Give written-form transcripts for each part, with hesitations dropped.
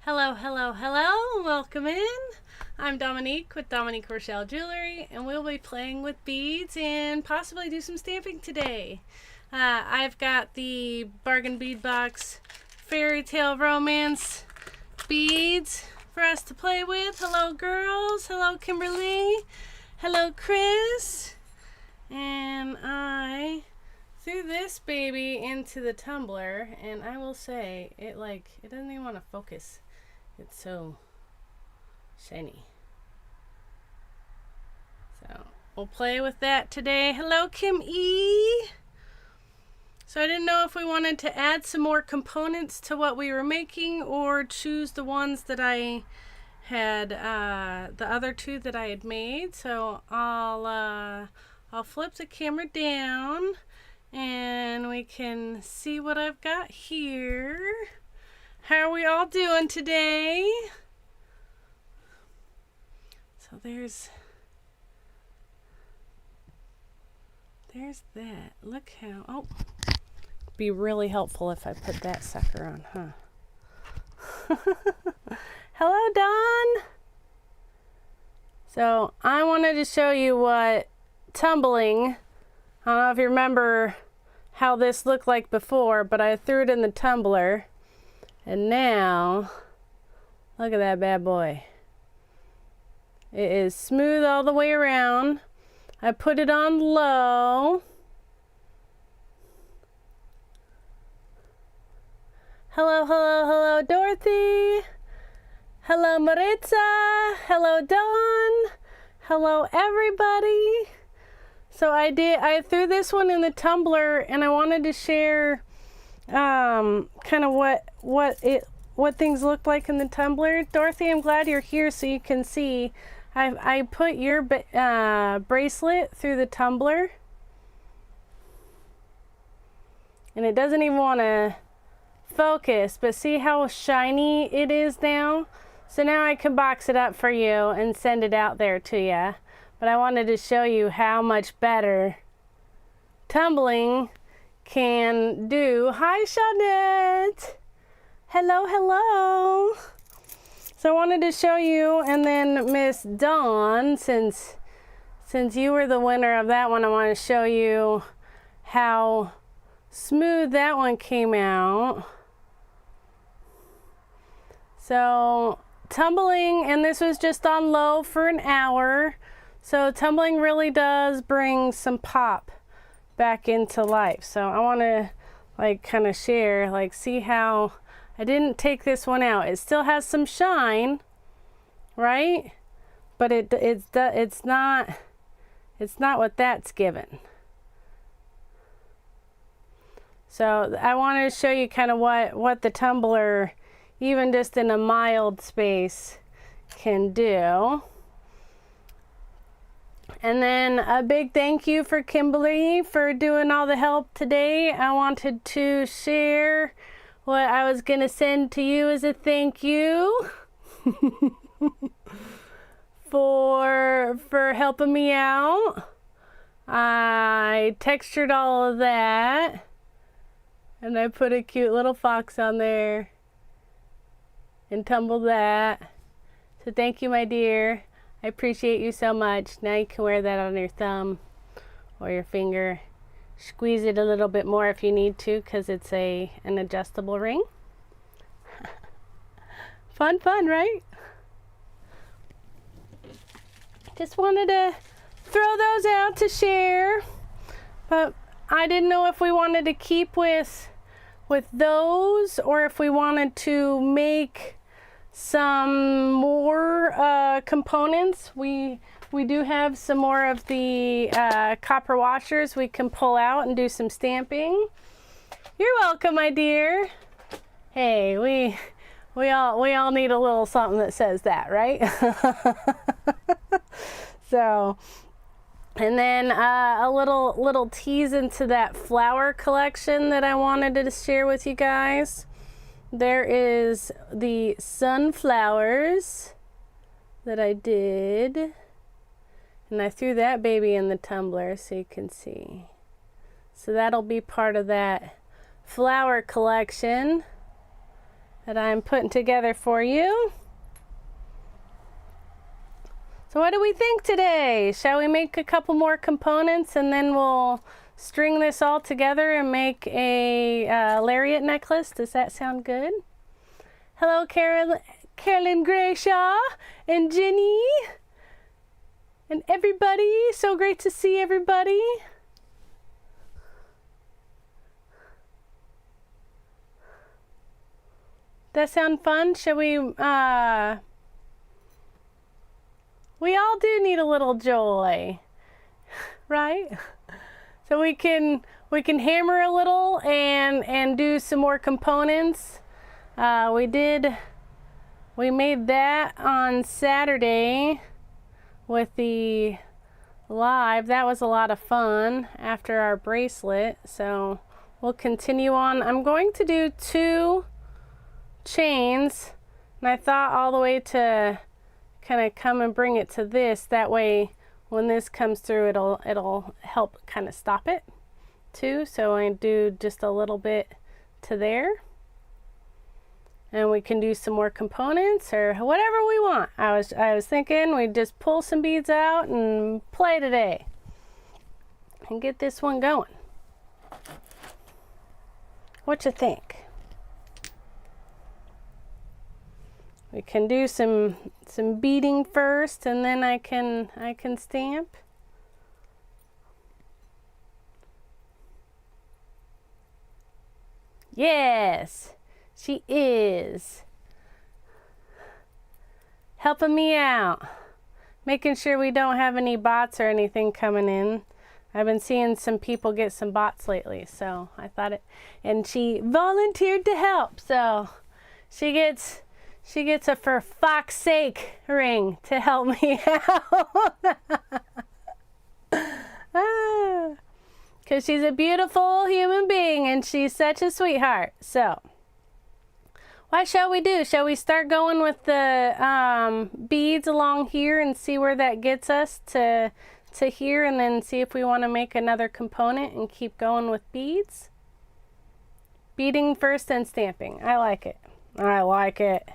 Hello, hello, hello, welcome in. I'm Dominique with Dominique Rochelle Jewelry, and we'll be playing with beads and possibly do some stamping today. I've got the Bargain Bead Box Fairytale Romance beads for us to play with. Hello girls, hello Kimberly, hello Chris. And I threw this baby into the tumbler, and I will say, it doesn't even want to focus. It's so shiny. So we'll play with that today. Hello Kim E. So I didn't know if we wanted to add some more components to what we were making or choose the ones that I had, the other two that I had made. So I'll flip the camera down and we can see what I've got here. How are we all doing today? So there's that. Look how, oh, be really helpful if I put that sucker on, huh? Hello, Dawn. So I wanted to show you what tumbling, I don't know if you remember how this looked like before, but I threw it in the tumbler. And now, look at that bad boy. It is smooth all the way around. I put it on low. Hello, hello, hello, Dorothy. Hello, Maritza. Hello, Dawn. Hello, everybody. So I threw this one in the tumbler, and I wanted to share kind of what things look like in the tumbler. Dorothy, I'm glad you're here so you can see. I put your bracelet through the tumbler, and it doesn't even want to focus, but see how shiny it is now? So now I can box it up for you and send it out there to you. But I wanted to show you how much better tumbling can do. Hi, Shawnette. Hello, hello. So I wanted to show you, and then Miss Dawn, since you were the winner of that one, I want to show you how smooth that one came out. So tumbling, and this was just on low for an hour. So tumbling really does bring some pop back into life. So I want to kind of share, see how I didn't take this one out. It still has some shine, right? But it's not what that's given. So I wanted to show you kind of what the tumbler, even just in a mild space, can do. And then a big thank you for Kimberly for doing all the help today. I wanted to share what I was going to send to you as a thank you for helping me out. I textured all of that, and I put a cute little fox on there and tumbled that. So thank you, my dear. I appreciate you so much. Now you can wear that on your thumb or your finger. Squeeze it a little bit more if you need to, because it's an adjustable ring. Fun, right? Just wanted to throw those out to share. But I didn't know if we wanted to keep with those, or if we wanted to make some more components. We do have some more of the copper washers we can pull out and do some stamping. You're welcome, my dear. Hey, we all need a little something that says that, right? So, and then a little tease into that flower collection that I wanted to share with you guys. There is the sunflowers that I did, and I threw that baby in the tumbler so you can see. So that'll be part of that flower collection. that I'm putting together for you. So what do we think today? Shall we make a couple more components and then we'll string this all together and make a lariat necklace? Does that sound good? Hello, Carolyn Grayshaw and Ginny and everybody. So great to see everybody. That sound fun? Shall we all do need a little joy, right? So we can hammer a little and do some more components. We made that on Saturday with the live. That was a lot of fun after our bracelet. So we'll continue on. I'm going to do 2 chains, and I thought all the way to kind of come and bring it to this, that way when this comes through it'll help kind of stop it too. So I do just a little bit to there, and we can do some more components or whatever we want. I was thinking we'd just pull some beads out and play today and get this one going. What you think? We can do some beading first, and then I can stamp. Yes, she is helping me out, making sure we don't have any bots or anything coming in. I've been seeing some people get some bots lately, so I thought it, and she volunteered to help, so she gets a for fuck's sake ring to help me out. Because she's a beautiful human being and she's such a sweetheart. So what shall we do? Shall we start going with the beads along here and see where that gets us to here, and then see if we want to make another component and keep going with beads? Beading first and stamping. I like it. I like it.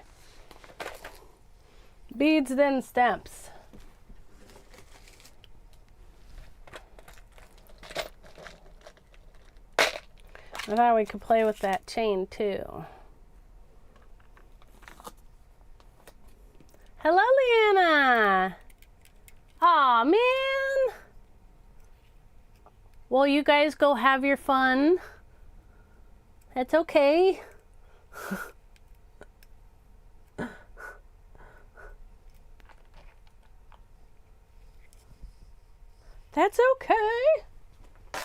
Beads then stamps. I thought we could play with that chain too. Hello, Leanna. Aw, man. Well, you guys go have your fun. That's okay. That's okay.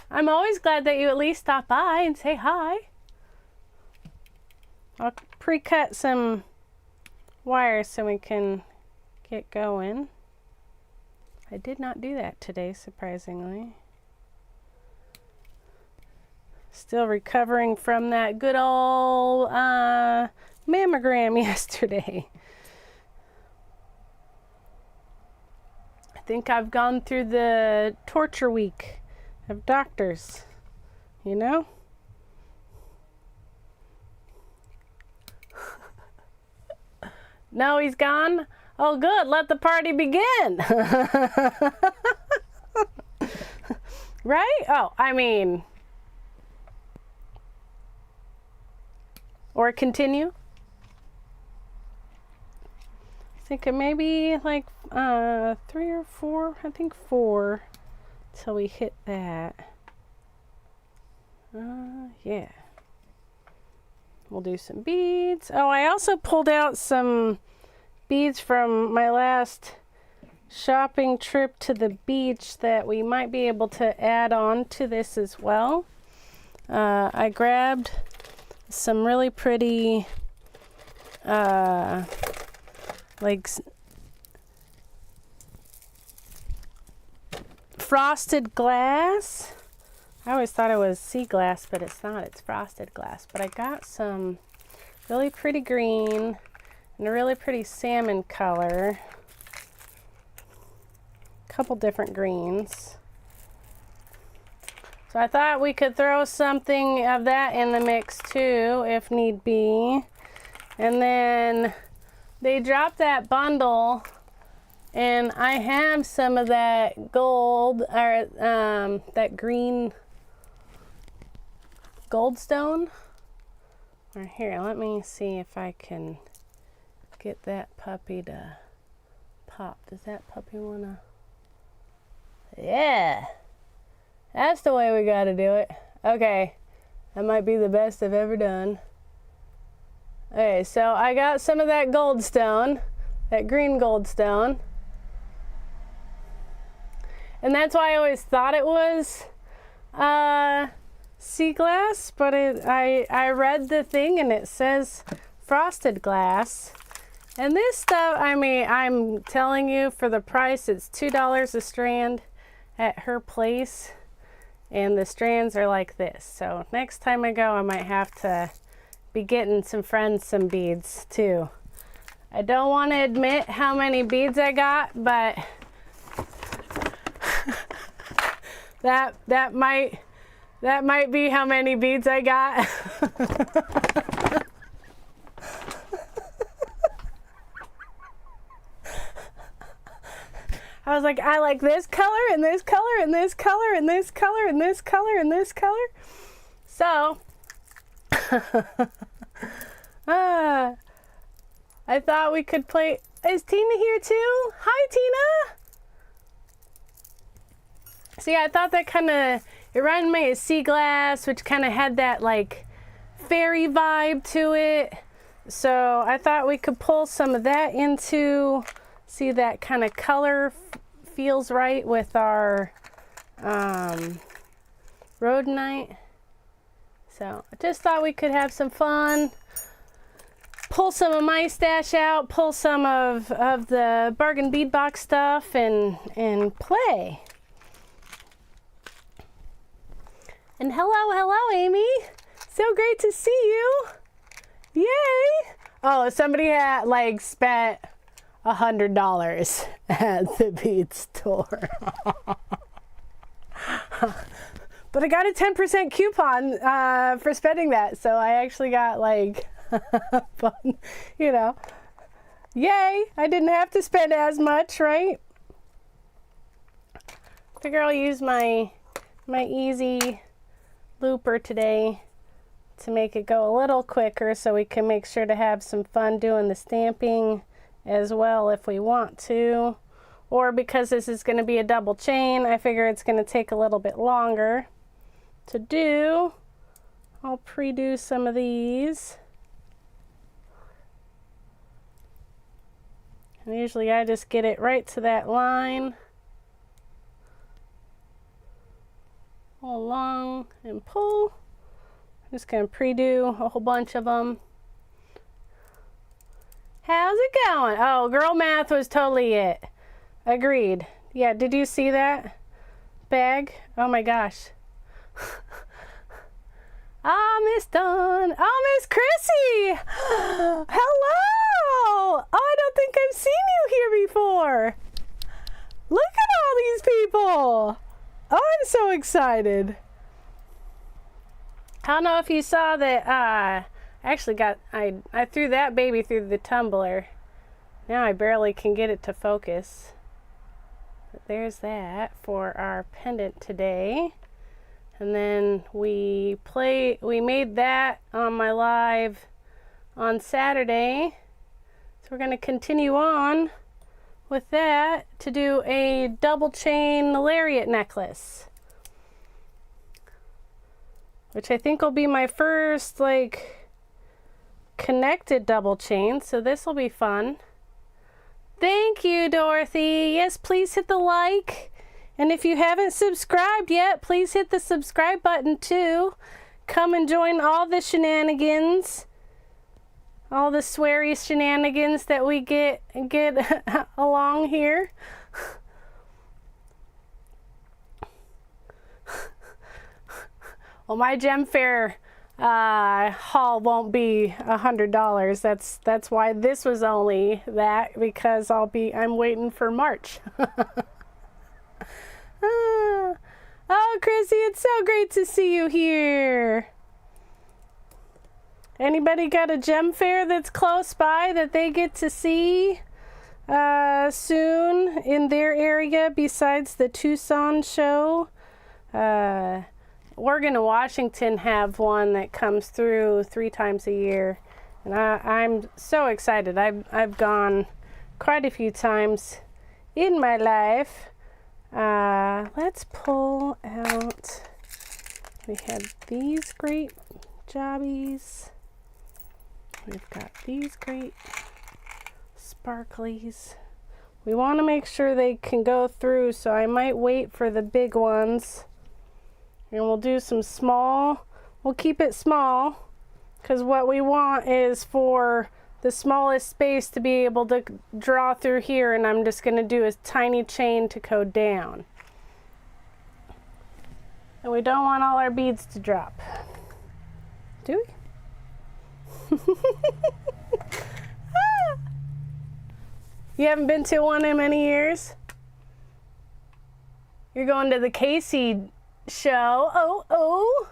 I'm always glad that you at least stop by and say hi. I'll pre-cut some wires so we can get going. I did not do that today, surprisingly. Still recovering from that good old mammogram yesterday. I think I've gone through the torture week of doctors, you know? No, he's gone? Oh, good. Let the party begin. Right? Oh, I mean, or continue. I think it may be like 3 or 4, I think 4 till we hit that. Yeah. We'll do some beads. Oh, I also pulled out some beads from my last shopping trip to the beach that we might be able to add on to this as well. I grabbed some really pretty like frosted glass. I always thought it was sea glass, but it's not. It's frosted glass. But I got some really pretty green and a really pretty salmon color. A couple different greens. So I thought we could throw something of that in the mix too, if need be. And then they dropped that bundle, and I have some of that gold, or that green goldstone. Or here, let me see if I can get that puppy to pop. Does that puppy wanna? Yeah, that's the way we gotta do it. Okay, that might be the best I've ever done. Okay, so I got some of that goldstone, that green goldstone. And that's why I always thought it was sea glass, but I read the thing and it says frosted glass. And this stuff, I mean, I'm telling you, for the price, it's $2 a strand at her place. And the strands are like this. So next time I go, I might have to be getting some friends some beads too. I don't want to admit how many beads I got, but that might be how many beads I got. I was like, I like this color and this color and this color and this color and this color and this color. So I thought we could play. Is Tina here too? Hi, Tina. See, I thought that kind of, it reminded me of sea glass, which kind of had that like fairy vibe to it. So I thought we could pull some of that into, see, that kind of color feels right with our rhodonite. So I just thought we could have some fun. Pull some of my stash out, pull some of the bargain bead box stuff and play. And hello, Amy. So great to see you. Yay. Oh, somebody had like spent $100 at the bead store. But I got a 10% coupon for spending that. So I actually got like, fun, you know, yay. I didn't have to spend as much, right? Figure I'll use my easy looper today to make it go a little quicker so we can make sure to have some fun doing the stamping as well if we want to. Or because this is going to be a double chain, I figure it's going to take a little bit longer to do. I'll pre-do some of these. And usually I just get it right to that line. Pull along and pull. I'm just going to pre-do a whole bunch of them. How's it going? Oh, girl math was totally it. Agreed. Yeah, did you see that bag? Oh my gosh. Ah, Miss Dawn. Oh, Miss Chrissy. Hello. Oh, I don't think I've seen you here before. Look at all these people. Oh, I'm so excited. I don't know if you saw that, I threw that baby through the tumbler. Now I barely can get it to focus. But there's that for our pendant today. And then we made that on my live on Saturday. So we're going to continue on with that to do a double chain Lariat necklace, which I think will be my first like connected double chain. So this will be fun. Thank you, Dorothy. Yes, please hit the like. And if you haven't subscribed yet, please hit the subscribe button too. Come and join all the shenanigans, all the sweary shenanigans that we get along here. Well, my gem fair haul won't be $100. That's why this was only that, because I'm waiting for March. Oh, Chrissy, it's so great to see you here. Anybody got a gem fair that's close by that they get to see soon in their area besides the Tucson show? Oregon and Washington have one that comes through 3 times a year, and I'm so excited. I've gone quite a few times in my life. Let's pull out, we had these great jobbies. We've got these great sparklies. We want to make sure they can go through, so I might wait for the big ones. And we'll do some small. We'll keep it small, because what we want is for the smallest space to be able to draw through here, and I'm just going to do a tiny chain to go down. And we don't want all our beads to drop. Do we? Ah! You haven't been to one in many years? You're going to the Casey show. Oh.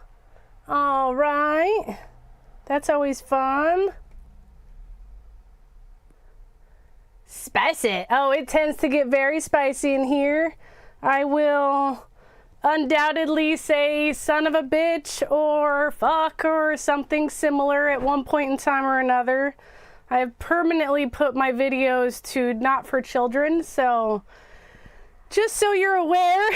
All right. That's always fun. Spicy. Oh, it tends to get very spicy in here. I will undoubtedly say son of a bitch or fuck or something similar at one point in time or another. I have permanently put my videos to not for children, so just so you're aware.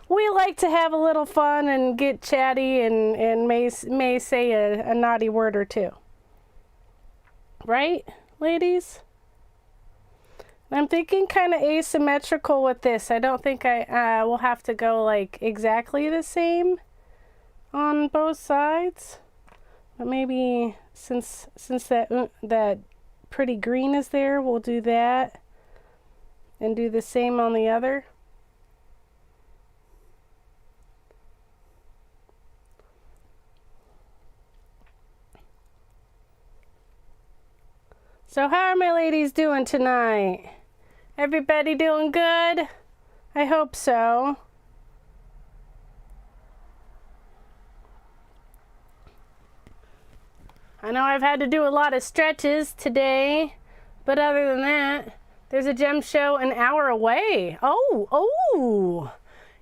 We like to have a little fun and get chatty and may say a naughty word or two. Right, ladies? I'm thinking kind of asymmetrical with this. I don't think I will have to go like exactly the same on both sides. But maybe since that pretty green is there, we'll do that and do the same on the other. So how are my ladies doing tonight? Everybody doing good? I hope so. I know I've had to do a lot of stretches today, but other than that, there's a gem show an hour away. Oh.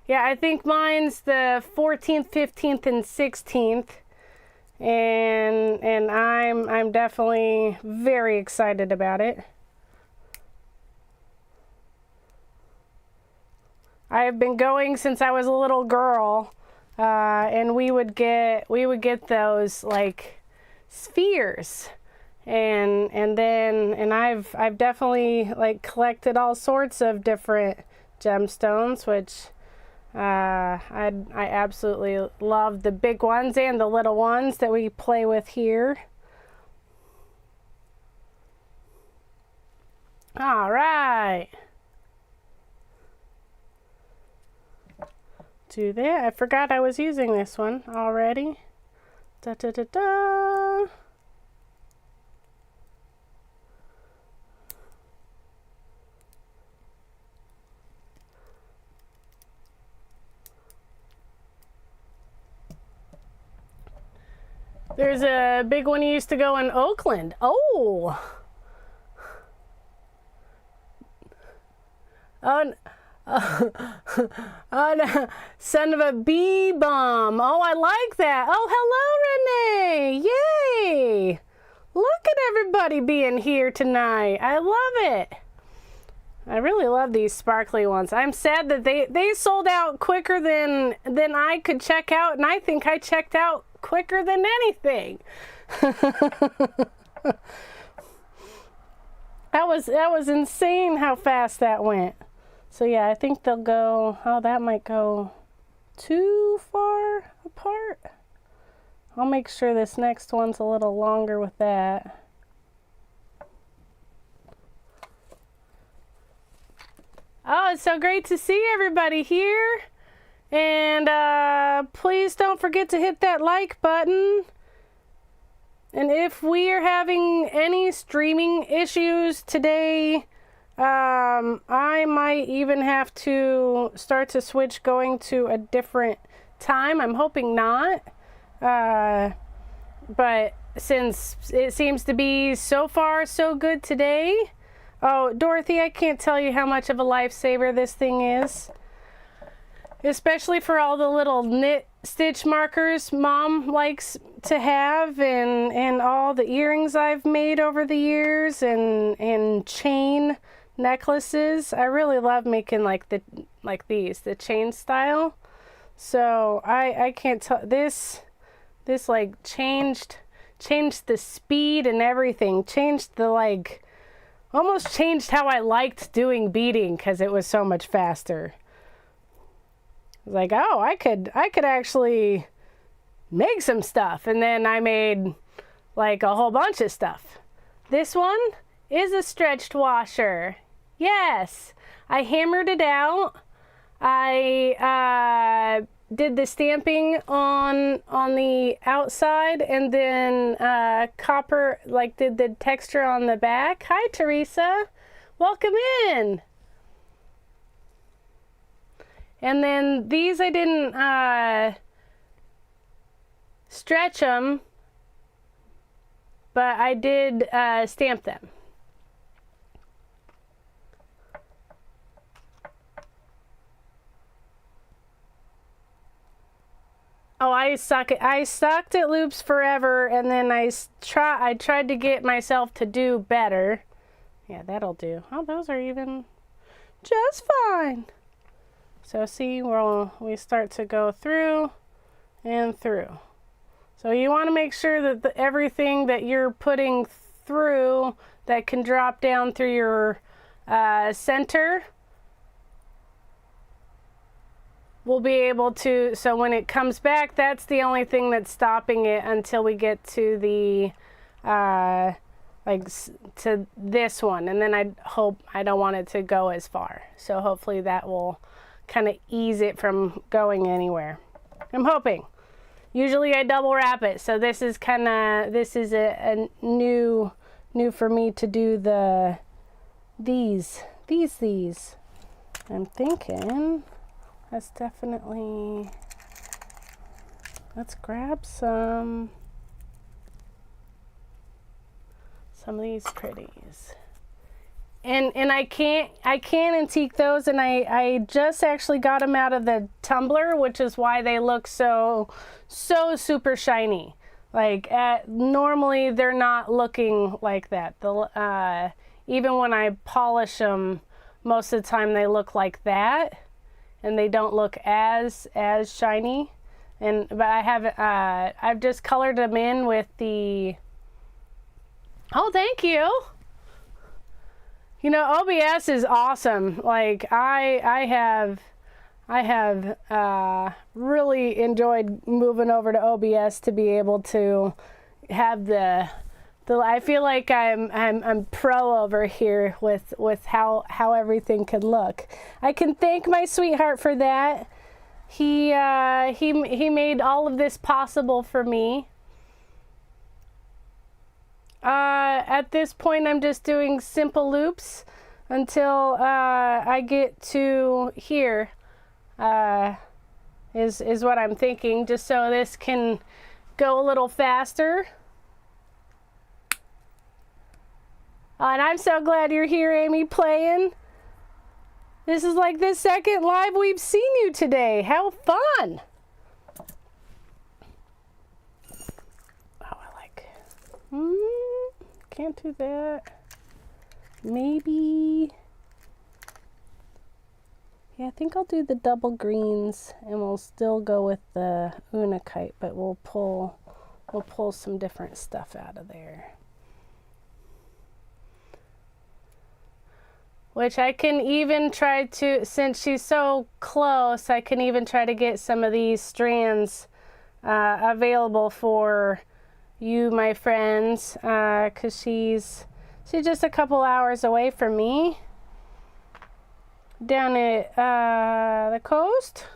Yeah, I think mine's the 14th, 15th, and 16th. And I'm definitely very excited about it. I have been going since I was a little girl, and we would get those like spheres, and I've definitely like collected all sorts of different gemstones, which I absolutely love the big ones and the little ones that we play with here. All right. Do that. I forgot I was using this one already. Da da da da. There's a big one you used to go in Oakland. Oh. Oh no. Son of a bee bomb. Oh, I like that. Oh, hello, Renee. Yay. Look at everybody being here tonight. I love it. I really love these sparkly ones. I'm sad that they sold out quicker than I could check out, and I think I checked out quicker than anything. That was insane how fast that went. So yeah, I think they'll go, oh, that might go too far apart. I'll make sure this next one's a little longer with that. Oh, it's so great to see everybody here. And please don't forget to hit that like button. And if we are having any streaming issues today, I might even have to start to switch going to a different time. I'm hoping not. but since it seems to be so far so good today. Oh, Dorothy, I can't tell you how much of a lifesaver this thing is. Especially for all the little knit stitch markers Mom likes to have, and all the earrings I've made over the years, and chain necklaces. I really love making like the chain style. So I can't tell, this like changed the speed and everything. Changed the like, almost changed how I liked doing beading because it was so much faster. Like, oh, I could actually make some stuff, and then I made like a whole bunch of stuff. This one is a stretched washer. Yes, I hammered it out. I did the stamping on the outside, and then copper, like did the texture on the back. Hi, Teresa. Welcome in. And then these I didn't stretch them, but I did stamp them. Oh, I sucked at loops forever, and then I tried to get myself to do better. Yeah, that'll do. Oh, those are even just fine. So see, we start to go through and through. So you want to make sure that everything that you're putting through that can drop down through your center will be able to, so when it comes back, that's the only thing that's stopping it until we get to the to this one. And then I don't want it to go as far. So hopefully that will kind of ease it from going anywhere. I'm hoping. Usually I double wrap it, so this is a new for me to do these. I'm thinking that's definitely, let's grab some of these pretties. And I can antique those, and I just actually got them out of the tumbler, which is why they look so super shiny. Like normally they're not looking like that. Even when I polish them, most of the time they look like that, and they don't look as shiny. But I've just colored them in with the. Oh, thank you. You know, OBS is awesome. Like I have really enjoyed moving over to OBS to be able to have the I feel like I'm pro over here with how everything could look. I can thank my sweetheart for that. He made all of this possible for me. At this point, I'm just doing simple loops until I get to here, is what I'm thinking, just so this can go a little faster. And I'm so glad you're here, Amy, playing. This is like the second live we've seen you today. How fun! Can't do that. Maybe. Yeah, I think I'll do the double greens, and we'll still go with the Unakite, but we'll pull some different stuff out of there. Which I can even try to, since she's so close, I can even try to get some of these strands available for you, my friends, because she's just a couple hours away from me down at the coast.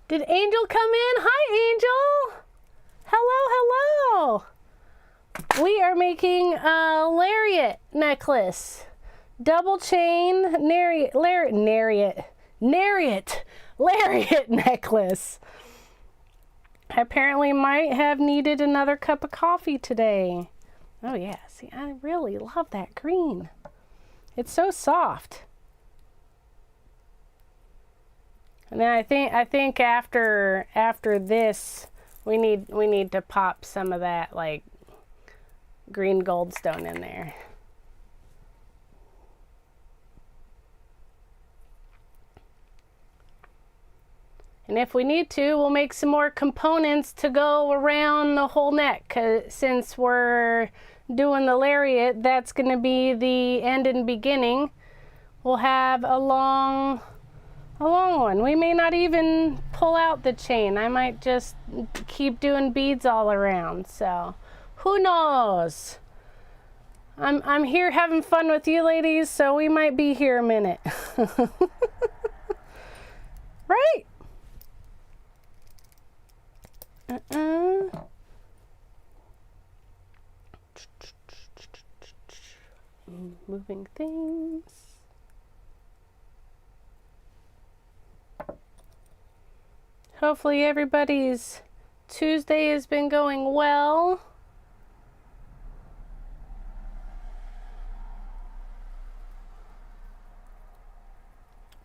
Did Angel come in? Hi, Angel. Hello. We are making a Lariat necklace, double chain Lariat necklace. I apparently might have needed another cup of coffee today. Oh yeah, see, I really love that green. It's so soft. And then I think after this we need to pop some of that like green goldstone in there. And if we need to, we'll make some more components to go around the whole neck, 'cause since we're doing the lariat, that's going to be the end and beginning. We'll have a long one. We may not even pull out the chain. I might just keep doing beads all around. So who knows? I'm here having fun with you ladies, so we might be here a minute. Right? Moving things. Hopefully everybody's Tuesday has been going well.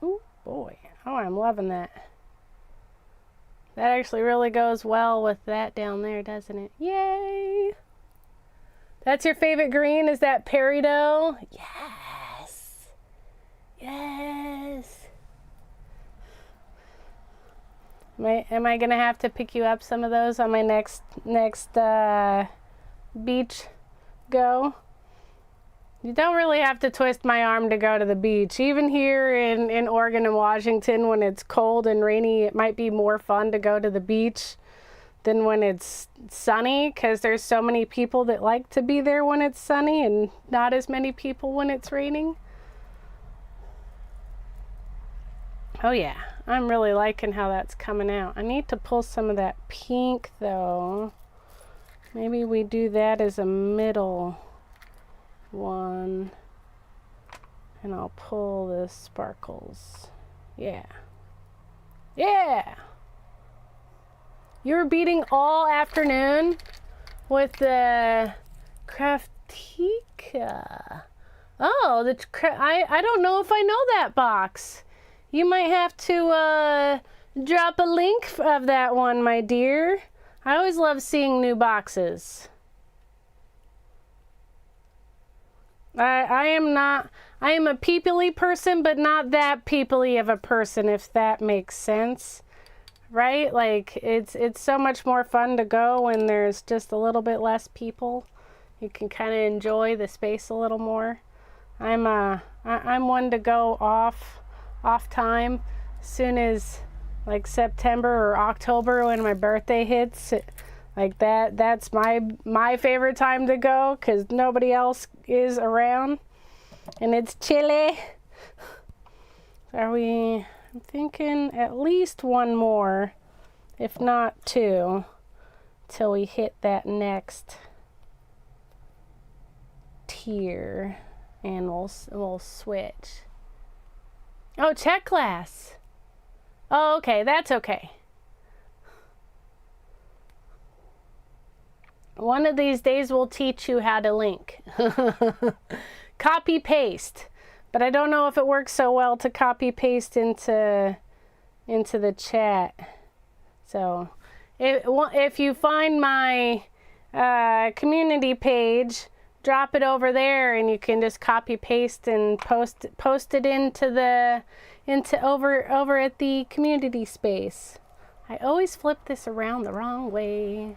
Oh boy, oh, I'm loving that. That actually really goes well with that down there, doesn't it? Yay! That's your favorite green, is that peridot? Yes! Yes! Am I gonna have to pick you up some of those on my next beach go? You don't really have to twist my arm to go to the beach. Even here in Oregon and Washington, when it's cold and rainy, it might be more fun to go to the beach than when it's sunny, because there's so many people that like to be there when it's sunny and not as many people when it's raining. Oh yeah, I'm really liking how that's coming out. I need to pull some of that pink though. Maybe we do that as a middle one. And I'll pull the sparkles. Yeah. Yeah! You were beading all afternoon with the Craftica. Oh, I don't know if I know that box. You might have to drop a link of that one, my dear. I always love seeing new boxes. I am a peoply person, but not that peoply of a person, if that makes sense. Right? Like, it's so much more fun to go when there's just a little bit less people. You can kind of enjoy the space a little more. I'm one to go off time as soon as like September or October when my birthday hits. Like that's my favorite time to go, because nobody else is around and it's chilly. I'm thinking at least one more, if not two, till we hit that next tier, and we'll switch. Oh, check glass. Oh, okay, that's okay. One of these days we'll teach you how to link. Copy paste. But I don't know if it works so well to copy paste into the chat. So if you find my community page, drop it over there, and you can just copy paste and post it into over at the community space. I always flip this around the wrong way.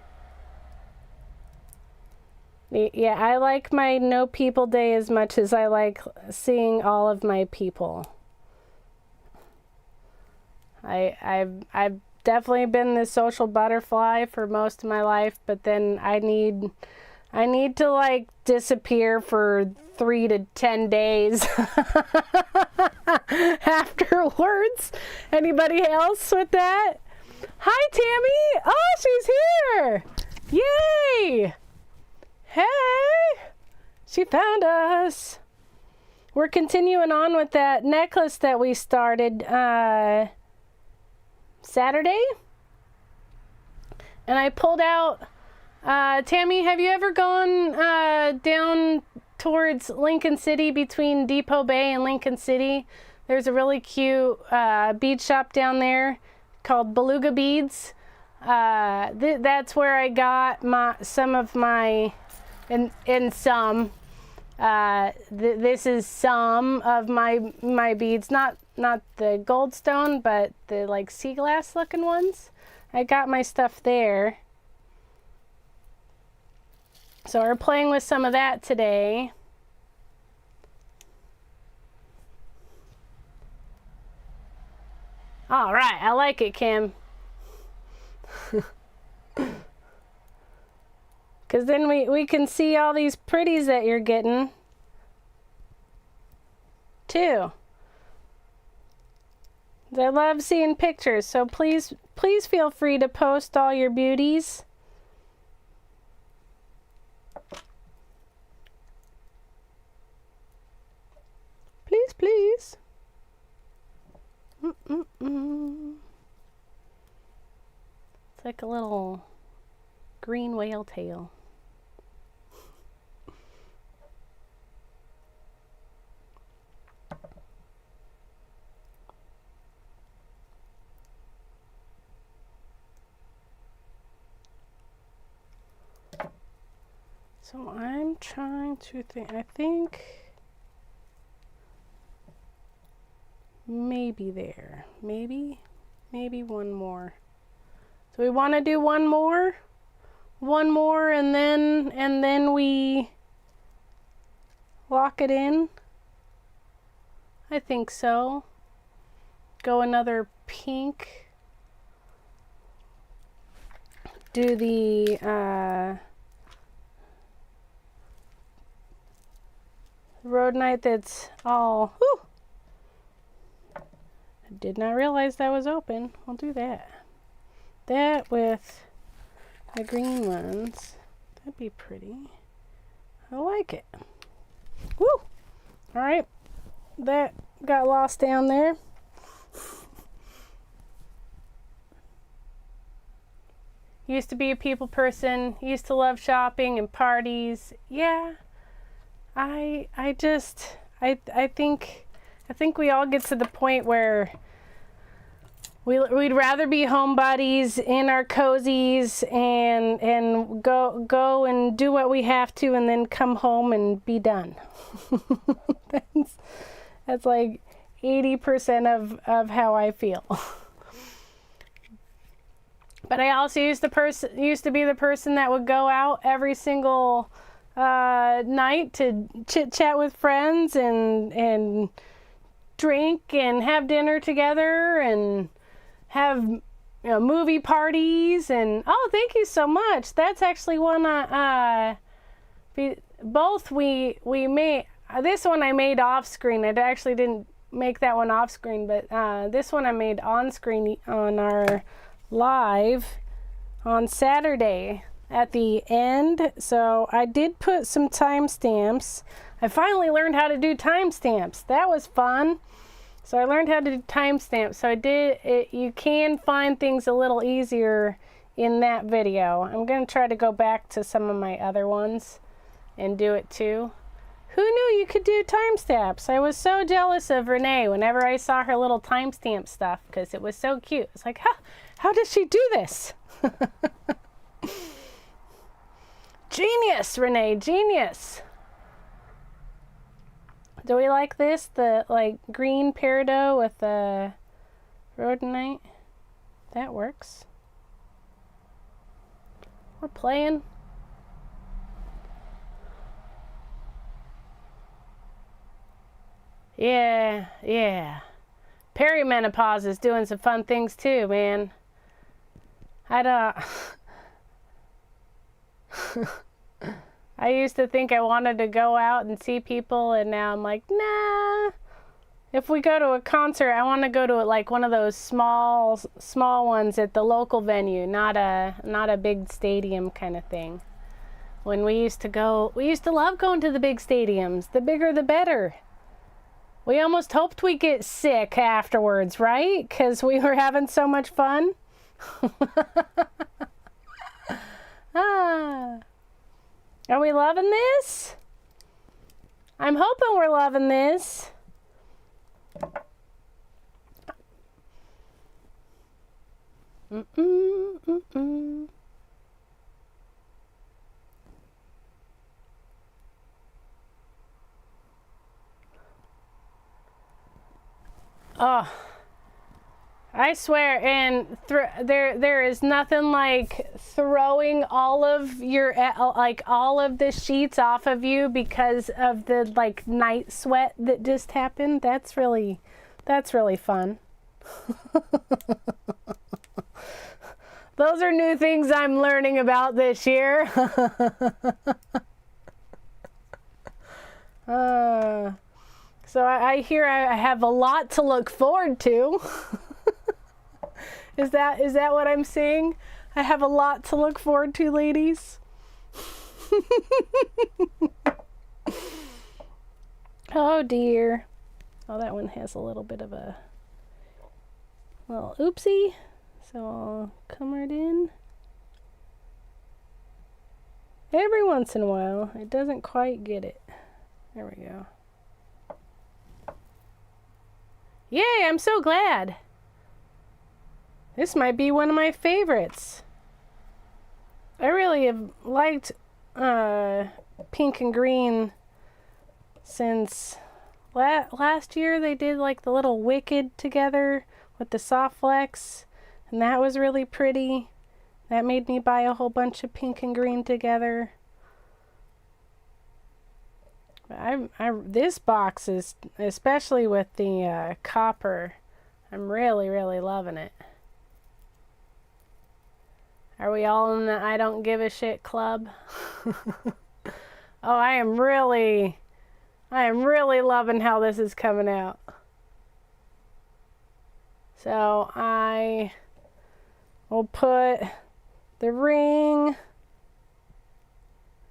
Yeah, I like my no people day as much as I like seeing all of my people. I've definitely been the social butterfly for most of my life, but then I need to like disappear for 3 to 10 days afterwards. Anybody else with that? Hi, Tammy. Oh, she's here. Yay. Hey, she found us. We're continuing on with that necklace that we started Saturday. And I pulled out, Tammy, have you ever gone down towards Lincoln City, between Depot Bay and Lincoln City? There's a really cute bead shop down there called Beluga Beads. That's where I got some of my, this is some of my beads, not the goldstone, but the like sea glass looking ones. I got my stuff there. So we're playing with some of that today. All right, I like it, Kim. Because then we can see all these pretties that you're getting, too. I love seeing pictures, so please feel free to post all your beauties. Please, please. It's like a little green whale tail. So I'm trying to think, I think maybe there, maybe one more. So we want to do one more, and then we lock it in. I think so. Go another pink. Do the rhodonite that's all. Whew, I did not realize that was open. I'll do that. That with the green ones. That'd be pretty. I like it. Woo! Alright. That got lost down there. Used to be a people person. Used to love shopping and parties. Yeah. I think we all get to the point where we'd rather be homebodies in our cozies and go and do what we have to, and then come home and be done. that's like 80% of how I feel. But I also used to be the person that would go out every single night to chit chat with friends and drink and have dinner together and have movie parties. And oh, thank you so much. That's actually one we made. This one I made off screen. I actually didn't make that one off screen, but this one I made on screen on our live on Saturday at the end. So I did put some timestamps. I finally learned how to do timestamps. That was fun. So I learned how to do timestamps. So I did it. You can find things a little easier in that video. I'm going to try to go back to some of my other ones and do it too. Who knew you could do timestamps? I was so jealous of Renee whenever I saw her little timestamp stuff because it was so cute. It's like, how does she do this? Genius, Renee, genius. Do we like this? The like green peridot with the rhodonite? That works. We're playing. Yeah. Perimenopause is doing some fun things too, man. I used to think I wanted to go out and see people, and now I'm like, nah. If we go to a concert, I want to go to like one of those small ones at the local venue, not a big stadium kind of thing. When we used to love going to the big stadiums. The bigger the better. We almost hoped we'd get sick afterwards, right? Because we were having so much fun. Ah. Are we loving this? I'm hoping we're loving this. Oh, I swear, and there is nothing like throwing all of your all of the sheets off of you because of the like night sweat that just happened. That's really fun. Those are new things I'm learning about this year. So I hear I have a lot to look forward to. Is that what I'm seeing? I have a lot to look forward to, ladies. Oh dear. Oh, that one has a little bit of a little oopsie. So I'll come right in. Every once in a while, it doesn't quite get it. There we go. Yay, I'm so glad. This might be one of my favorites. I really have liked pink and green since last year. They did like the little Wicked together with the soft flex, and that was really pretty. That made me buy a whole bunch of pink and green together. This box is, especially with the copper, I'm really loving it. Are we all in the I don't give a shit club? Oh, I am really loving how this is coming out. So I will put the ring,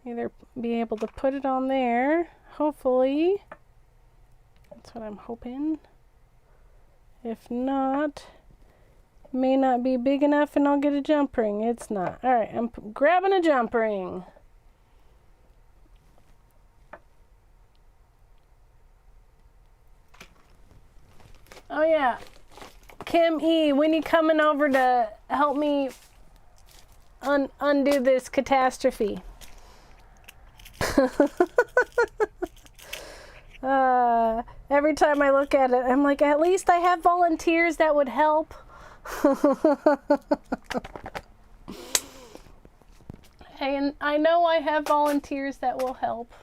either be able to put it on there, hopefully. That's what I'm hoping. If not, it may not be big enough and I'll get a jump ring. It's not. All right, I'm grabbing a jump ring. Oh yeah, Kim E, when you coming over to help me undo this catastrophe? Every time I look at it, I'm like, at least I have volunteers that would help. And I know I have volunteers that will help.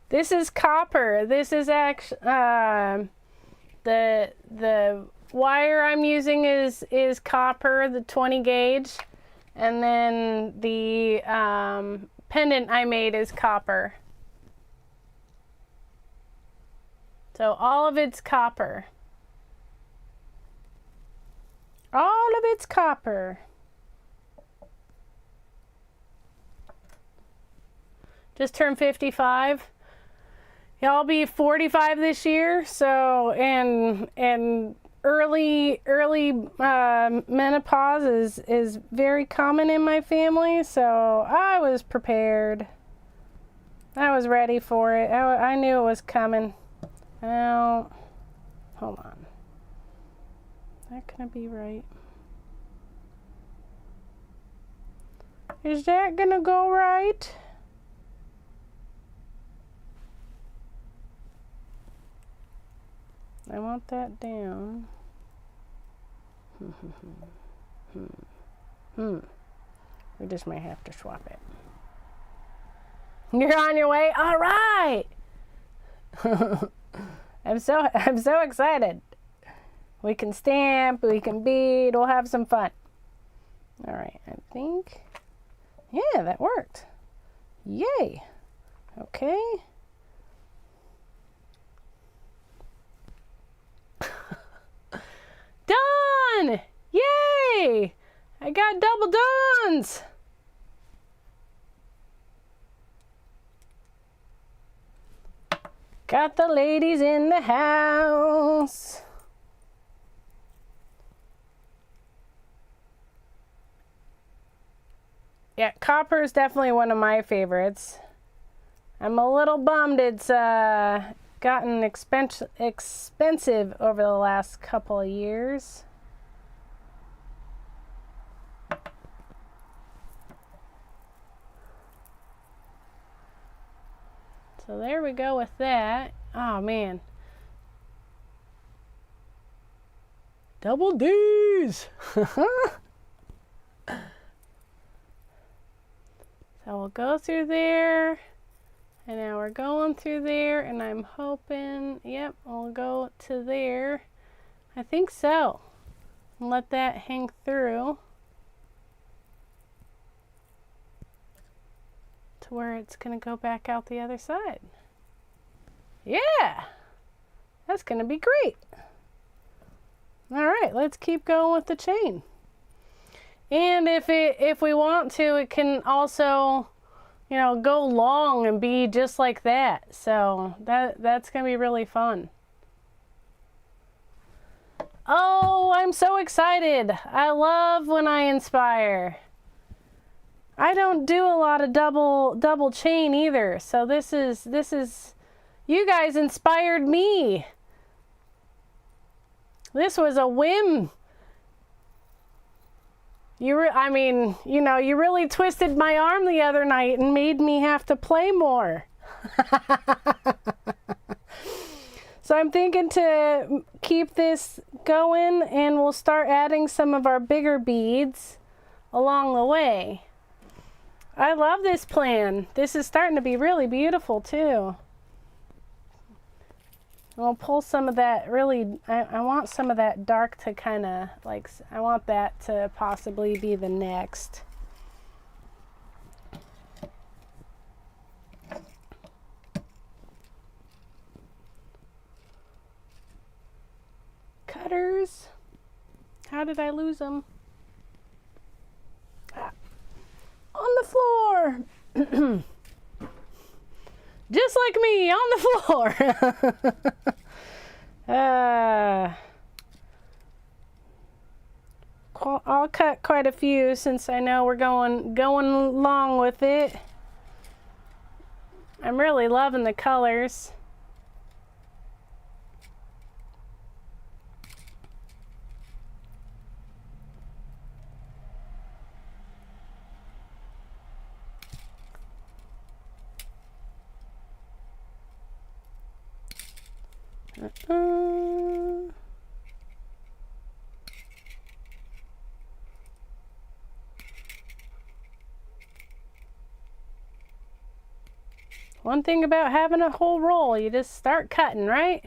This is copper. This is actually the wire I'm using is copper, the 20 gauge, and then the pendant I made is copper. So all of it's copper. All of it's copper. Just turned 55. Yeah, I'll be 45 this year. So and early menopause is very common in my family. So I was prepared. I was ready for it. I knew it was coming. Now, hold on. Is that gonna be right? Is that gonna go right? I want that down. We just may have to swap it. You're on your way? All right. I'm so excited. We can stamp, we can bead, we'll have some fun. All right, I think, yeah, that worked. Yay. Okay. Done! Yay! I got double dones! Got the ladies in the house. Yeah, copper is definitely one of my favorites. I'm a little bummed it's gotten expensive over the last couple of years. So there we go with that. Oh man. Double D's! So we'll go through there, and now we're going through there, and I'm hoping, yep, we'll go to there. I think so. And let that hang through to where it's gonna go back out the other side. Yeah, that's gonna be great. All right, let's keep going with the chain. And if we want to, it can also, you know, go long and be just like that. So that's gonna be really fun. Oh, I'm so excited. I love when I inspire. I don't do a lot of double chain either. So this is you guys inspired me. This was a whim. I mean, you know, you really twisted my arm the other night and made me have to play more. So I'm thinking to keep this going, and we'll start adding some of our bigger beads along the way. I love this plan. This is starting to be really beautiful too. We'll pull some of that really, I want some of that dark to kind of like, I want that to possibly be the next. Cutters. How did I lose them? Ah, on the floor. Just like me, on the floor. I'll cut quite a few since I know we're going along with it. I'm really loving the colors. One thing about having a whole roll, you just start cutting, right?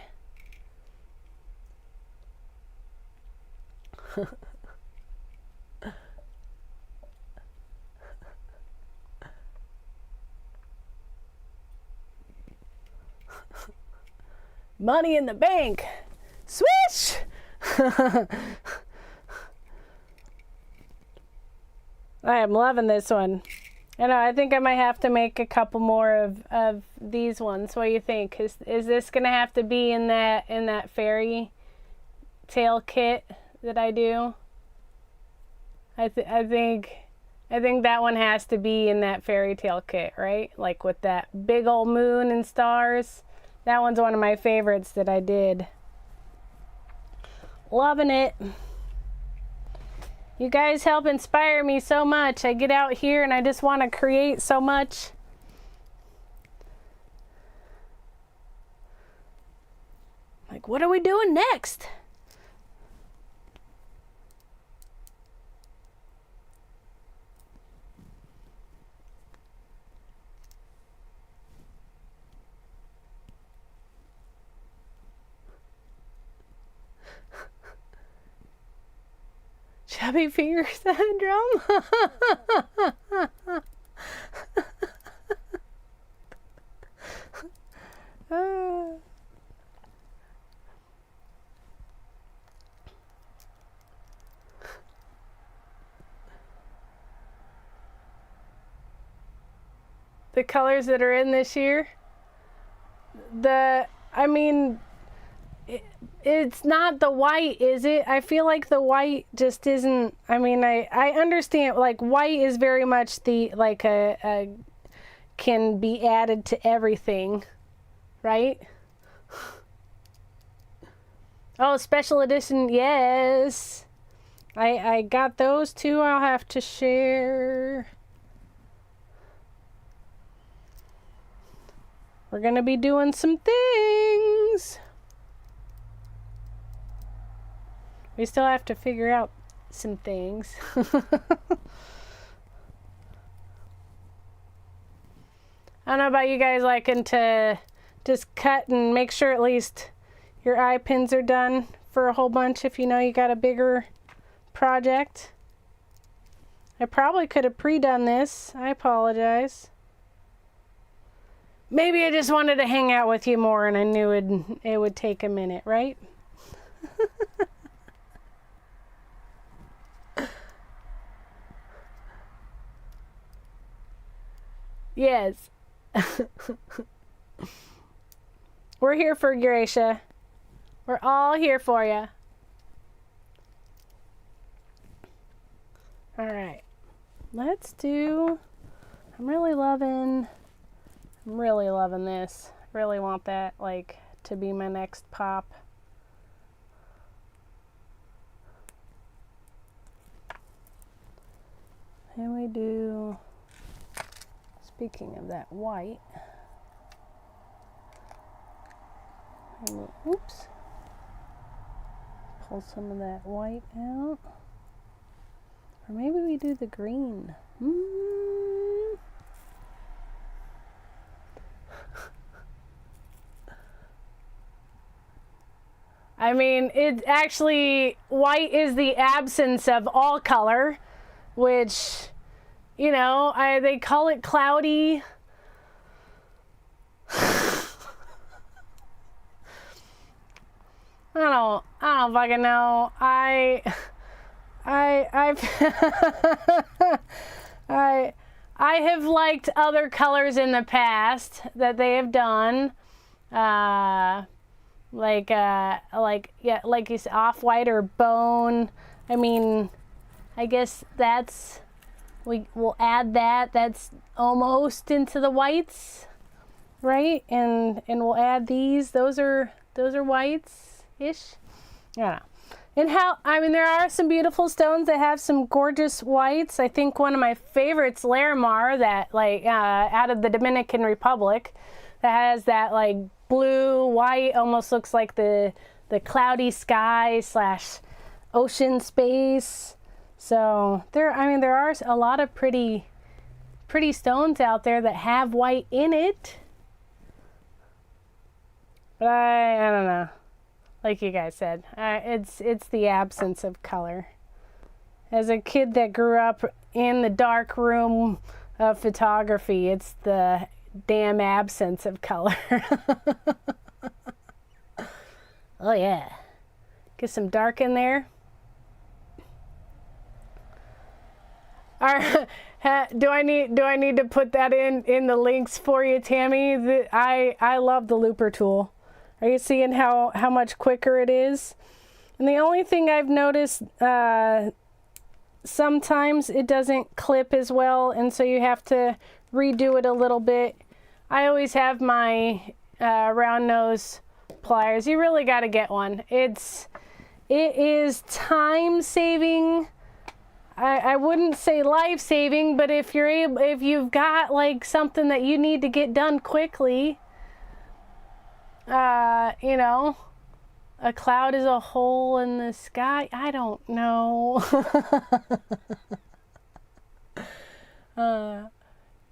Money in the bank. Swish! I am loving this one. I think I might have to make a couple more of these ones. What do you think? Is this gonna have to be in that fairy tale kit that I do? I think that one has to be in that fairy tale kit, right? Like with that big old moon and stars. That one's one of my favorites that I did. Loving it. You guys help inspire me so much. I get out here and I just want to create so much. Like, what are we doing next? Chubby finger syndrome? The colors that are in this year, I mean, it's not the white, is it? I feel like the white just isn't, I mean, I understand, like, white is very much the, like, can be added to everything, right? Oh, special edition, yes. I got those too. I'll have to share. We're gonna be doing some things. We still have to figure out some things. I don't know about you guys liking to just cut and make sure at least your eye pins are done for a whole bunch if you know you got a bigger project. I probably could have pre-done this. I apologize. Maybe I just wanted to hang out with you more and I knew it would take a minute, right? Yes. We're here for Gracia. We're all here for you. All right. Let's do, I'm really loving this. Really want that, like, to be my next pop. And we do, speaking of that white, oops, pull some of that white out. Or maybe we do the green. I mean, it actually, white is the absence of all color, which, you know, they call it cloudy. I don't fucking know. I have liked other colors in the past that they have done. Like you said, off-white or bone. I mean, I guess we'll add that. That's almost into the whites, right? And we'll add these. Those are whites-ish. I don't know. And I mean, there are some beautiful stones that have some gorgeous whites. I think one of my favorites, Larimar, that like out of the Dominican Republic, that has that like blue, white, almost looks like the cloudy sky / ocean space. So there are a lot of pretty stones out there that have white in it. But I don't know. Like you guys said, it's the absence of color. As a kid that grew up in the dark room of photography, it's the damn absence of color. Oh yeah. Get some dark in there. Do I need to put that in the links for you, Tammy? I love the looper tool. Are you seeing how much quicker it is? And the only thing I've noticed, sometimes it doesn't clip as well, and so you have to redo it a little bit. I always have my round nose pliers. You really got to get one. It is time saving. I wouldn't say life saving, but if you've got like something that you need to get done quickly. You know, a cloud is a hole in the sky. I don't know.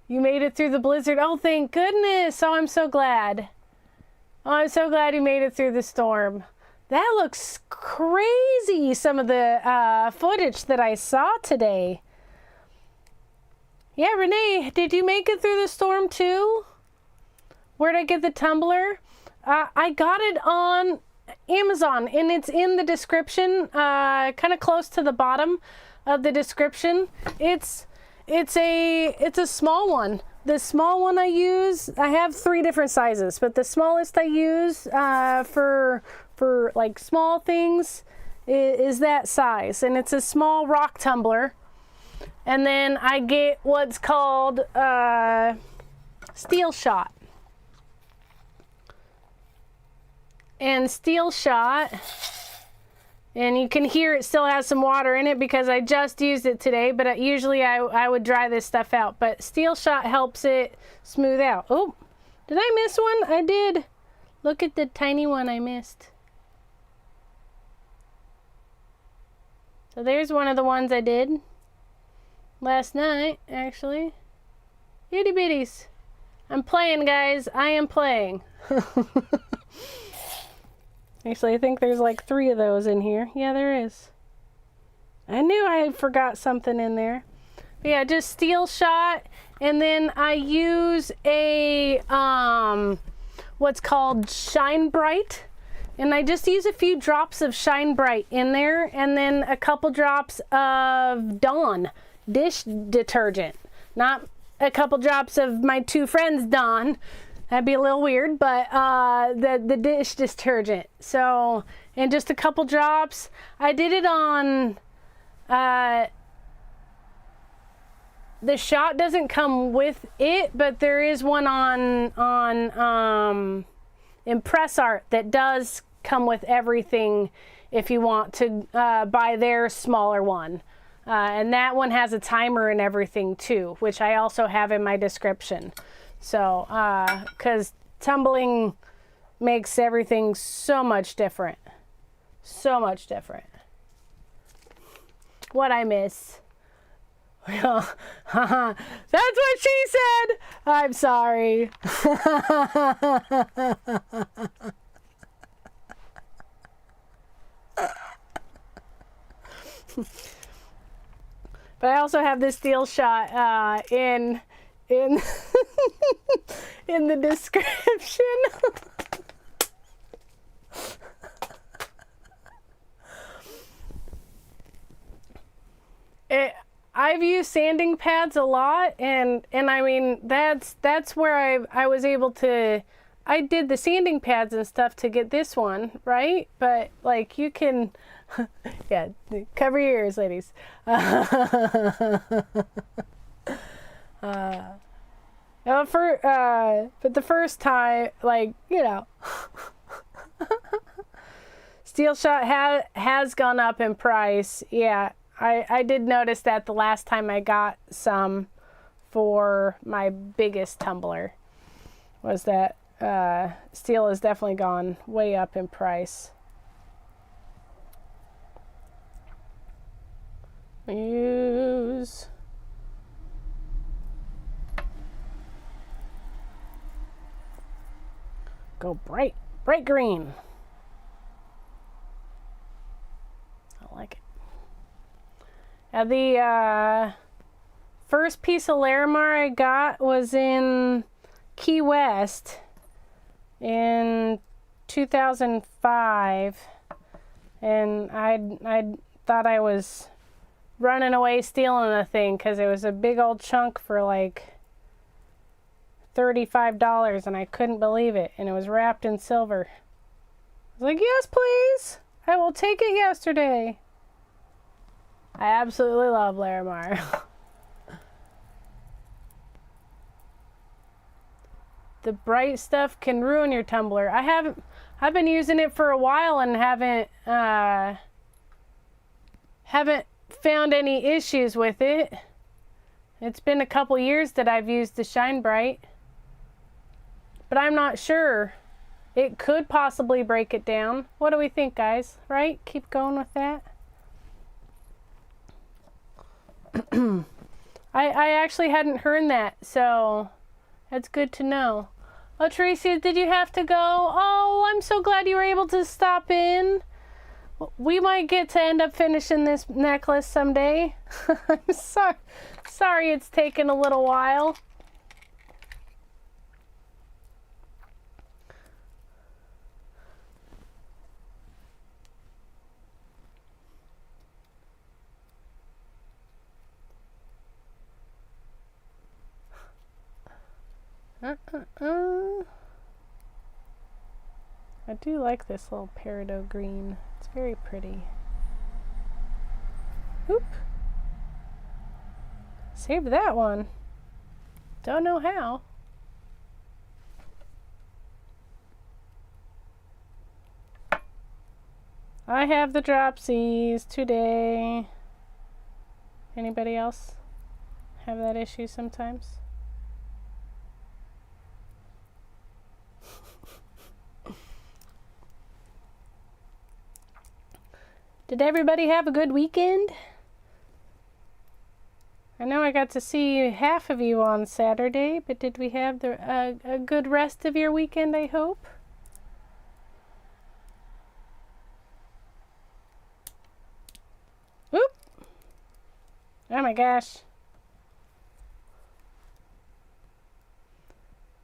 You made it through the blizzard. Oh, thank goodness. Oh, I'm so glad. Oh, I'm so glad you made it through the storm. That looks crazy, some of the footage that I saw today. Yeah, Renee, did you make it through the storm too? Where'd I get the tumbler? I got it on Amazon, and it's in the description, kind of close to the bottom of the description. It's a small one. The small one I use, I have 3 different sizes, but the smallest I use for for like small things is that size, and it's a small rock tumbler. And then I get what's called Steel Shot. And Steel Shot, and you can hear it still has some water in it because I just used it today, but usually I would dry this stuff out. But Steel Shot helps it smooth out. Oh, did I miss one? I did. Look at the tiny one I missed. So there's one of the ones I did last night, actually. Itty bitties. I'm playing, guys. I am playing. Actually, I think there's like 3 of those in here. Yeah, there is. I knew I forgot something in there. But yeah, just Steel Shot. And then I use a, what's called Shine Bright. And I just use a few drops of Shine Bright in there. And then a couple drops of Dawn dish detergent. Not a couple drops of my 2 friends' Dawn. That'd be a little weird, but the dish detergent. So, and just a couple drops. I did it on, the shot doesn't come with it, but there is one on Impressart that does come with everything if you want to buy their smaller one. And that one has a timer and everything too, which I also have in my description. So, because tumbling makes everything so much different. So much different. What I miss. That's what she said! I'm sorry. But I also have this Steel Shot in in the description. I've used sanding pads a lot, and I mean that's where I was able to. I did the sanding pads and stuff to get this one right, but like you can, yeah, cover your ears, ladies. But the first time, like, you know, Steel Shot has gone up in price. Yeah, I did notice that the last time I got some for my biggest tumbler was that steel has definitely gone way up in price. Use go bright green. I like it. The first piece of Larimar I got was in Key West in 2005, and I thought I was running away stealing the thing because it was a big old chunk for like $35, and I couldn't believe it, and it was wrapped in silver. I was like, yes please, I will take it yesterday. I absolutely love Larimar. The bright stuff can ruin your tumbler. I've been using it for a while and haven't found any issues with it. It's been a couple years that I've used the Shine Bright, but I'm not sure. It could possibly break it down. What do we think, guys? Right? Keep going with that. I actually hadn't heard that, so that's good to know. Oh, Tracy, did you have to go? Oh, I'm so glad you were able to stop in. We might get to end up finishing this necklace someday. I'm sorry it's taken a little while. I do like this little peridot green. It's very pretty. Oop. Saved that one. Don't know how. I have the dropsies today. Anybody else have that issue sometimes? Did everybody have a good weekend? I know I got to see half of you on Saturday, but did we have a good rest of your weekend, I hope? Oop! Oh my gosh.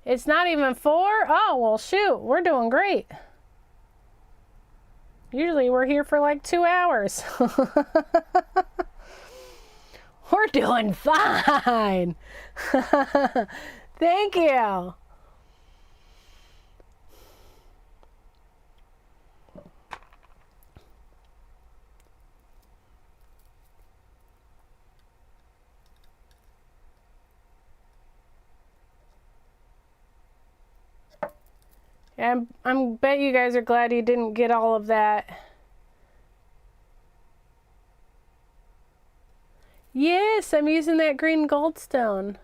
It's not even 4? Oh, well shoot, we're doing great. Usually we're here for like 2 hours. We're doing fine. Thank you. Yeah, I'm bet you guys are glad you didn't get all of that. Yes, I'm using that green goldstone.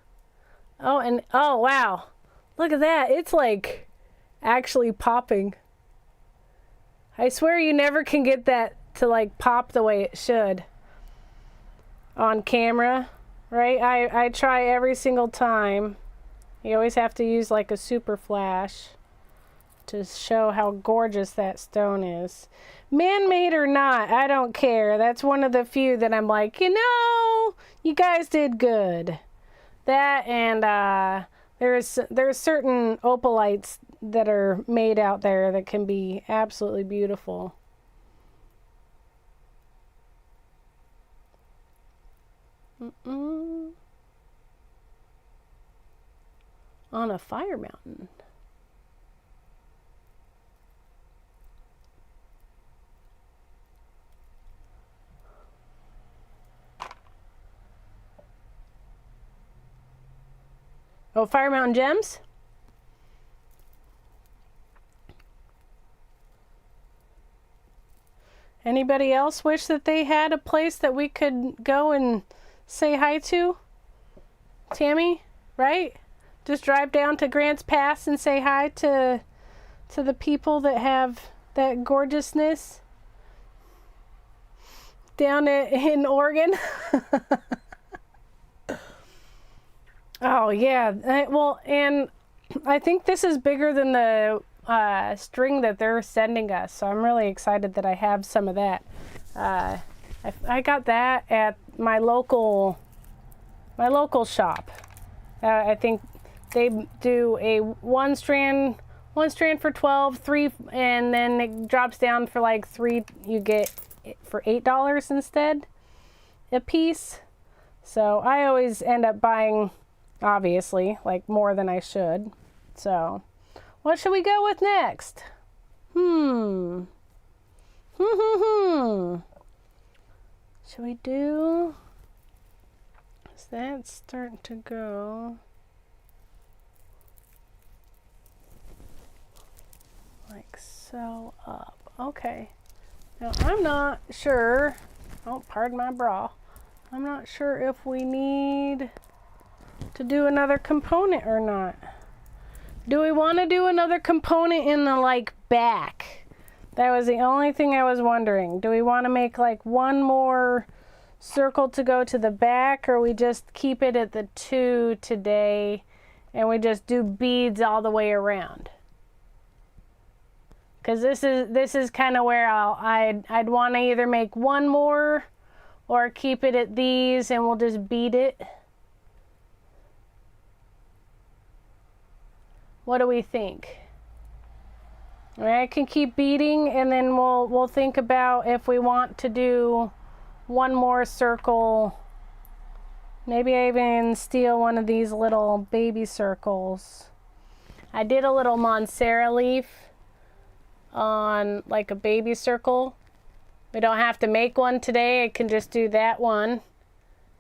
Oh, and oh wow. Look at that. It's like actually popping. I swear you never can get that to like pop the way it should on camera, right? I try every single time. You always have to use like a super flash to show how gorgeous that stone is. Man-made or not, I don't care. That's one of the few that I'm like, you know, you guys did good. That and there's certain opalites that are made out there that can be absolutely beautiful. On a fire mountain. Oh, Fire Mountain Gems? Anybody else wish that they had a place that we could go and say hi to? Tammy, right? Just drive down to Grants Pass and say hi to the people that have that gorgeousness down in Oregon. Oh yeah, well, and I think this is bigger than the string that they're sending us, so I'm really excited that I have some of that. I got that at my local shop. I think they do a one strand for 12, 3, and then it drops down for like 3. You get it for $8 instead a piece. So I always end up buying, obviously, like more than I should. So what should we go with next? Should we do? Is that starting to go like so up? Okay. Now I'm not sure. Oh, pardon my bra. I'm not sure if we need to do another component or not. Do we want to do another component in the like back? That was the only thing I was wondering. Do we want to make like one more circle to go to the back, or we just keep it at the 2 today and we just do beads all the way around? Because this is kind of where I'd want to either make one more or keep it at these and we'll just bead it. What do we think? All right, I can keep beading and then we'll think about if we want to do one more circle. Maybe I even steal one of these little baby circles. I did a little Montserrat leaf on like a baby circle. We don't have to make one today. I can just do that one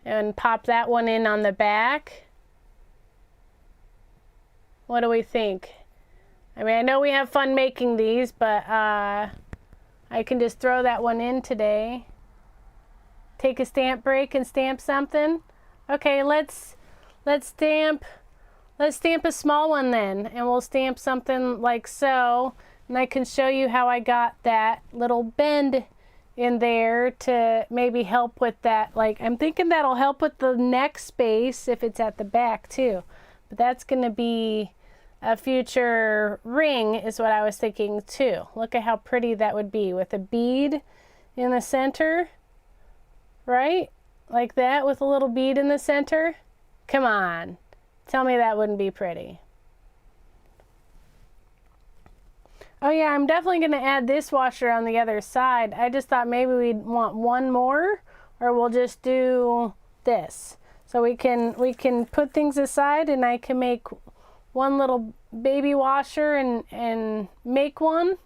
and pop that one in on the back. What do we think? I mean, I know we have fun making these, but I can just throw that one in today. Take a stamp break and stamp something. Okay, let's stamp a small one then, and we'll stamp something like so, and I can show you how I got that little bend in there to maybe help with that. Like, I'm thinking that'll help with the neck space if it's at the back too, but that's gonna be a future ring is what I was thinking too. Look at how pretty that would be with a bead in the center, right? Like that with a little bead in the center. Come on, tell me that wouldn't be pretty. Oh yeah, I'm definitely gonna add this washer on the other side. I just thought maybe we'd want one more, or we'll just do this. So we can put things aside, and I can make one little baby washer and make one,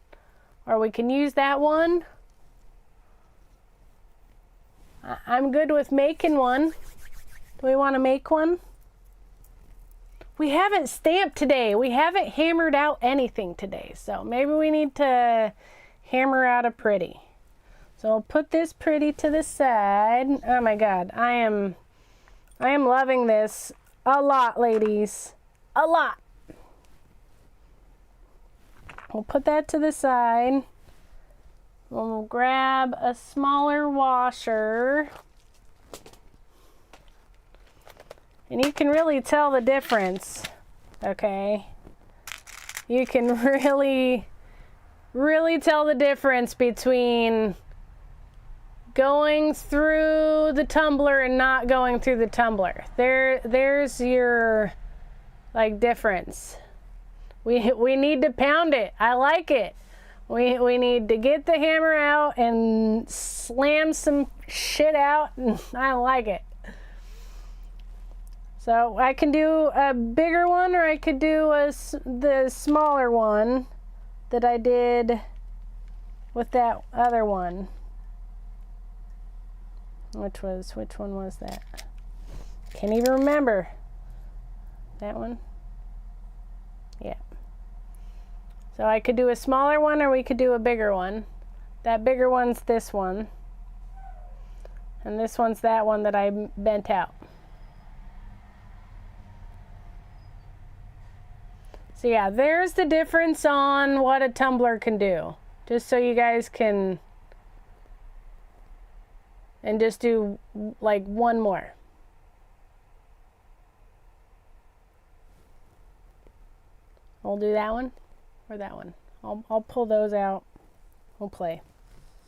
or we can use that one. I'm good with making one. Do we want to make one? We haven't stamped today. We haven't hammered out anything today, so maybe we need to hammer out a pretty. So I'll put this pretty to the side. Oh my God, I am loving this a lot, ladies. A lot. We'll put that to the side. We'll grab a smaller washer. And you can really tell the difference, okay? You can really tell the difference between going through the tumbler and not going through the tumbler. There's your like difference. We need to pound it. I like it. We need to get the hammer out and slam some shit out, and I like it. So I can do a bigger one, or I could do the smaller one that I did with that other one. Which one was that? Can't even remember. That one? Yeah. So I could do a smaller one, or we could do a bigger one. That bigger one's this one. And this one's that one that I bent out. So yeah, there's the difference on what a tumbler can do. Just so you guys can, and just do like one more. We'll do that one or that one. I'll pull those out. We'll play.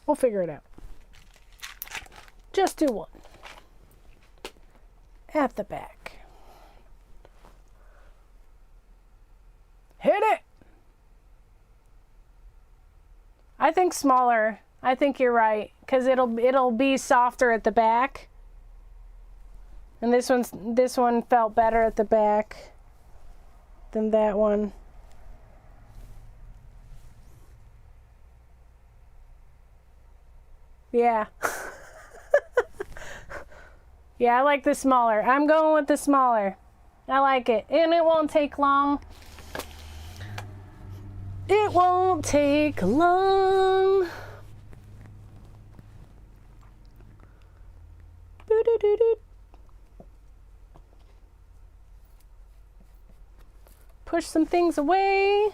We'll figure it out. Just do one. At the back. Hit it! I think smaller. I think you're right, because it'll be softer at the back. And this one felt better at the back than that one. Yeah. Yeah, I like the smaller. I'm going with the smaller. I like it. And it won't take long. It won't take long. Push some things away.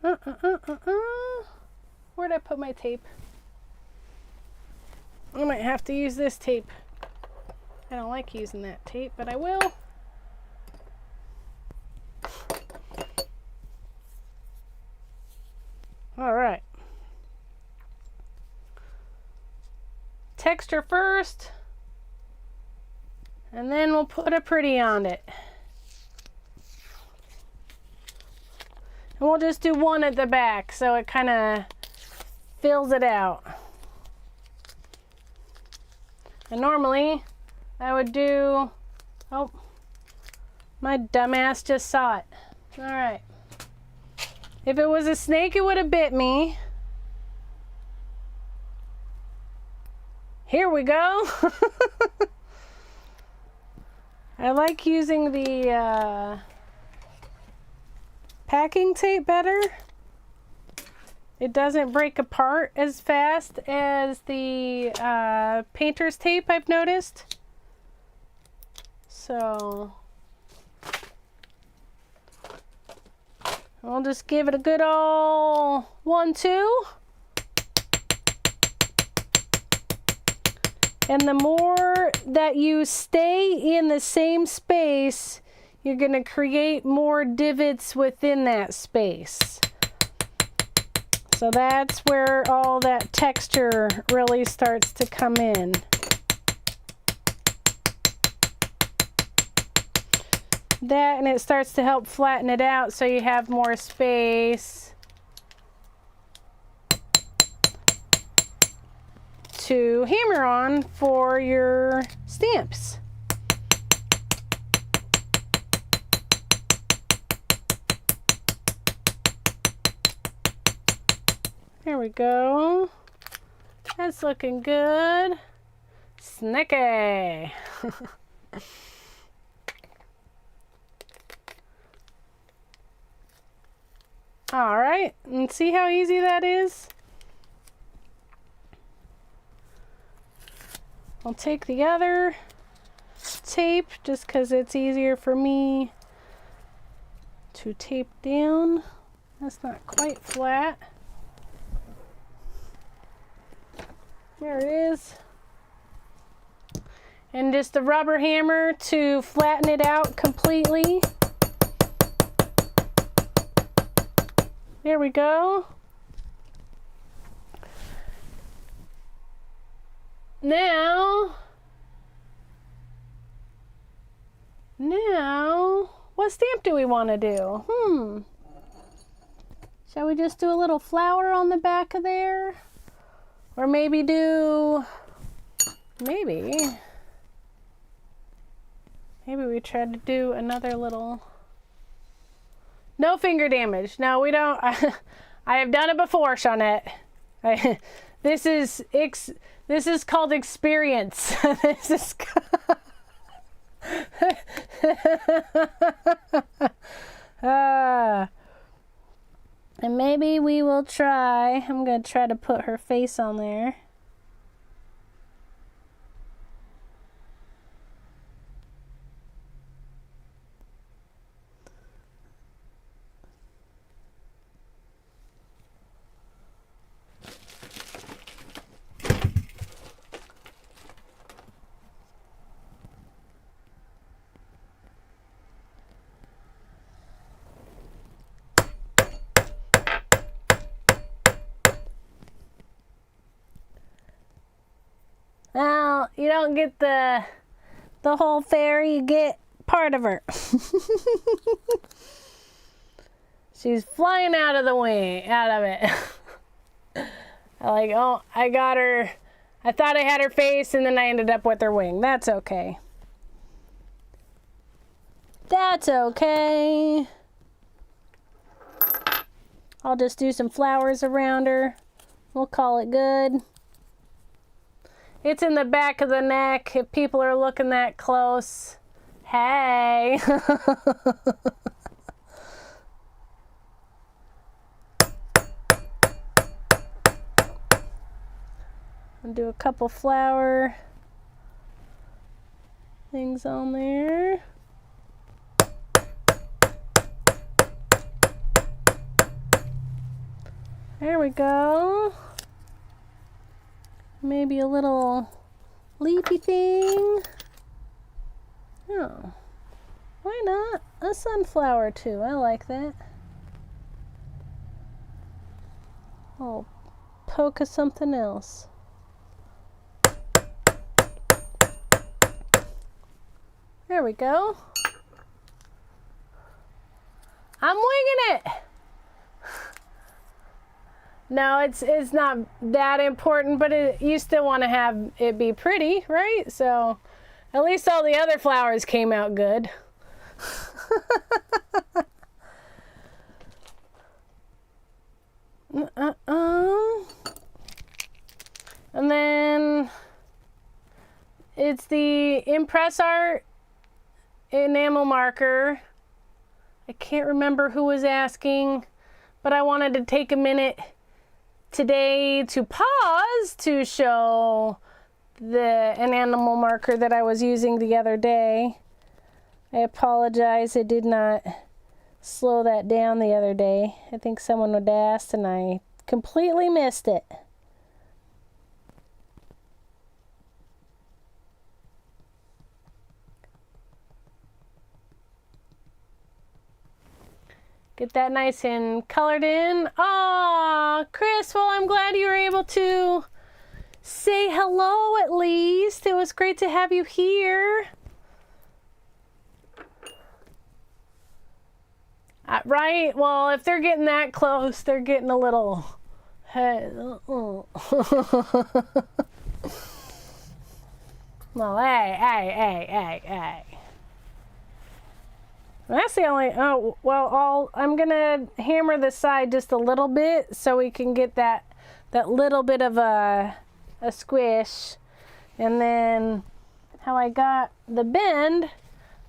Where'd I put my tape? I might have to use this tape. I don't like using that tape, but I will. All right. Texture first, and then we'll put a pretty on it. And we'll just do one at the back so it kind of fills it out. And normally I would do, oh, my dumbass just saw it. All right. If it was a snake, it would have bit me. Here we go. I like using the packing tape better. It doesn't break apart as fast as the painter's tape, I've noticed. So I'll just give it a good old 1-2. And the more that you stay in the same space, you're going to create more divots within that space. So that's where all that texture really starts to come in. That, and it starts to help flatten it out so you have more space to hammer on for your stamps. There we go. That's looking good. Snaky. All right, and see how easy that is? I'll take the other tape just because it's easier for me to tape down. That's not quite flat. There it is. And just a rubber hammer to flatten it out completely. There we go. Now, what stamp do we want to do? Shall we just do a little flower on the back of there? Or maybe maybe we try to do another little, no finger damage. No, we don't. I have done it before, Shawnette. This is called experience. This is and maybe we will try. I'm going to try to put her face on there. Well, you don't get the whole fairy, you get part of her. She's flying out of the wing, out of it. Oh, I got her. I thought I had her face and then I ended up with her wing. That's okay. That's okay. I'll just do some flowers around her. We'll call it good. It's in the back of the neck if people are looking that close. Hey. I'll do a couple flower things on there. There we go. Maybe a little leafy thing. Oh, why not? A sunflower too. I like that. Oh, poke of something else. There we go. I'm winging it. No, it's not that important, but you still want to have it be pretty, right? So at least all the other flowers came out good. And then it's the Impressart enamel marker. I can't remember who was asking, but I wanted to take a minute today to pause to show the enamel marker that I was using the other day. I apologize, I did not slow that down the other day. I think someone had asked and I completely missed it. Get that nice and colored in. Ah, Chris, well, I'm glad you were able to say hello at least. It was great to have you here. Right? Well, if they're getting that close, they're getting a little... Well, hey. That's the only, oh, well, I'm gonna hammer the side just a little bit so we can get that little bit of a squish. And then how I got the bend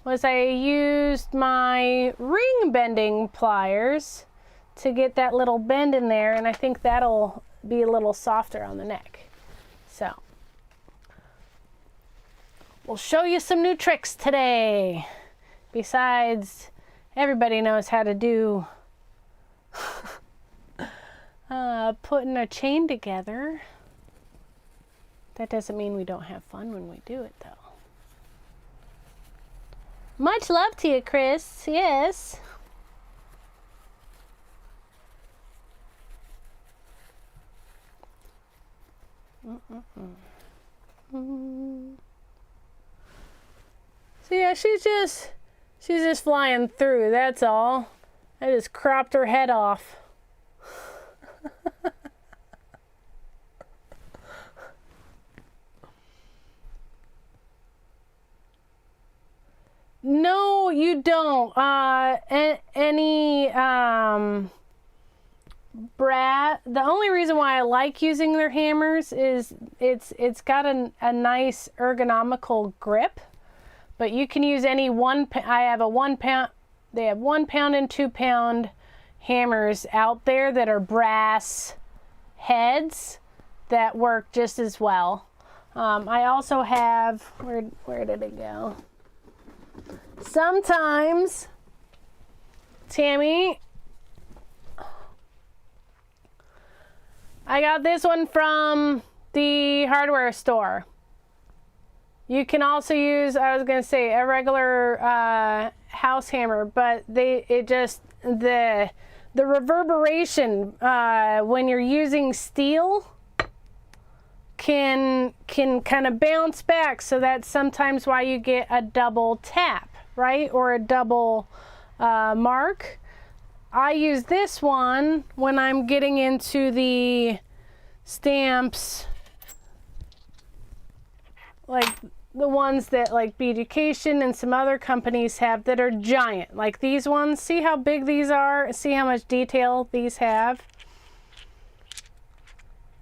was I used my ring bending pliers to get that little bend in there, and I think that'll be a little softer on the neck. So, we'll show you some new tricks today. Besides, everybody knows how to do putting a chain together. That doesn't mean we don't have fun when we do it, though. Much love to you, Chris. Yes. So yeah, she's just flying through, that's all. I just cropped her head off. No, you don't. The only reason why I like using their hammers is it's got a nice ergonomical grip. But you can use any I have a 1 pound, they have 1 pound and 2 pound hammers out there that are brass heads that work just as well. I also have, where did it go? Sometimes, Tammy, I got this one from the hardware store. You can also use, I was going to say, a regular house hammer, but the reverberation when you're using steel can kind of bounce back, so that's sometimes why you get a double tap, right? Or a double mark. I use this one when I'm getting into the stamps, like the ones that like Bead Education and some other companies have that are giant, like these ones. See how big these are? See how much detail these have?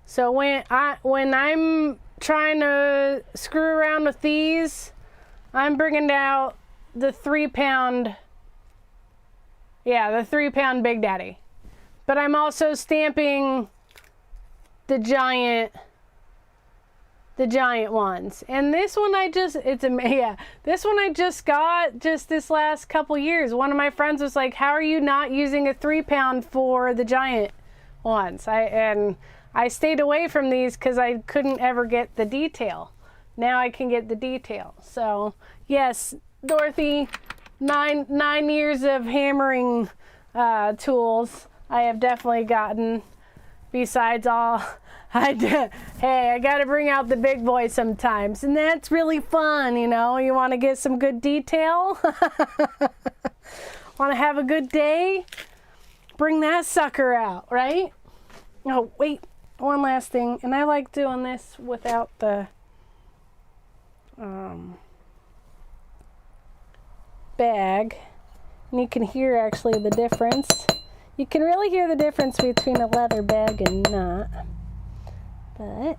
So when I'm trying to screw around with these, I'm bringing out the 3 pound, the 3 pound Big Daddy. But I'm also stamping the giant ones. And this one this one I just got just this last couple years. One of my friends was like, how are you not using a 3 pound for the giant ones? I stayed away from these because I couldn't ever get the detail. Now I can get the detail. So yes, Dorothy, nine years of hammering tools I have definitely gotten. Besides all, hey, I got to bring out the big boy sometimes, and that's really fun, you know. You want to get some good detail? Want to have a good day? Bring that sucker out, right? Oh, wait, one last thing, and I like doing this without the bag, and you can hear actually the difference. You can really hear the difference between a leather bag and not. But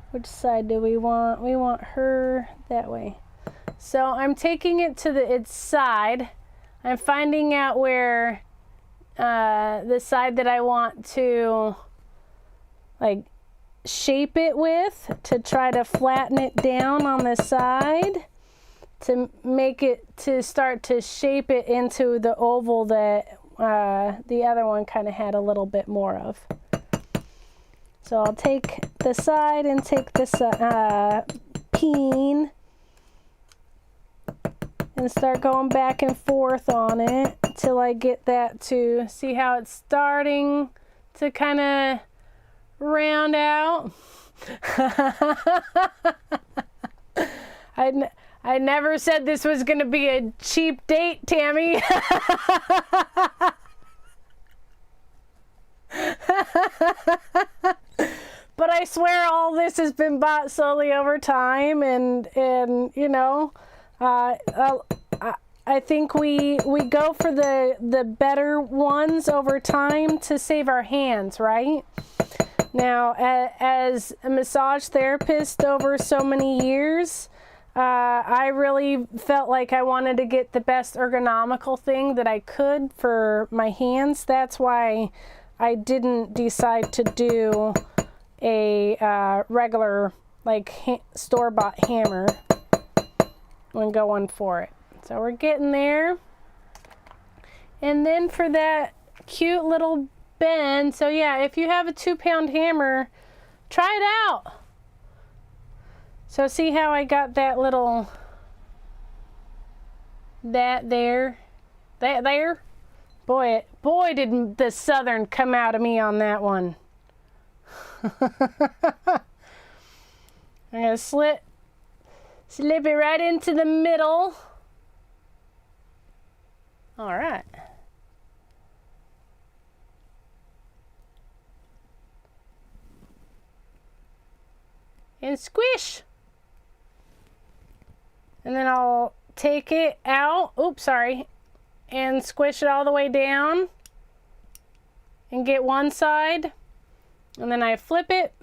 which side do we want? We want her that way. So I'm taking it to its side. I'm finding out where the side that I want to like shape it with, to try to flatten it down on the side, to make it, to start to shape it into the oval that the other one kind of had a little bit more of. So I'll take the side and take this peen and start going back and forth on it till I get that to see how it's starting to kind of round out. I never said this was going to be a cheap date, Tammy. But I swear all this has been bought slowly over time, and you know, I think we go for the better ones over time to save our hands, right? Now, as a massage therapist over so many years, I really felt like I wanted to get the best ergonomical thing that I could for my hands. That's why I didn't decide to do a regular, like, store-bought hammer when going for it. So we're getting there. And then for that cute little bend, so yeah, if you have a 2-pound hammer, try it out. So see how I got that little, that there? Boy, did the Southern come out of me on that one. I'm gonna slip it right into the middle. All right. And squish. And then I'll take it out, oops, sorry, and squish it all the way down and get one side. And then I flip it.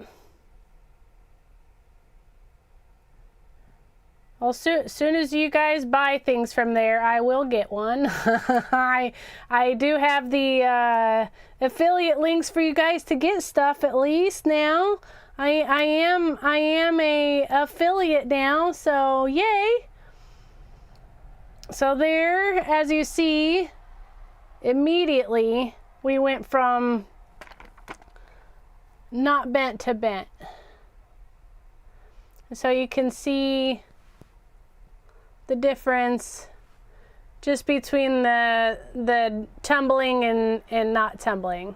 Well, soon as you guys buy things from there, I will get one. I do have the affiliate links for you guys to get stuff at least now. I am a affiliate now, so yay. So there, as you see, immediately we went from not bent to bent. So you can see the difference just between the tumbling and not tumbling.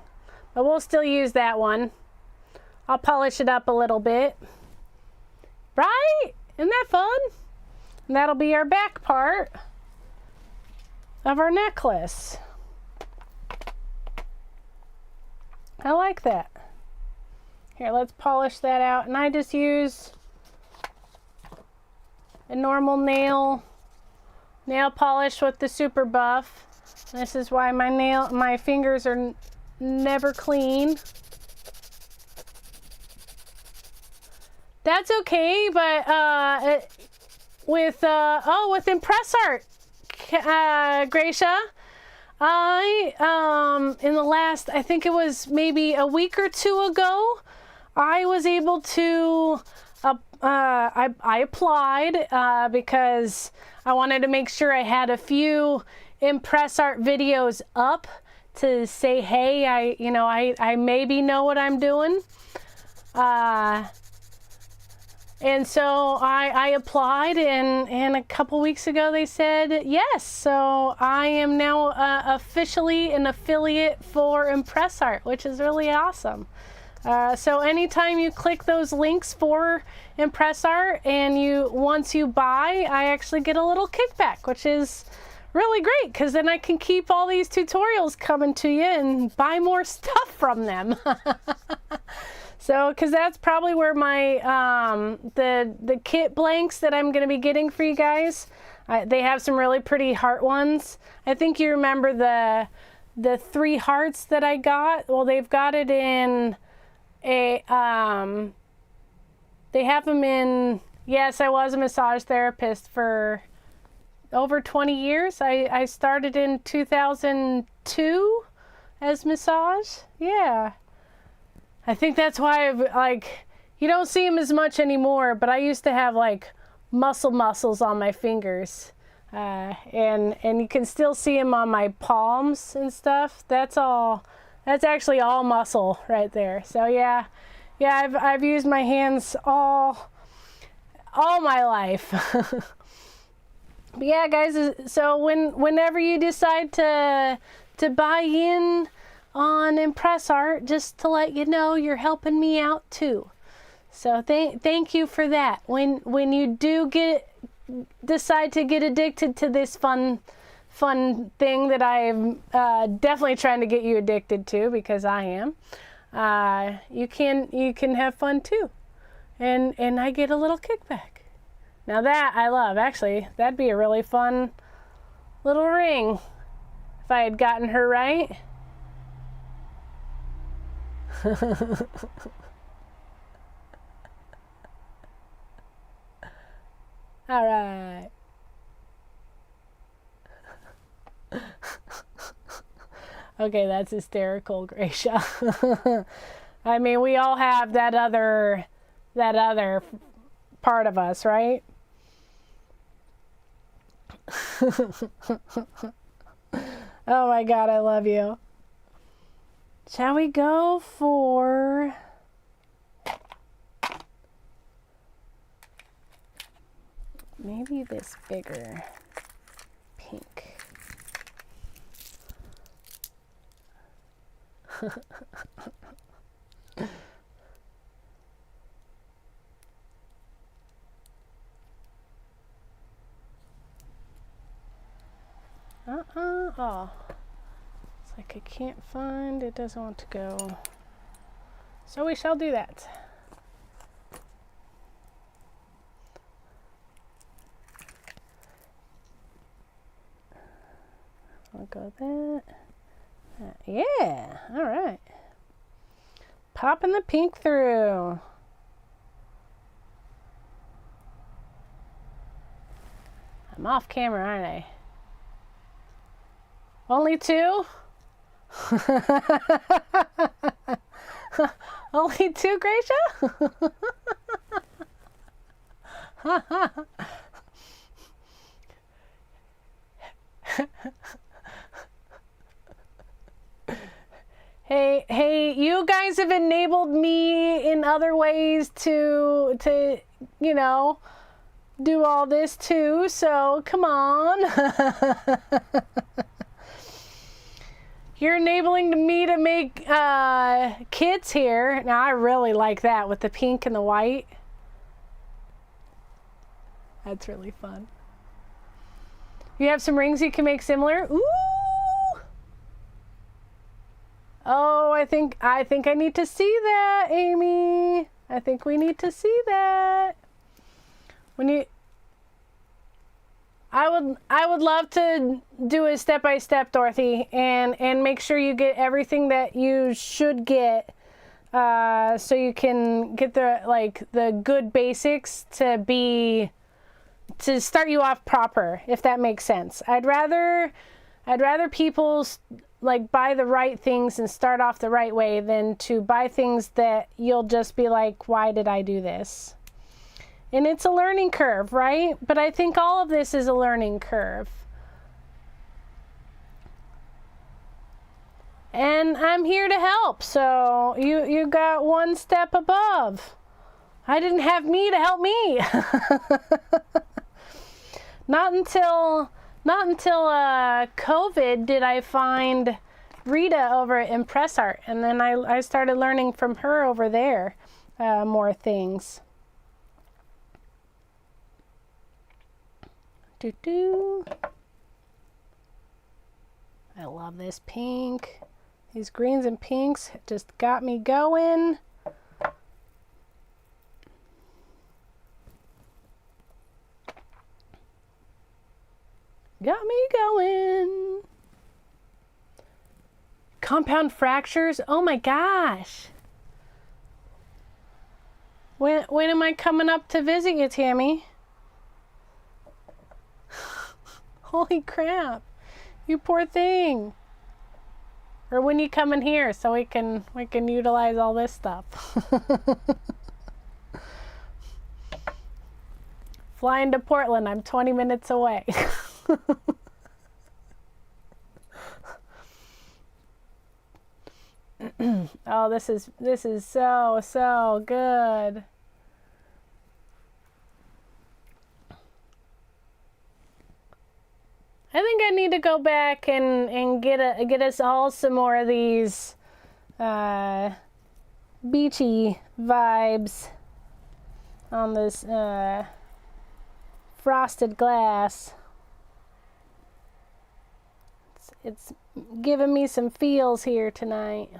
But we'll still use that one. I'll polish it up a little bit. Right? Isn't that fun? And that'll be our back part of our necklace. I like that. Here, let's polish that out. And I just use a normal nail polish with the Super Buff. This is why my fingers are never clean. That's okay, but with Impressart, Gracia, I in the last, I think it was maybe a week or two ago, I was able to I applied because I wanted to make sure I had a few Impressart videos up to say, hey, I maybe know what I'm doing. And so I applied, and a couple weeks ago they said yes. So I am now officially an affiliate for Impressart, which is really awesome. So anytime you click those links for Impressart and once you buy, I actually get a little kickback, which is really great, because then I can keep all these tutorials coming to you and buy more stuff from them. So, because that's probably where my the kit blanks that I'm going to be getting for you guys. They have some really pretty heart ones. I think you remember the 3 hearts that I got, well, they've got it in a, they have them in, yes, I was a massage therapist for over 20 years. I started in 2002 as massage. Yeah. I think that's why like, you don't see them as much anymore, but I used to have like muscles on my fingers. And you can still see them on my palms and stuff. That's actually all muscle right there. So yeah, I've used my hands all my life. But yeah, guys, so whenever you decide to buy in on Impressart, just to let you know, you're helping me out too. So thank you for that. When you do decide to get addicted to this fun thing that I'm definitely trying to get you addicted to, because I am, you can have fun too, and I get a little kickback. Now that I love. Actually, that'd be a really fun little ring if I had gotten her right. All right. Okay, that's hysterical, Gracia. I mean, we all have that other part of us, right? Oh my God, I love you. Shall we go for maybe this bigger pink? Oh, it's like I can't find, it doesn't want to go. So we shall do that. I'll go that. Yeah, all right. Popping the pink through. I'm off camera, aren't I? Only 2? Only 2, Gracia? Hey, you guys have enabled me in other ways to you know, do all this too, so come on. You're enabling me to make kits here. Now I really like that with the pink and the white. That's really fun. You have some rings you can make similar? Ooh! Oh, I think I need to see that, Amy. I think we need to see that. I would love to do a step-by-step, Dorothy, and make sure you get everything that you should get, so you can get the good basics to start you off proper, if that makes sense. I'd rather people like buy the right things and start off the right way than to buy things that you'll just be like, why did I do this? And it's a learning curve, right? But I think all of this is a learning curve. And I'm here to help. So you got one step above. I didn't have me to help me. Not until COVID did I find Rita over at Impressart, and then I started learning from her over there more things. I love this pink. These greens and pinks just got me going. Got me going. Compound fractures? Oh my gosh. When am I coming up to visit you, Tammy? Holy crap. You poor thing. Or when you come in here so we can utilize all this stuff. Flying to Portland, I'm 20 minutes away. Oh, this is so good. I think I need to go back and get us all some more of these beachy vibes on this frosted glass. It's giving me some feels here tonight.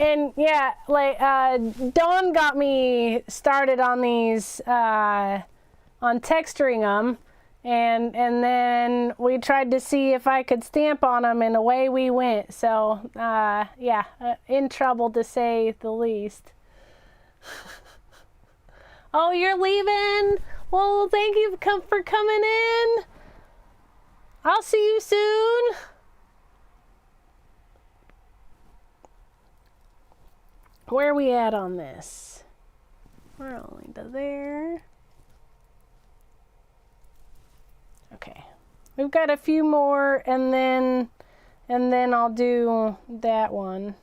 And yeah, like Dawn got me started on these on texturing them, and then we tried to see if I could stamp on them, and away we went. So yeah, in trouble to say the least. Oh, you're leaving? Well, thank you for coming in. I'll see you soon. Where are we at on this? We're only to there. Okay. We've got a few more, and then I'll do that one.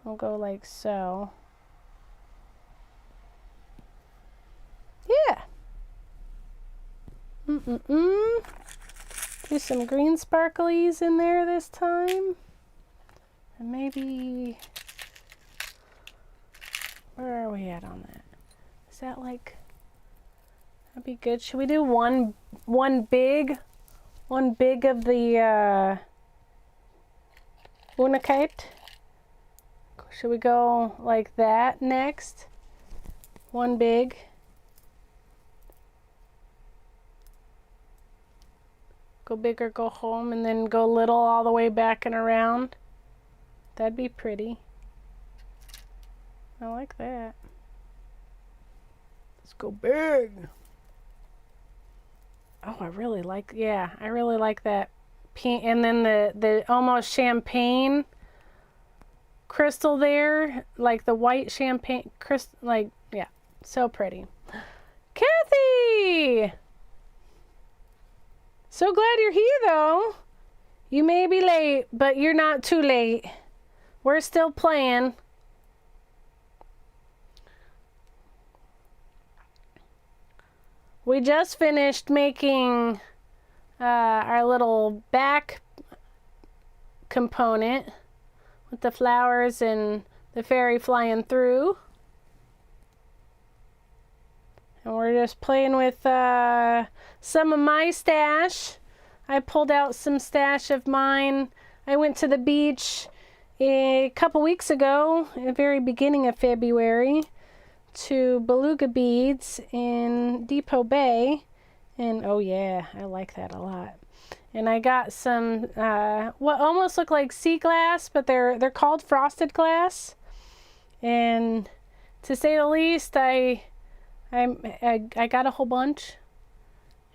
We'll go like so. Yeah. Do some green sparklies in there this time. And maybe, where are we at on that? Is that like, that'd be good. Should we do one big of the Unakite? Should we go like that next? One big. Go big or go home, and then go little all the way back and around. That'd be pretty. I like that. Let's go big. Oh, I really like, yeah, I really like that pink, and then the almost champagne crystal there, like the white champagne crystal, like, yeah, so pretty. Kathy! So glad you're here, though. You may be late, but you're not too late. We're still playing. We just finished making our little back component with the flowers and the fairy flying through. And we're just playing with some of my stash. I pulled out some stash of mine. I went to the beach a couple weeks ago, at the very beginning of February, to Beluga Beads in Depot Bay. And oh yeah, I like that a lot. And I got some what almost look like sea glass, but they're called frosted glass. And to say the least, I got a whole bunch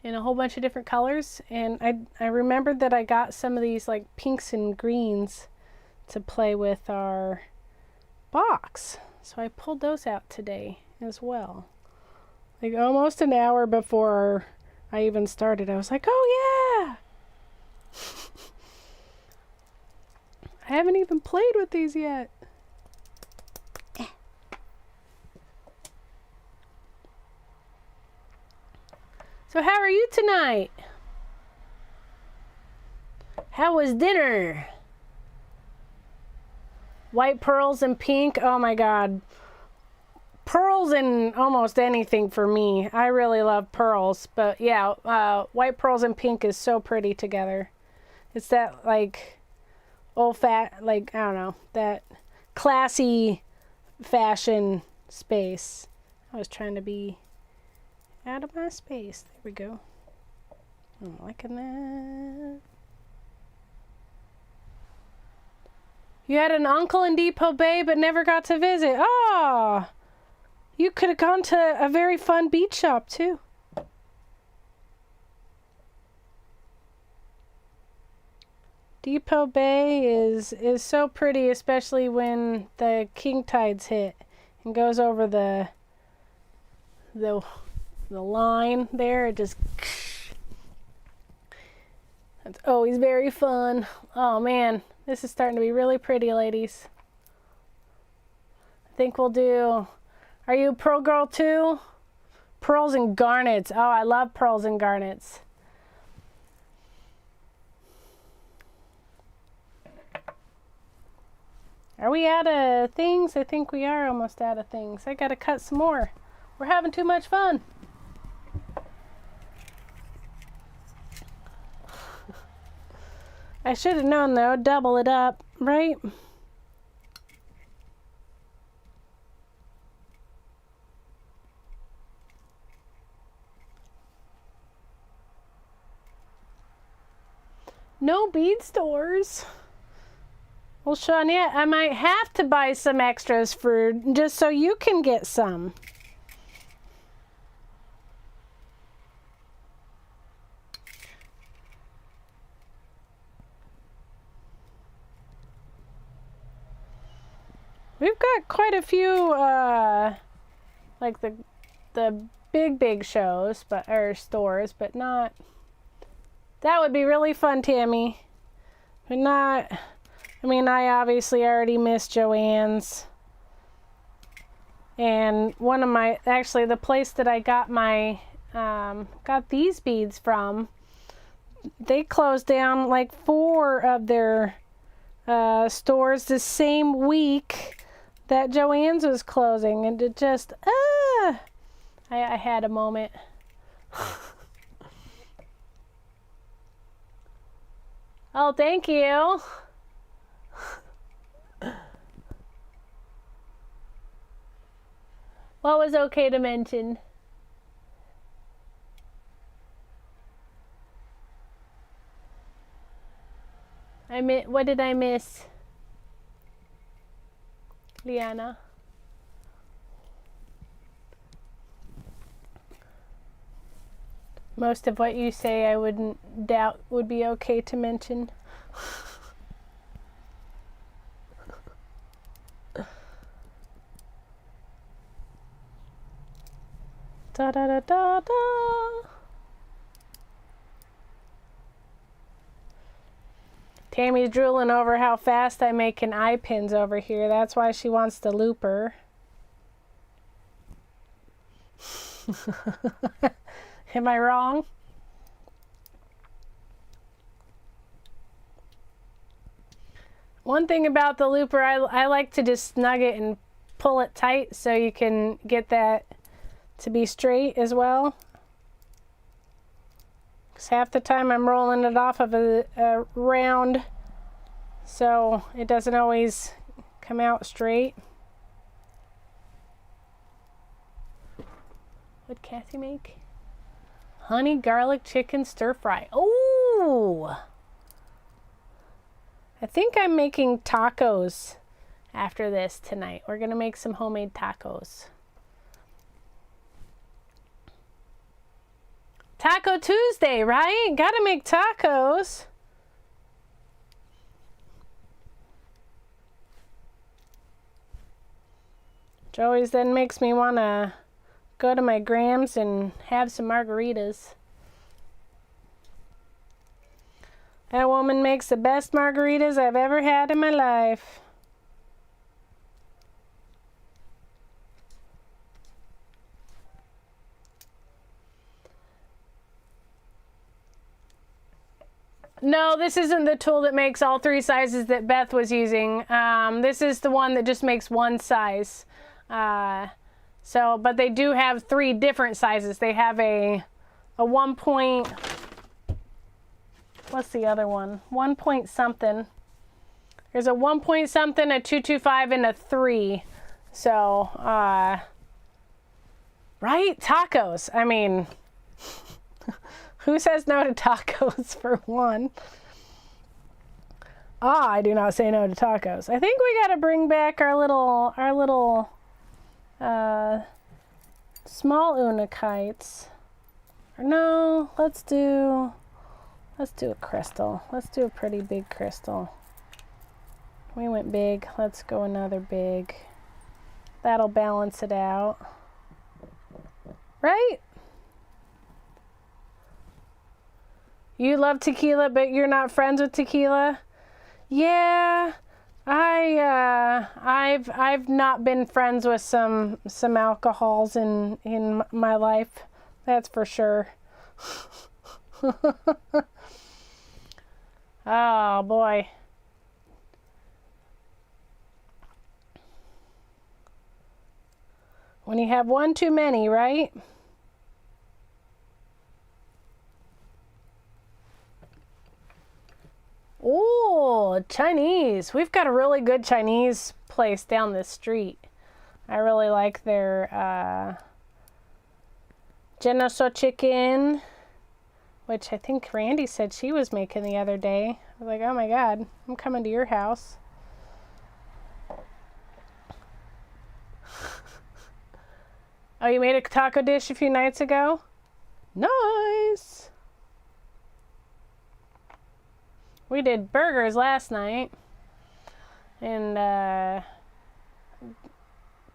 in a whole bunch of different colors, and I remembered that I got some of these like pinks and greens to play with our box, so I pulled those out today as well. Like almost an hour before I even started, I was like, oh yeah. I haven't even played with these yet. So how are you tonight? How was dinner? White pearls and pink. Oh my God. Pearls and almost anything for me. I really love pearls. But yeah, white pearls and pink is so pretty together. It's that like old fat, like, I don't know, that classy fashion space. I was trying to be Out of my space. There we go. I'm liking that. You had an uncle in Depot Bay but never got to visit. Oh, you could have gone to a very fun bead shop too. Depot Bay is so pretty, especially when the king tides hit and goes over the line there. It just, it's always very fun. Oh man, this is starting to be really pretty, ladies. I think we'll do, are you a pearl girl too? Pearls and garnets. Oh, I love pearls and garnets. Are we out of things? I think we are almost out of things. I gotta cut some more. We're having too much fun. I should have known though, double it up, right? No bead stores. Well, Shania, I might have to buy some extras for just so you can get some. We've got quite a few, like the big shows, or stores, but not. That would be really fun, Tammy. But not. I mean, I obviously already missed Joann's. And one of my, actually the place that I got my, got these beads from, they closed down like 4 of their stores the same week that Joann's was closing. And it just, I had a moment. Oh, thank you. What was okay to mention? What did I miss? Liana. Most of what you say I wouldn't doubt would be okay to mention. Da da da da da. Tammy's drooling over how fast I'm making eye pins over here. That's why she wants the looper. Am I wrong? One thing about the looper, I like to just snug it and pull it tight so you can get that to be straight as well. Because half the time I'm rolling it off of a round, so it doesn't always come out straight. What'd Kathy make? Honey garlic chicken stir fry. Ooh! I think I'm making tacos after this tonight. We're gonna make some homemade tacos. Taco Tuesday, right? Gotta make tacos. Which always then makes me wanna go to my Grams and have some margaritas. That woman makes the best margaritas I've ever had in my life. No, this isn't the tool that makes all 3 sizes that Beth was using. This is the one that just makes 1 size. But they do have 3 different sizes. They have a 1 point, what's the other one? 1 point something. There's a 1 point something, a 225, and a 3. So, Right? Tacos. I mean, who says no to tacos for one? I do not say no to tacos. I think we got to bring back our little small unikites. Or no, let's do a crystal. Let's do a pretty big crystal. We went big. Let's go another big. That'll balance it out. Right? You love tequila, but you're not friends with tequila? Yeah, I've not been friends with some alcohols in my life. That's for sure. Oh boy. When you have one too many, right? Oh, Chinese. We've got a really good Chinese place down this street. I really like their Genoso chicken, which I think Randy said she was making the other day. I was like, oh my God, I'm coming to your house. Oh, you made a taco dish a few nights ago? Nice. We did burgers last night, and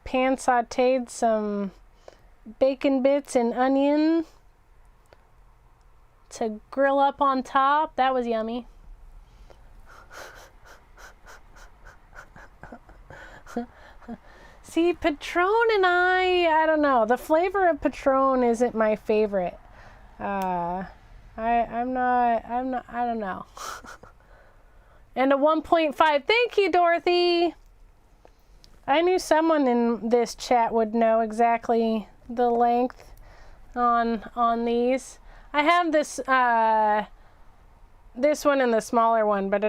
pan sauteed some bacon bits and onion to grill up on top. That was yummy. See, Patron and I don't know. The flavor of Patron isn't my favorite. I don't know. And a 1.5. Thank you, Dorothy. I knew someone in this chat would know exactly the length on these. I have this this one and the smaller one, but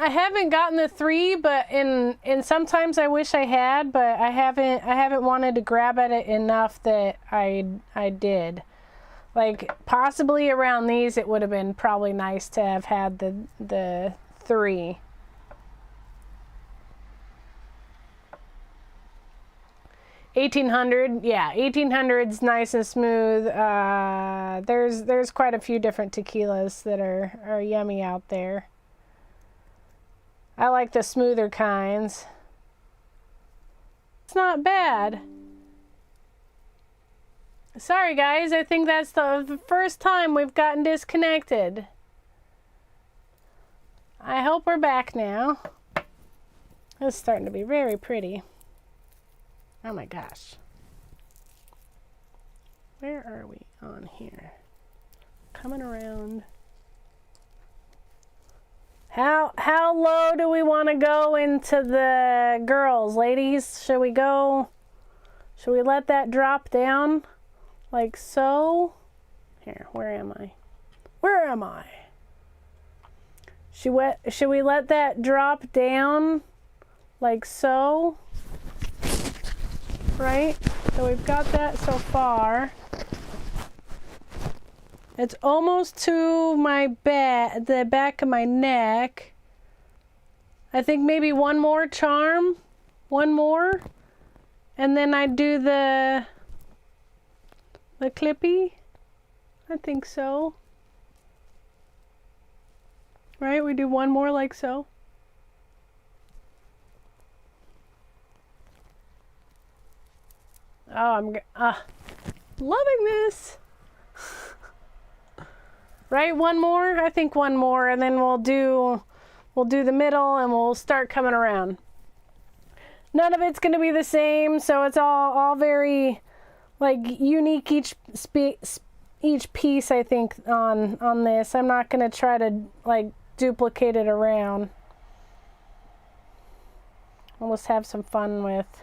I haven't gotten the 3, but in sometimes I wish I had, but I haven't wanted to grab at it enough that I did. Like possibly around these it would have been probably nice to have had the 3. $1,800, yeah, 1800's nice and smooth. There's quite a few different tequilas that are yummy out there. I like the smoother kinds. It's not bad. Sorry guys, I think that's the first time we've gotten disconnected. I hope we're back now. It's starting to be very pretty. Oh my gosh. Where are we on here? Coming around. How low do we want to go into the girls, ladies? Should we let that drop down like so? Here, where am I? Where am I? Should we let that drop down like so? Right? So we've got that so far. It's almost to my the back of my neck. I think maybe one more charm. One more. And then I do the clippy. I think so. Right? We do one more like so. Oh, I'm loving this. Right, one more? I think one more, and then we'll do the middle and we'll start coming around. None of it's going to be the same, so it's all very like unique each piece, I think, on this. I'm not going to try to like duplicate it around. We'll just have some fun with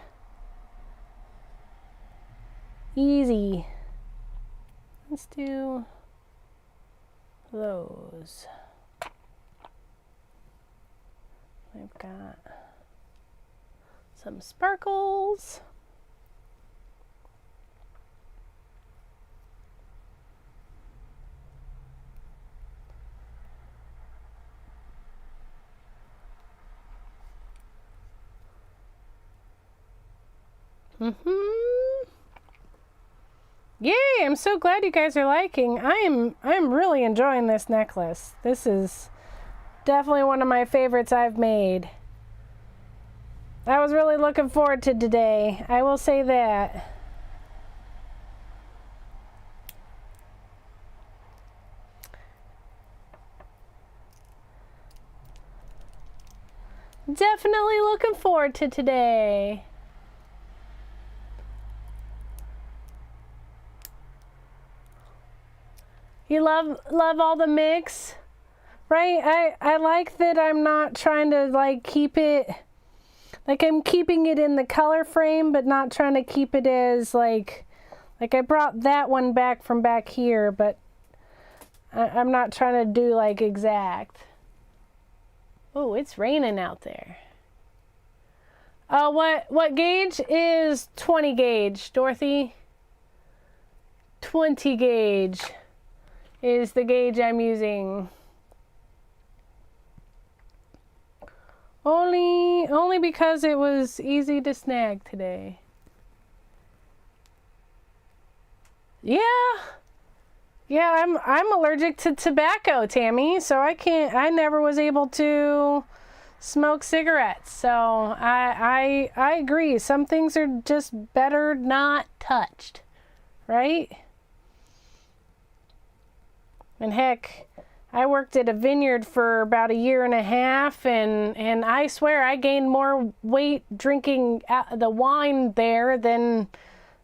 easy. Let's do those. We've got some sparkles. Yay, I'm so glad you guys are liking. I'm really enjoying this necklace. This is definitely one of my favorites I've made. I was really looking forward to today. I will say that. Definitely looking forward to today. You love all the mix, right? I like that I'm not trying to like keep it, like I'm keeping it in the color frame, but not trying to keep it as like I brought that one back from back here, but I'm not trying to do like exact. Oh, it's raining out there. Oh, what gauge is 20 gauge, Dorothy? 20 gauge is the gauge I'm using. Only because it was easy to snag today. Yeah. Yeah, I'm allergic to tobacco, Tammy, so I never was able to smoke cigarettes. So I agree. Some things are just better not touched, right? And heck, I worked at a vineyard for about 1.5 years, and I swear I gained more weight drinking the wine there than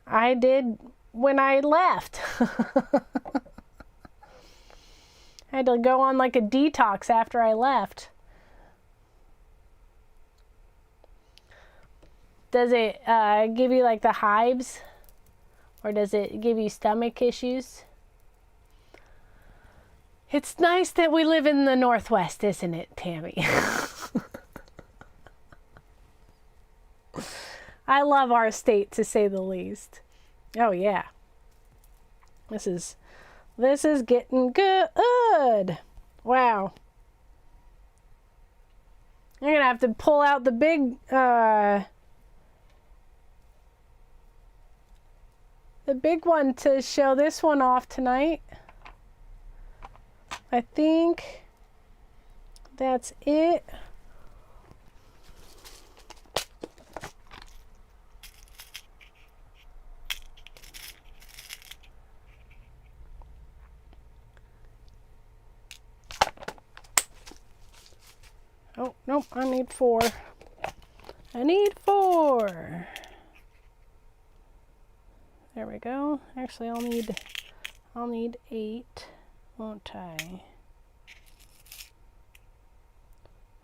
I did when I left. I had to go on like a detox after I left. Does it give you like the hives? Or does it give you stomach issues? It's nice that we live in the Northwest, isn't it, Tammy? I love our state, to say the least. Oh yeah. This is getting good. Wow. I'm gonna have to pull out the big one to show this one off tonight. I think that's it. Oh, nope, I need 4. I need 4. There we go. Actually, I'll need 8, won't I?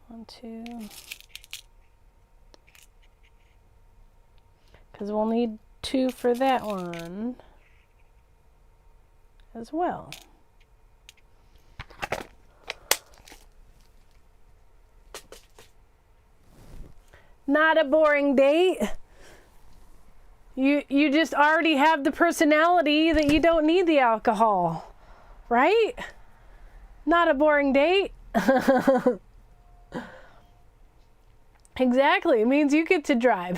1, 2. Because we'll need 2 for that one as well. Not a boring date. You just already have the personality that you don't need the alcohol, right? Not a boring date. Exactly. It means you get to drive.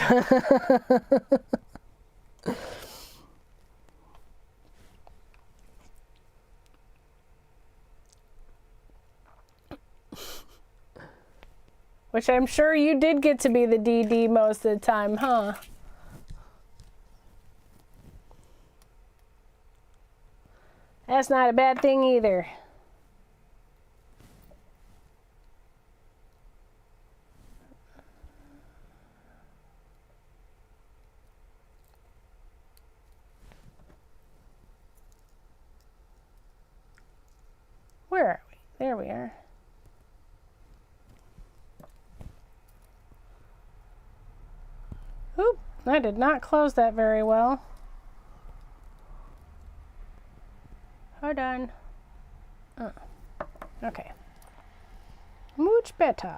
Which I'm sure you did get to be the DD most of the time, huh? That's not a bad thing either. Where are we? There we are. Oop, I did not close that very well. Hold on. Okay. Much better.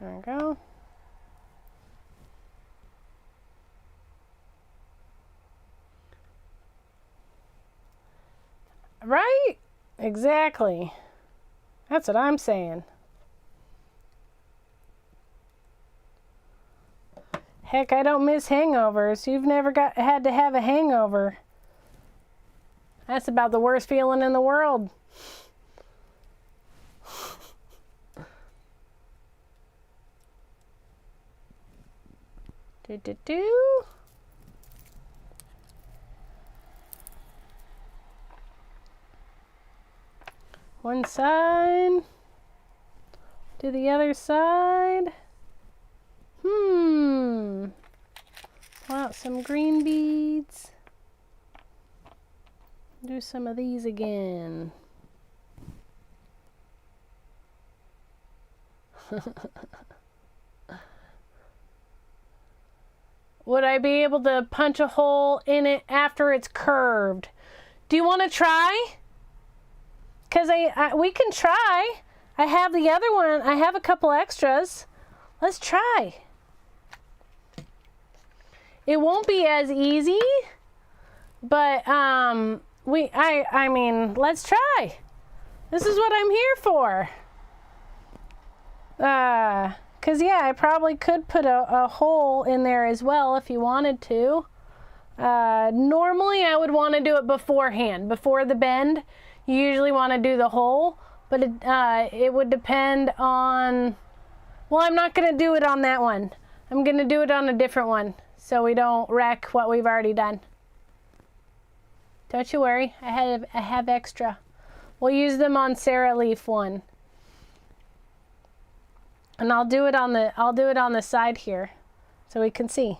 There we go. Right? Exactly. That's what I'm saying. Heck, I don't miss hangovers. You've never had to have a hangover. That's about the worst feeling in the world. Do. One side. Do the other side. Pull out some green beads. Do some of these again. Would I be able to punch a hole in it after it's curved? Do you want to try? Because we can try. I have the other one. I have a couple extras. Let's try. It won't be as easy, but I mean, let's try. This is what I'm here for. Cause yeah, I probably could put a hole in there as well if you wanted to. Normally I would want to do it beforehand, before the bend. You usually want to do the hole, but it would depend on, well, I'm not going to do it on that one. I'm going to do it on a different one so we don't wreck what we've already done. Don't you worry, I have extra. We'll use them on Sarah Leaf one. And I'll do it on the side here so we can see.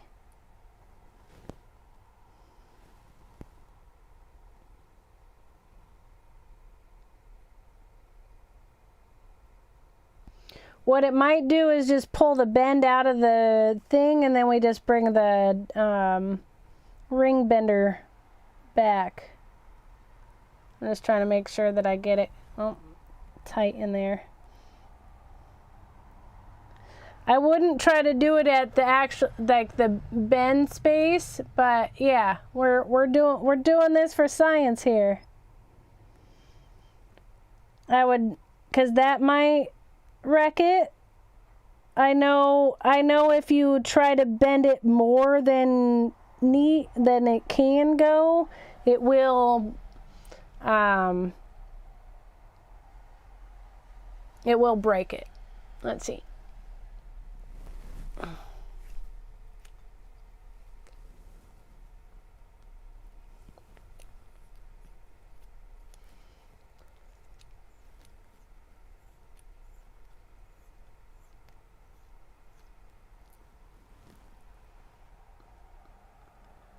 What it might do is just pull the bend out of the thing, and then we just bring the ring bender back. I'm just trying to make sure that I get it tight in there. I wouldn't try to do it at the actual, like the bend space, but yeah, we're doing this for science here. I would, because that might wreck it. I know if you try to bend it more than it can go, it will break it. Let's see.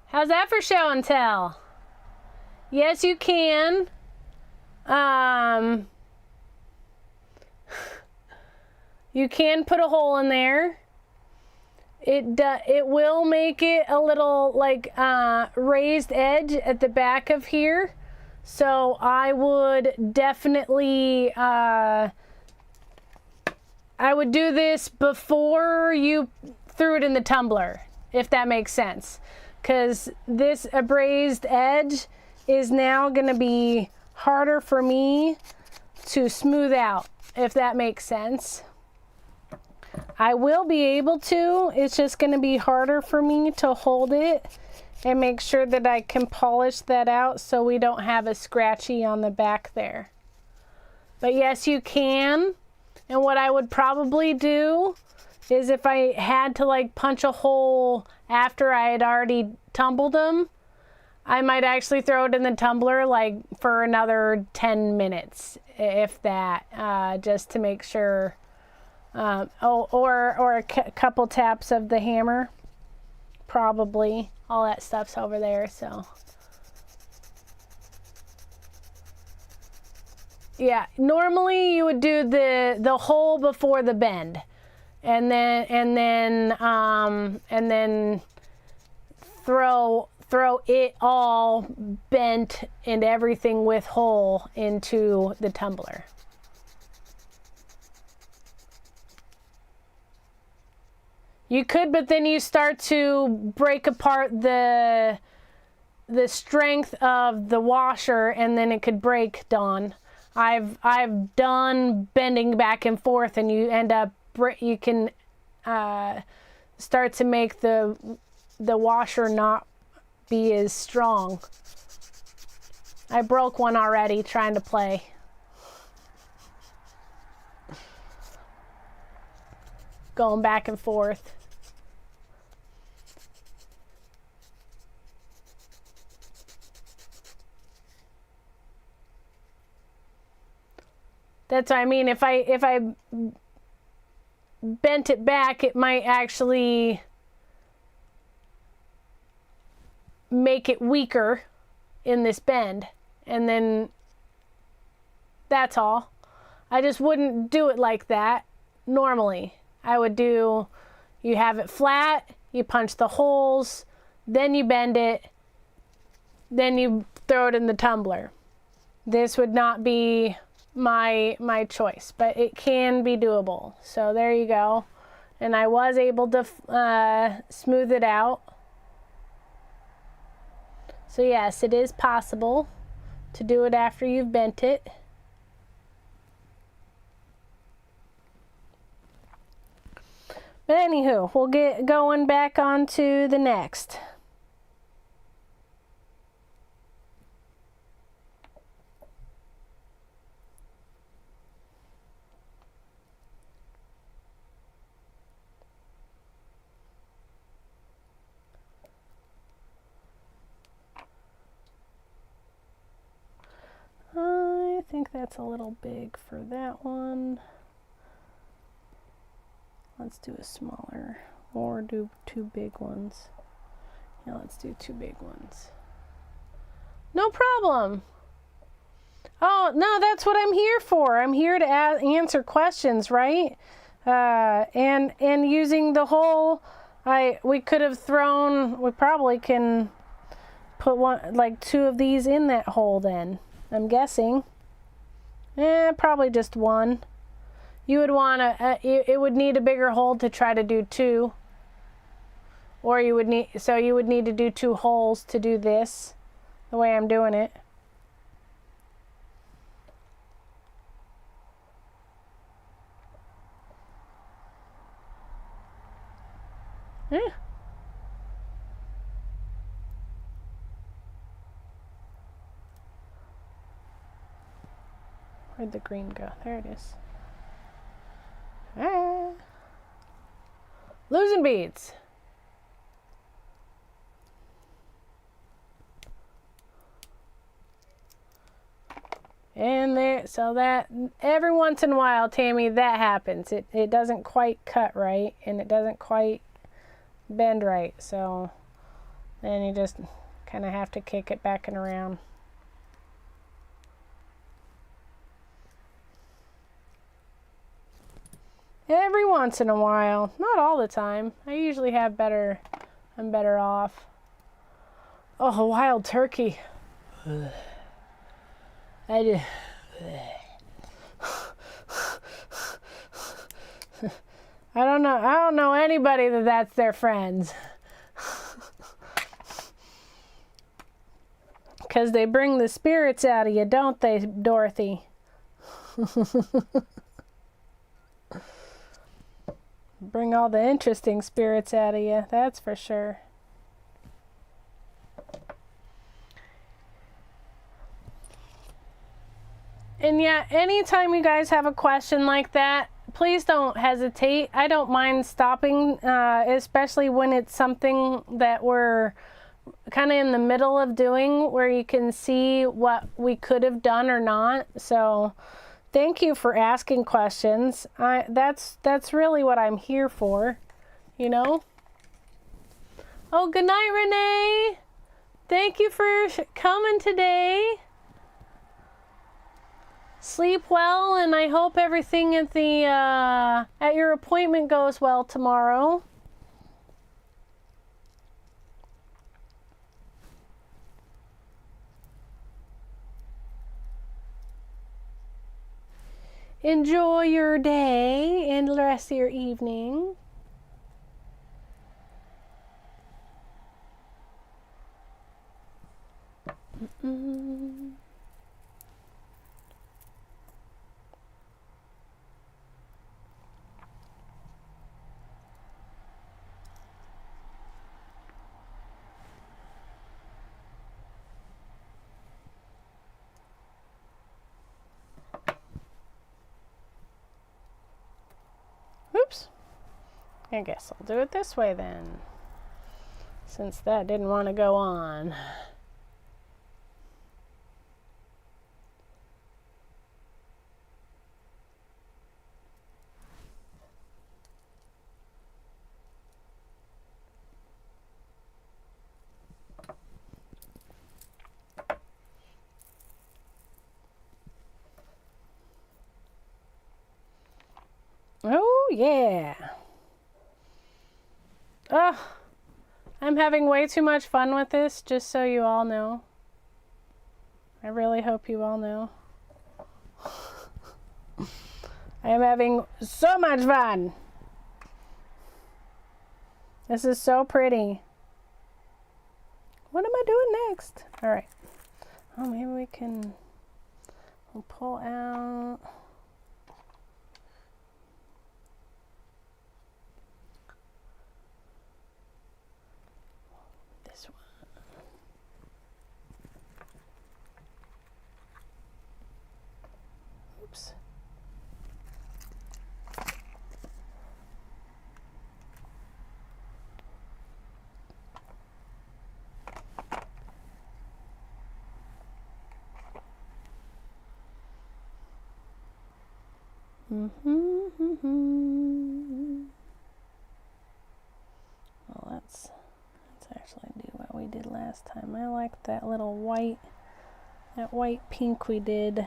How's that for show and tell? Yes, you can. You can put a hole in there. It will make it a little like raised edge at the back of here. So I would definitely I would do this before you threw it in the tumbler, if that makes sense. Because this abrased edge is now going to be harder for me to smooth out, if that makes sense. I will be able to, it's just going to be harder for me to hold it and make sure that I can polish that out so we don't have a scratchy on the back there. But yes, you can. And what I would probably do is if I had to like punch a hole after I had already tumbled them, I might actually throw it in the tumbler like for another 10 minutes, if that, just to make sure. Or a couple taps of the hammer, probably. All that stuff's over there, so. Yeah, normally you would do the hole before the bend. And then throw it all bent and everything with hole into the tumbler. You could, but then you start to break apart the strength of the washer, and then it could break, Dawn. I've done bending back and forth, and you end up start to make the washer not be as strong. I broke one already trying to play. Going back and forth. That's what I mean. If I bent it back, it might actually make it weaker in this bend. And then that's all. I just wouldn't do it like that normally. I would do, you have it flat, you punch the holes, then you bend it, then you throw it in the tumbler. This would not be my choice, but it can be doable. So there you go. And I was able to smooth it out. So yes, it is possible to do it after you've bent it. But anywho, we'll get going back on to the next. I think that's a little big for that one. Let's do a smaller, or do two big ones. Yeah, let's do two big ones. No problem. Oh, no, that's what I'm here for. I'm here to answer questions, right? And using the hole, we could have thrown, we probably can put one, like two of these in that hole then, I'm guessing. Probably just one. You would want to, it would need a bigger hole to try to do two. Or you would need, so you would need to do two holes to do this, the way I'm doing it. Where'd the green go? There it is. Losing beads. And there, so that every once in a while, Tammy, that happens. It doesn't quite cut right, and it doesn't quite bend right. So then you just kind of have to kick it back and around. Every once in a while, not all the time. I usually have better, I'm better off. Oh, a wild turkey. I do. I don't know anybody that's their friends. Because they bring the spirits out of you, don't they, Dorothy? Bring all the interesting spirits out of you, that's for sure. And yeah, anytime you guys have a question like that, please don't hesitate. I don't mind stopping, especially when it's something that we're kind of in the middle of doing, where you can see what we could have done or not. So thank you for asking questions. That's really what I'm here for, you know. Oh, good night, Renee. Thank you for coming today. Sleep well, and I hope everything at the at your appointment goes well tomorrow. Enjoy your day and the rest of your evening. I guess I'll do it this way then, since that didn't want to go on. Oh, yeah. Oh, I'm having way too much fun with this, just so you all know. I really hope you all know. I am having so much fun. This is so pretty. What am I doing next? All right. Oh, maybe we can we'll pull out. This one. Oops. Well, let's actually do what we did last time. I like that little white, that white pink we did.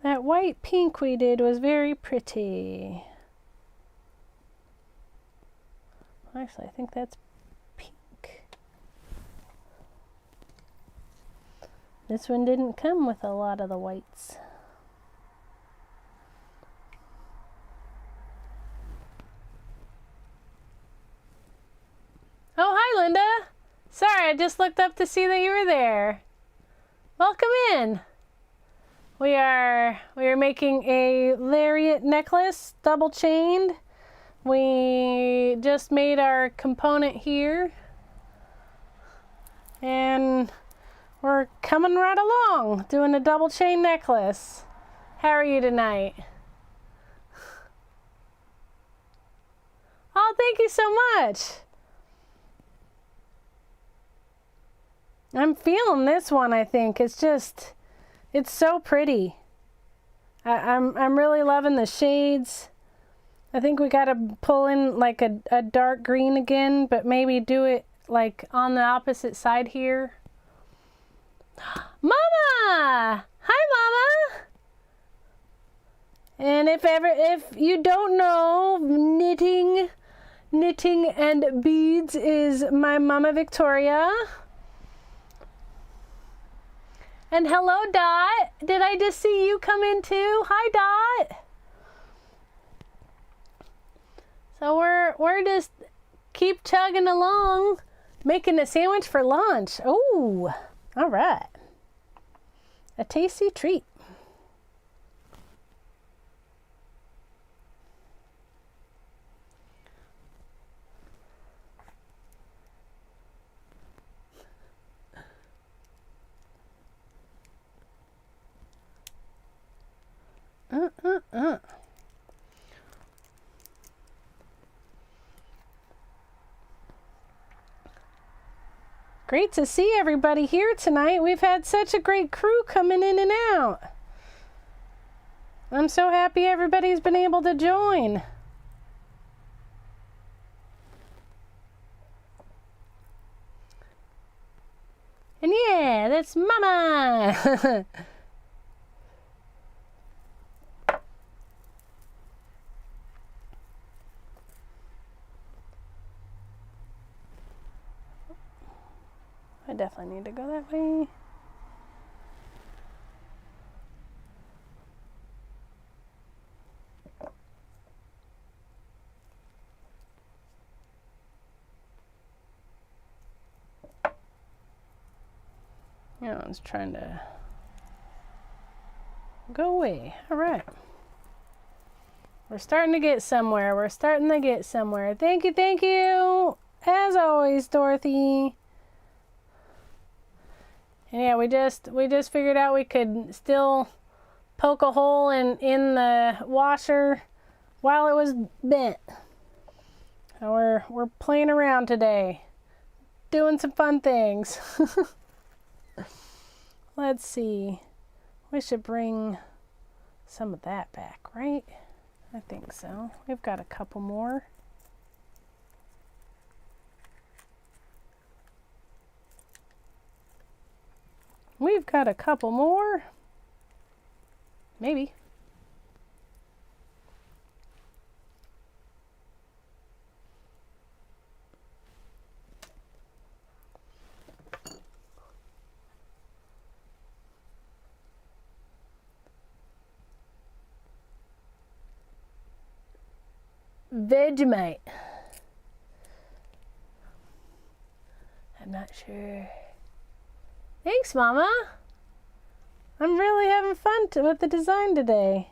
That white pink we did was very pretty. Actually, I think that's pink. This one didn't come with a lot of the whites. Oh, hi, Linda. Sorry, I just looked up to see that you were there. Welcome in. We are making a Lariat necklace, double chained. We just made our component here. And we're coming right along, doing a double chain necklace. How are you tonight? Oh, thank you so much. I'm feeling this one, I think. It's so pretty. I'm really loving the shades. I think we gotta pull in like a dark green again, but maybe do it like on the opposite side here. Mama! Hi, Mama! And if you don't know, knitting and beads is my Mama Victoria. And hello, Dot. Did I just see you come in too? Hi, Dot. So we're just keep chugging along, making a sandwich for lunch. Oh, all right. A tasty treat. Great to see everybody here tonight. We've had such a great crew coming in and out. I'm so happy everybody's been able to join. And yeah, that's Mama. I definitely need to go that way. Yeah, I was trying to go away. All right. We're starting to get somewhere. We're starting to get somewhere. Thank you, thank you. As always, Dorothy. And yeah, we just figured out we could still poke a hole in the washer while it was bent. So we're playing around today, doing some fun things. Let's see. We should bring some of that back, right? I think so. We've got a couple more. We've got a couple more. Maybe. Vegemite. I'm not sure. Thanks, Mama. I'm really having fun with the design today.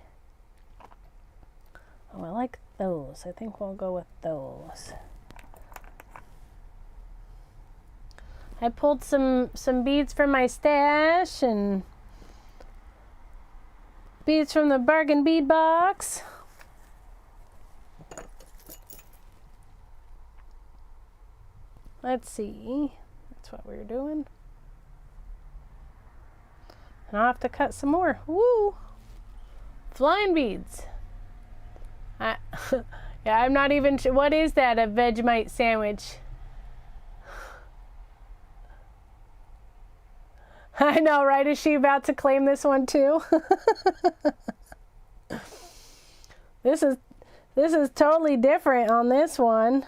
Oh, I like those. I think we'll go with those. I pulled some beads from my stash and beads from the bargain bead box. Let's see. That's what we're doing. And I'll have to cut some more. Woo! Flying beads. Yeah, I'm not even sure. What is that? A Vegemite sandwich? I know, right? Is she about to claim this one too? This is totally different on this one.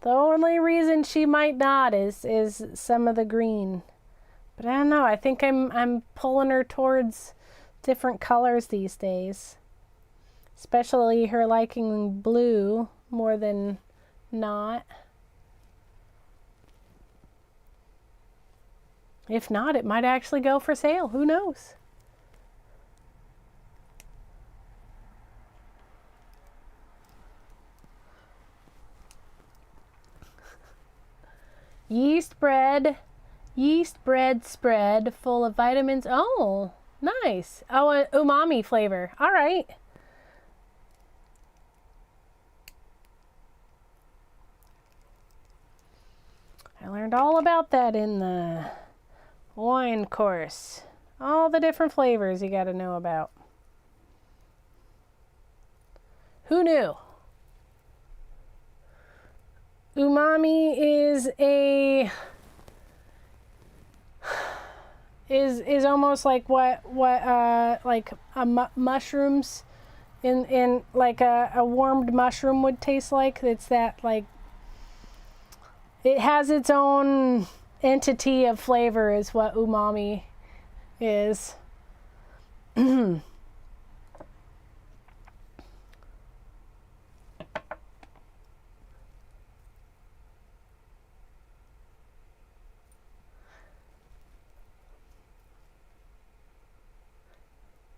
The only reason she might not is some of the green. But I don't know, I think I'm pulling her towards different colors these days. Especially her liking blue more than not. If not, it might actually go for sale. Who knows? Yeast bread spread full of vitamins. Oh, nice. Oh, an umami flavor. All right. I learned all about that in the wine course. All the different flavors you got to know about. Who knew? Umami is almost like what like mushrooms in like a warmed mushroom would taste like. It's that, like, it has its own entity of flavor is what umami is.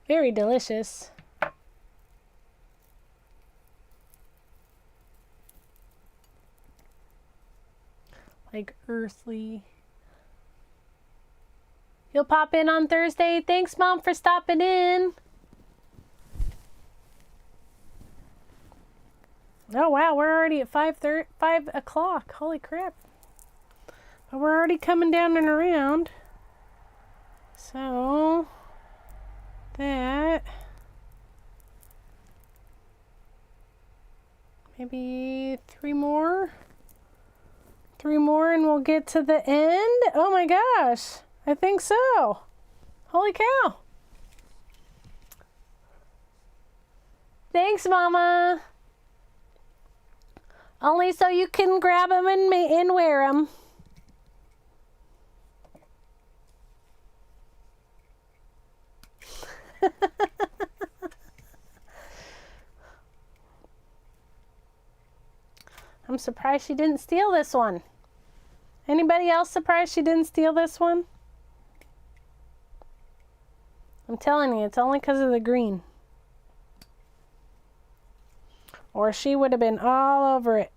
Very delicious. Like earthly. You'll pop in on Thursday. Thanks, Mom, for stopping in. Oh, wow, we're already at 5 o'clock. Holy crap. But we're already coming down and around. So, that. Maybe 3 more. 3 more and we'll get to the end. Oh my gosh. I think so. Holy cow. Thanks, Mama. Only so you can grab them and wear them. I'm surprised she didn't steal this one. Anybody else surprised she didn't steal this one? I'm telling you, it's only because of the green. Or she would have been all over it.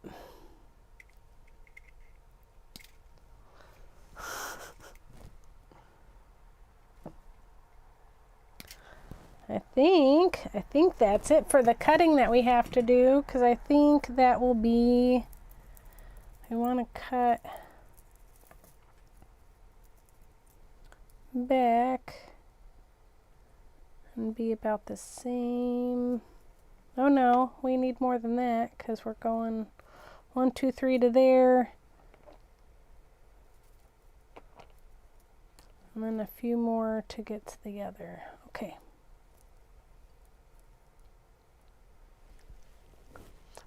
I think that's it for the cutting that we have to do, because I think that will be, I want to cut back and be about the same. Oh no, we need more than that, because we're going 1, 2, 3 to there, and then a few more to get to the other. Okay.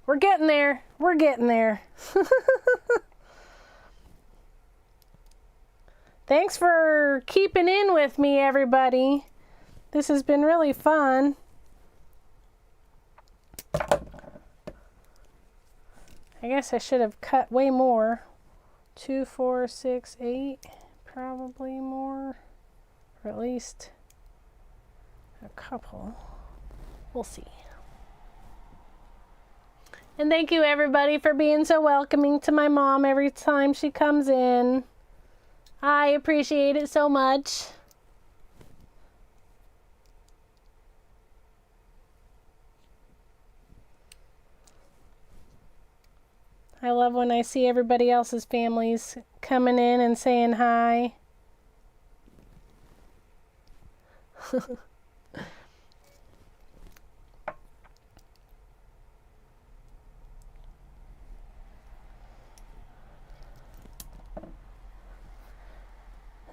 We're getting there. We're getting there. Thanks for keeping in with me, everybody. This has been really fun. I guess I should have cut way more. 2, 4, 6, 8, probably more, or at least a couple. We'll see. And thank you everybody for being so welcoming to my mom every time she comes in. I appreciate it so much. I love when I see everybody else's families coming in and saying hi.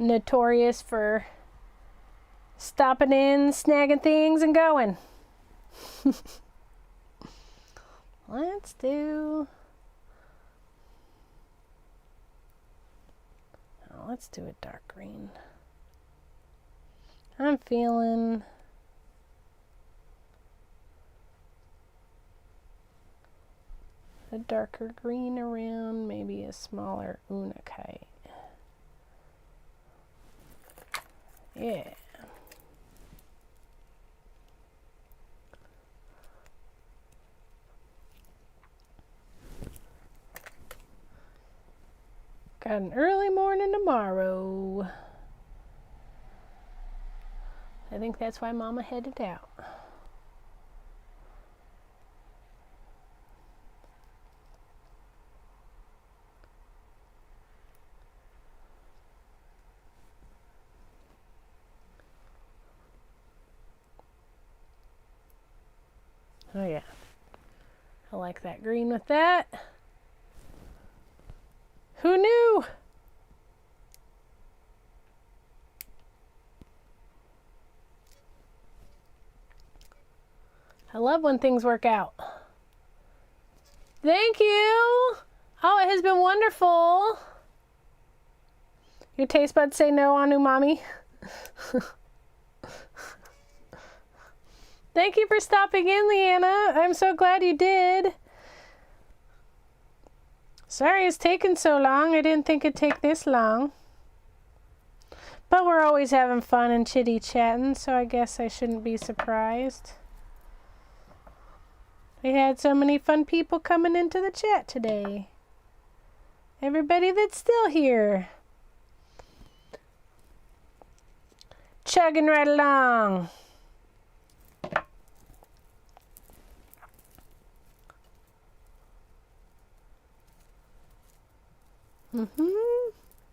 Notorious for stopping in, snagging things, and going. Let's do a dark green. I'm feeling a darker green around maybe a smaller unakite. Yeah. Got an early morning tomorrow. I think that's why Mama headed out. Oh yeah, I like that green with that. Who knew? I love when things work out. Thank you. Oh, it has been wonderful. Your taste buds say no on umami. Thank you for stopping in, Leanna. I'm so glad you did. Sorry it's taken so long. I didn't think it'd take this long. But we're always having fun and chitty-chatting, so I guess I shouldn't be surprised. We had so many fun people coming into the chat today. Everybody that's still here. Chugging right along.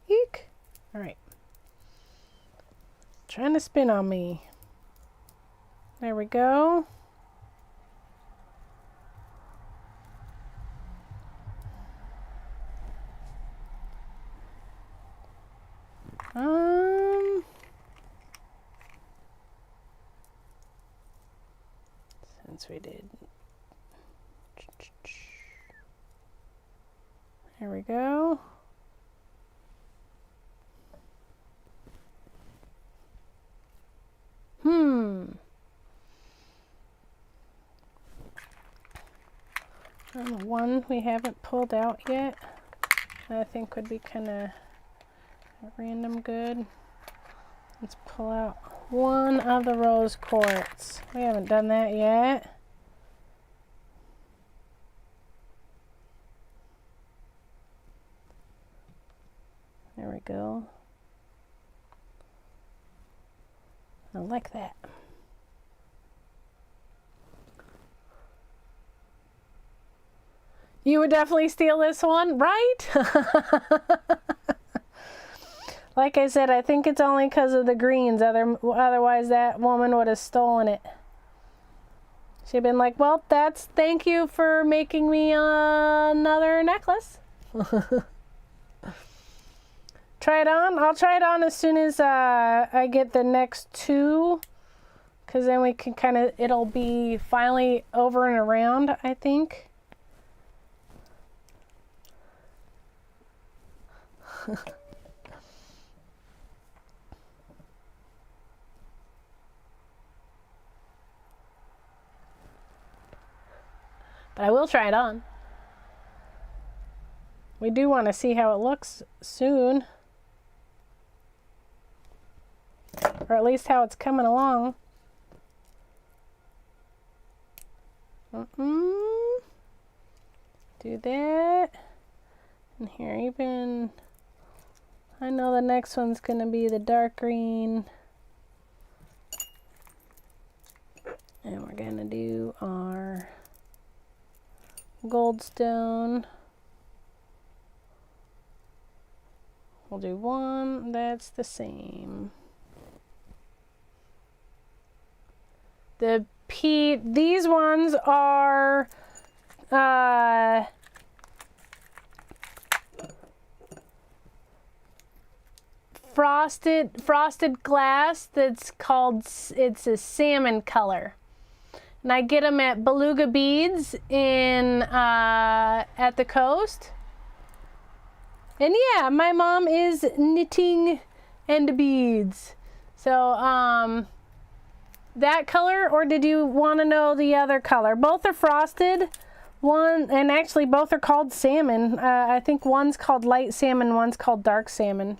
Eek. All right. Trying to spin on me. There we go. Since we did. There we go. And the one we haven't pulled out yet, I think would be kind of random good. Let's pull out one of the rose quartz. We haven't done that yet. There we go. I like that. You would definitely steal this one, right? Like I said, I think it's only because of the greens. Otherwise, that woman would have stolen it. She'd been like, well, thank you for making me another necklace. Try it on? I'll try it on as soon as I get the next two. Because then we can it'll be finally over and around, I think. But I will try it on. We do want to see how it looks soon. Or at least how it's coming along. Do that. And here even, I know the next one's going to be the dark green. And we're going to do our goldstone. We'll do one that's the same. These ones are frosted glass that's called, it's a salmon color. And I get them at Beluga Beads at the coast. And yeah, my mom is knitting and beads. So, that color, or did you want to know the other color? Both are frosted. And actually both are called salmon. I think one's called light salmon, one's called dark salmon.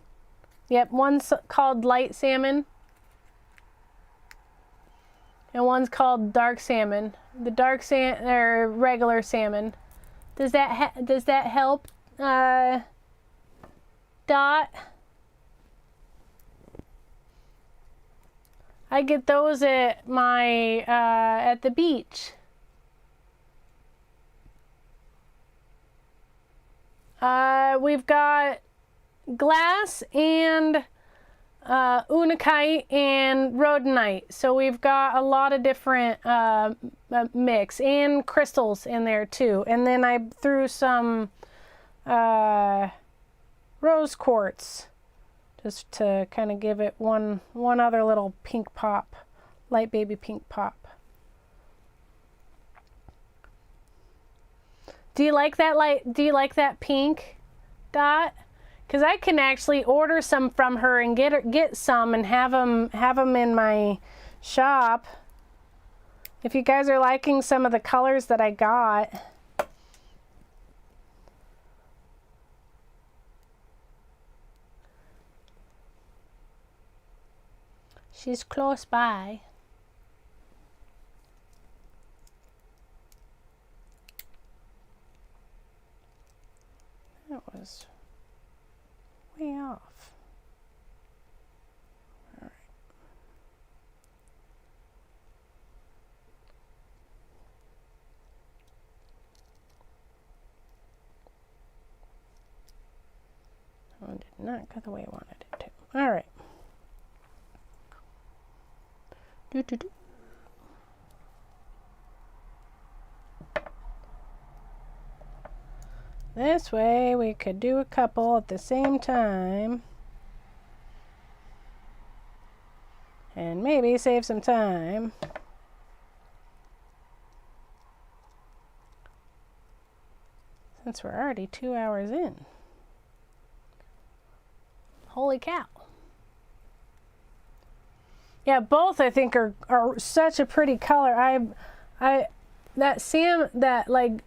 Yep, one's called light salmon. And one's called dark salmon. The dark salmon or regular salmon. Does that help? Dot. I get those at my at the beach. We've got glass and unakite and rhodonite. So we've got a lot of different mix and crystals in there too. And then I threw some rose quartz just to kind of give it one other little pink pop, light baby pink pop. Do you like that pink, Dot? Because I can actually order some from her and get some and have them in my shop. If you guys are liking some of the colors that I got. She's close by. That was way off. All right. That one did not go the way I wanted it to. All right. Do. This way we could do a couple at the same time and maybe save some time. Since we're already 2 hours in. Holy cow. Yeah, both I think are such a pretty color. That like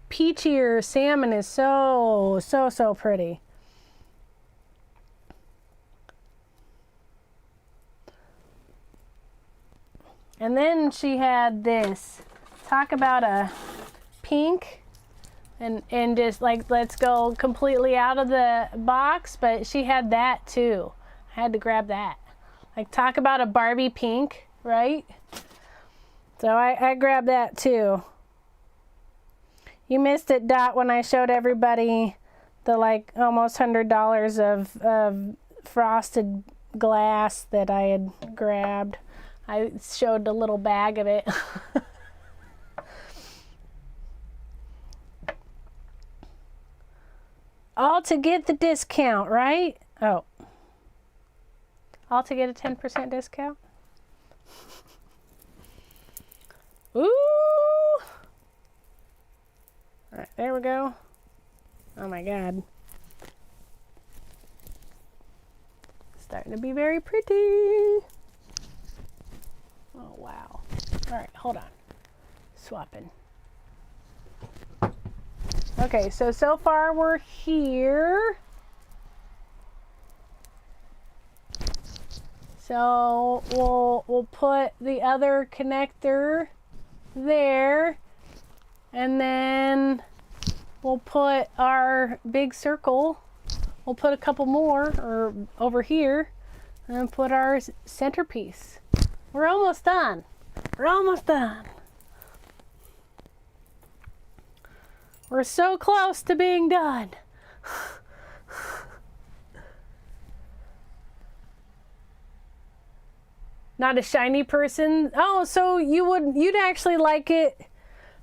peachier salmon is so pretty. And then she had this. Talk about a pink and just like let's go completely out of the box, but she had that too. I had to grab that. Like talk about a Barbie pink, right? So I grabbed that too. You missed it, Dot, when I showed everybody the like almost $100 of frosted glass that I had grabbed. I showed a little bag of it. All to get the discount, right? Oh. All to get a 10% discount? Ooh! Alright, there we go. Oh my god. Starting to be very pretty. Oh wow. Alright, hold on. Swapping. Okay, so far we're here. So we'll put the other connector there, and then we'll put our big circle. We'll put a couple more or over here, and then put our centerpiece. We're almost done. We're almost done. We're so close to being done. Not a shiny person. Oh, so you'd actually like it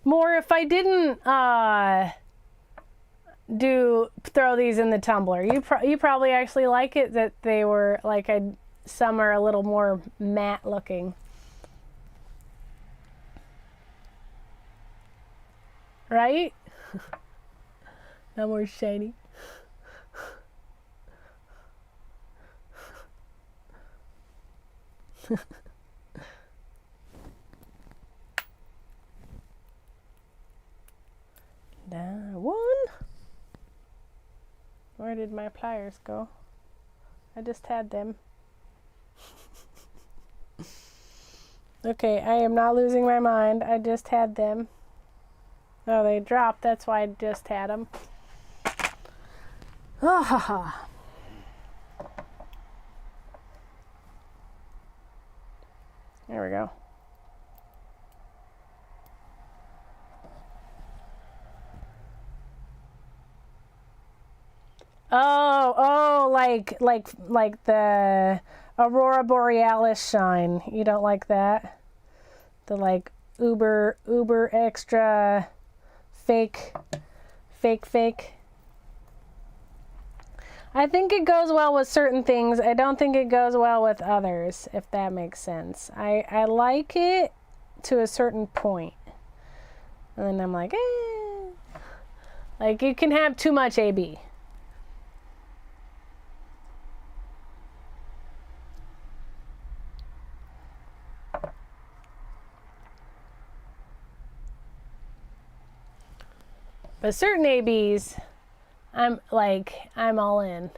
more if I didn't throw these in the tumbler. You probably actually like it that they were like some are a little more matte looking. Right? Not more shiny. One. Where did my pliers go? I just had them. Okay, I am not losing my mind. I just had them. Oh, they dropped. That's why I just had them. Oh, ha, ha. There we go. Oh, like the Aurora Borealis shine. You don't like that? The like uber extra fake. I think it goes well with certain things. I don't think it goes well with others, if that makes sense. I like it to a certain point. And then I'm like, eh. Like, you can have too much AB. But certain ABs, I'm all in.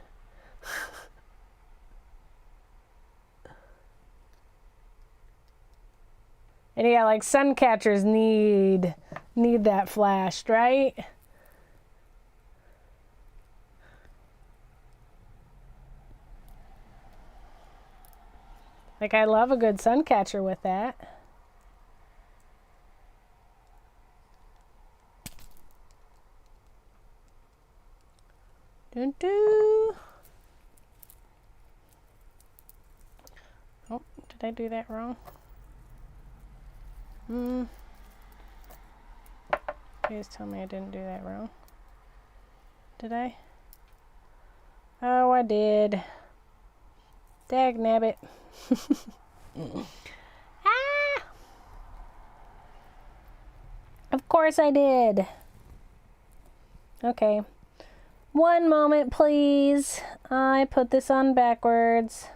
And yeah, like sun catchers need that flashed, right? Like, I love a good sun catcher with that. Dun, dun. Oh, did I do that wrong? Please tell me I didn't do that wrong. Did I? Oh, I did. Dagnabbit. Ah! Of course I did. Okay. One moment, please. I put this on backwards.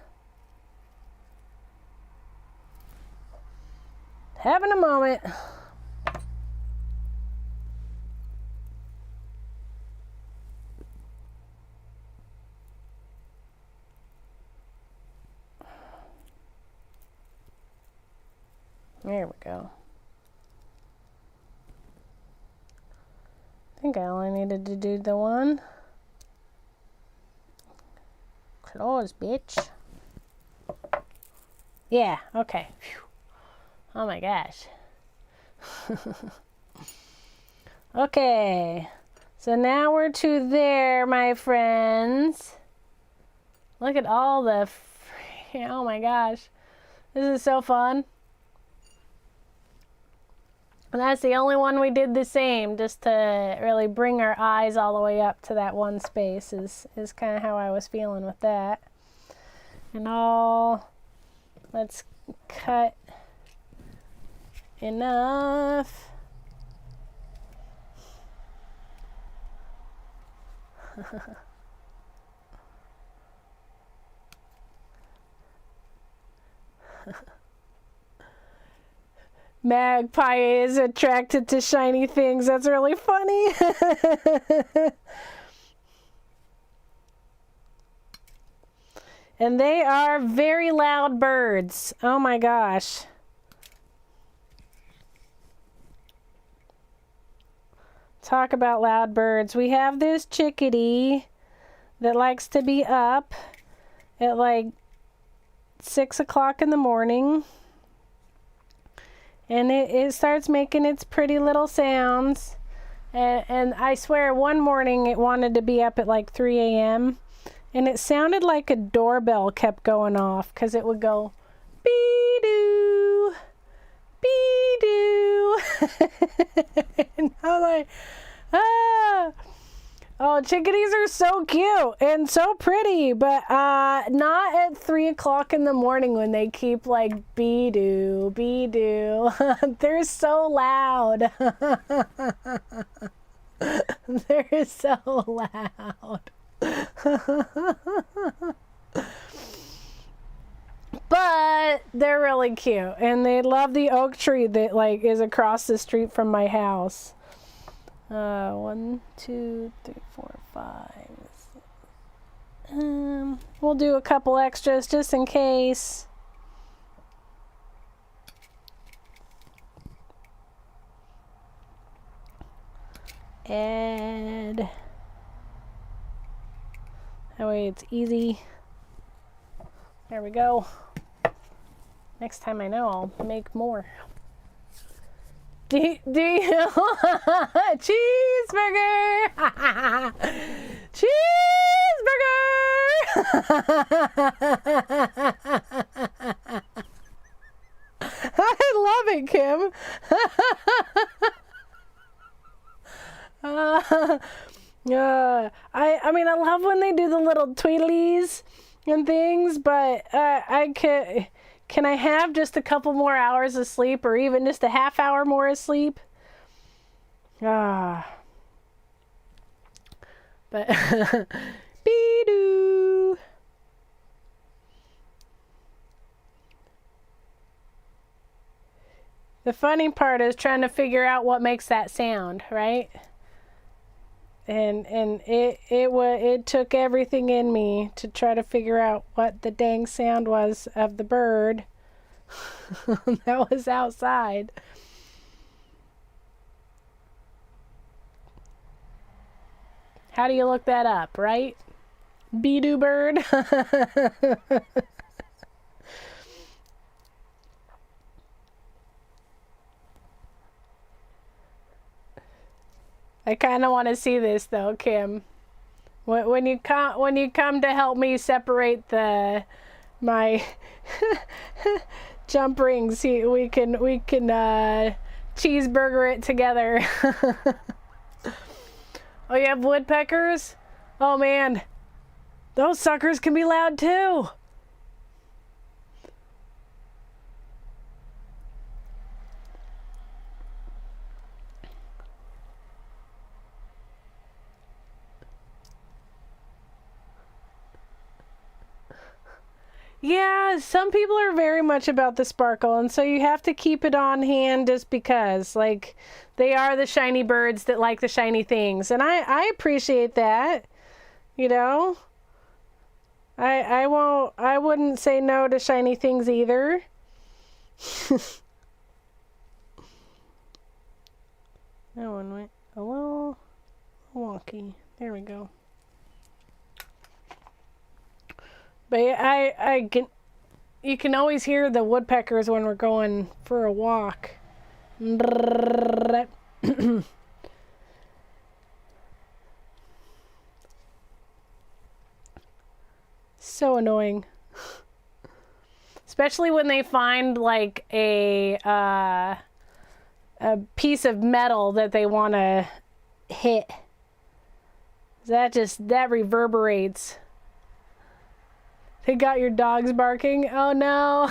Having a moment. There we go. I think I only needed to do the one. Close, bitch. Yeah, okay. Phew. Oh my gosh. Okay, so now we're to there, my friends. Look at all the, oh my gosh, this is so fun. And that's the only one we did the same, just to really bring our eyes all the way up to that one space is kind of how I was feeling with that. And let's cut enough. Magpie is attracted to shiny things. That's really funny. And they are very loud birds. Oh my gosh. Talk about loud birds. We have this chickadee that likes to be up at like 6 o'clock in the morning. And it starts making its pretty little sounds. And I swear one morning it wanted to be up at like 3 a.m. And it sounded like a doorbell kept going off because it would go bee-doo, bee-doo. And I was like, ah. Oh, chickadees are so cute and so pretty, but not at 3 o'clock in the morning when they keep like bee-doo, bee-doo. They're so loud. They're so loud. But they're really cute, and they love the oak tree that like is across the street from my house. 1, 2, 3, 4, 5. We'll do a couple extras just in case. Add. That way it's easy. There we go. Next time I know I'll make more. Do you cheeseburger? Cheeseburger! I love it, Kim. I mean, I love when they do the little tweedlies and things, but can I have just a couple more hours of sleep, or even just a half hour more of sleep? But be-doo. The funny part is trying to figure out what makes that sound, right? And it took everything in me to try to figure out what the dang sound was of the bird that was outside. How do you look that up, right? Be-doo bird. I kind of want to see this though, Kim. When you come to help me separate my jump rings, we can cheeseburger it together. Oh, you have woodpeckers? Oh man, those suckers can be loud too. Yeah, some people are very much about the sparkle, and so you have to keep it on hand just because, like, they are the shiny birds that like the shiny things, and I appreciate that, you know. I wouldn't say no to shiny things either. That one went a little wonky. There we go. But you can always hear the woodpeckers when we're going for a walk. So annoying. Especially when they find like a piece of metal that they want to hit. That reverberates. They got your dogs barking. Oh no.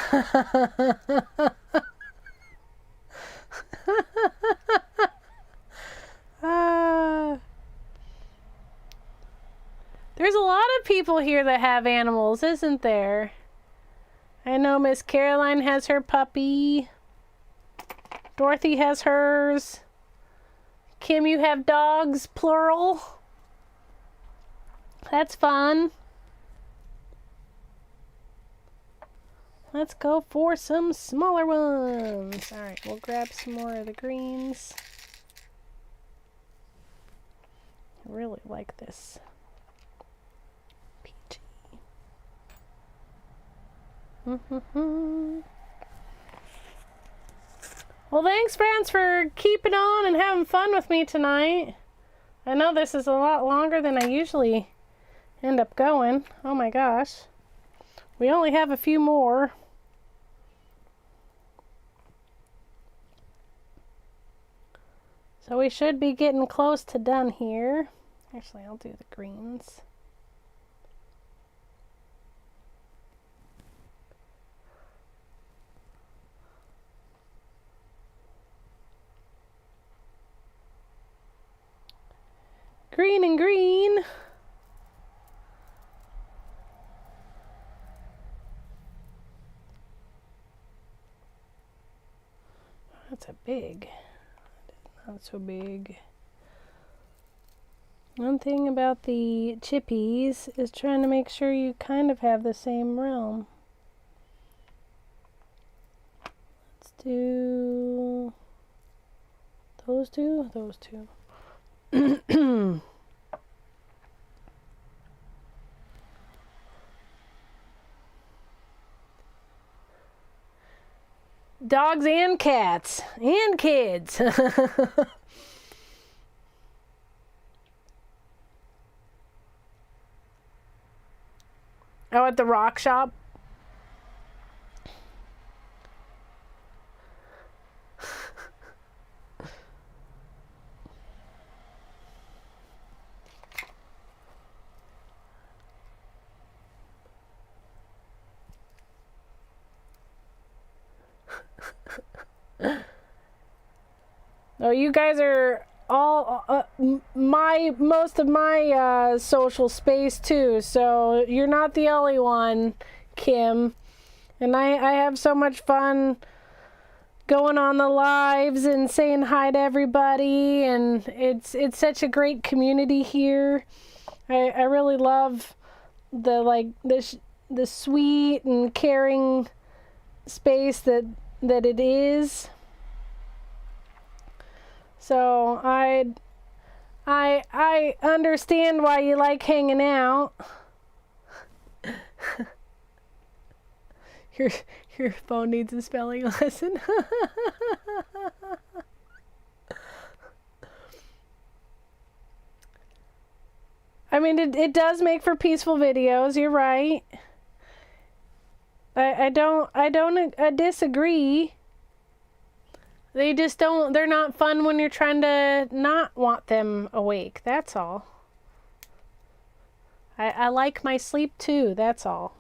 There's a lot of people here that have animals, isn't there? I know Miss Caroline has her puppy. Dorothy has hers. Kim, you have dogs, plural. That's fun. Let's go for some smaller ones. All right, we'll grab some more of the greens. I really like this. Peachy. Well, thanks, friends, for keeping on and having fun with me tonight. I know this is a lot longer than I usually end up going. Oh my gosh. We only have a few more. So we should be getting close to done here. Actually, I'll do the greens. Green and green. That's a big. Not so big. One thing about the chippies is trying to make sure you kind of have the same realm. Let's do those two, those two. Dogs and cats and kids. Oh, at the rock shop. Oh, you guys are all most of my social space too, so you're not the only one, Kim. And I have so much fun going on the lives and saying hi to everybody, and it's such a great community here. I really love the sweet and caring space that it is. So I understand why you like hanging out. Your phone needs a spelling lesson. I mean, it does make for peaceful videos. You're right. I disagree. They just don't, they're not fun when you're trying to not want them awake. That's all. I like my sleep too. That's all.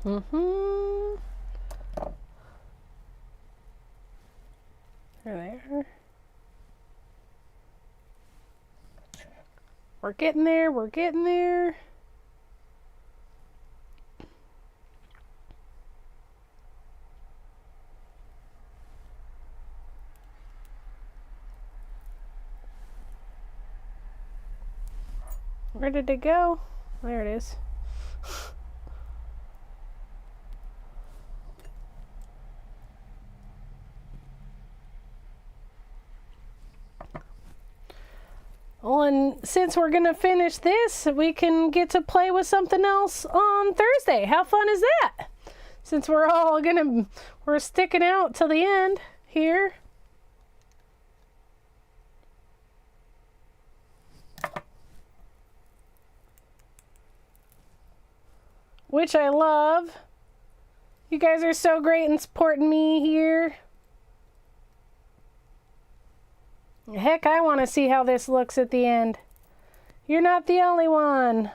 There they are. We're getting there, we're getting there. Where did it go? There it is. Well, and since we're gonna finish this, we can get to play with something else on Thursday. How fun is that? Since we're sticking out till the end. here. Which I love. You guys are so great in supporting me here. Heck, I want to see how this looks at the end. You're not the only one.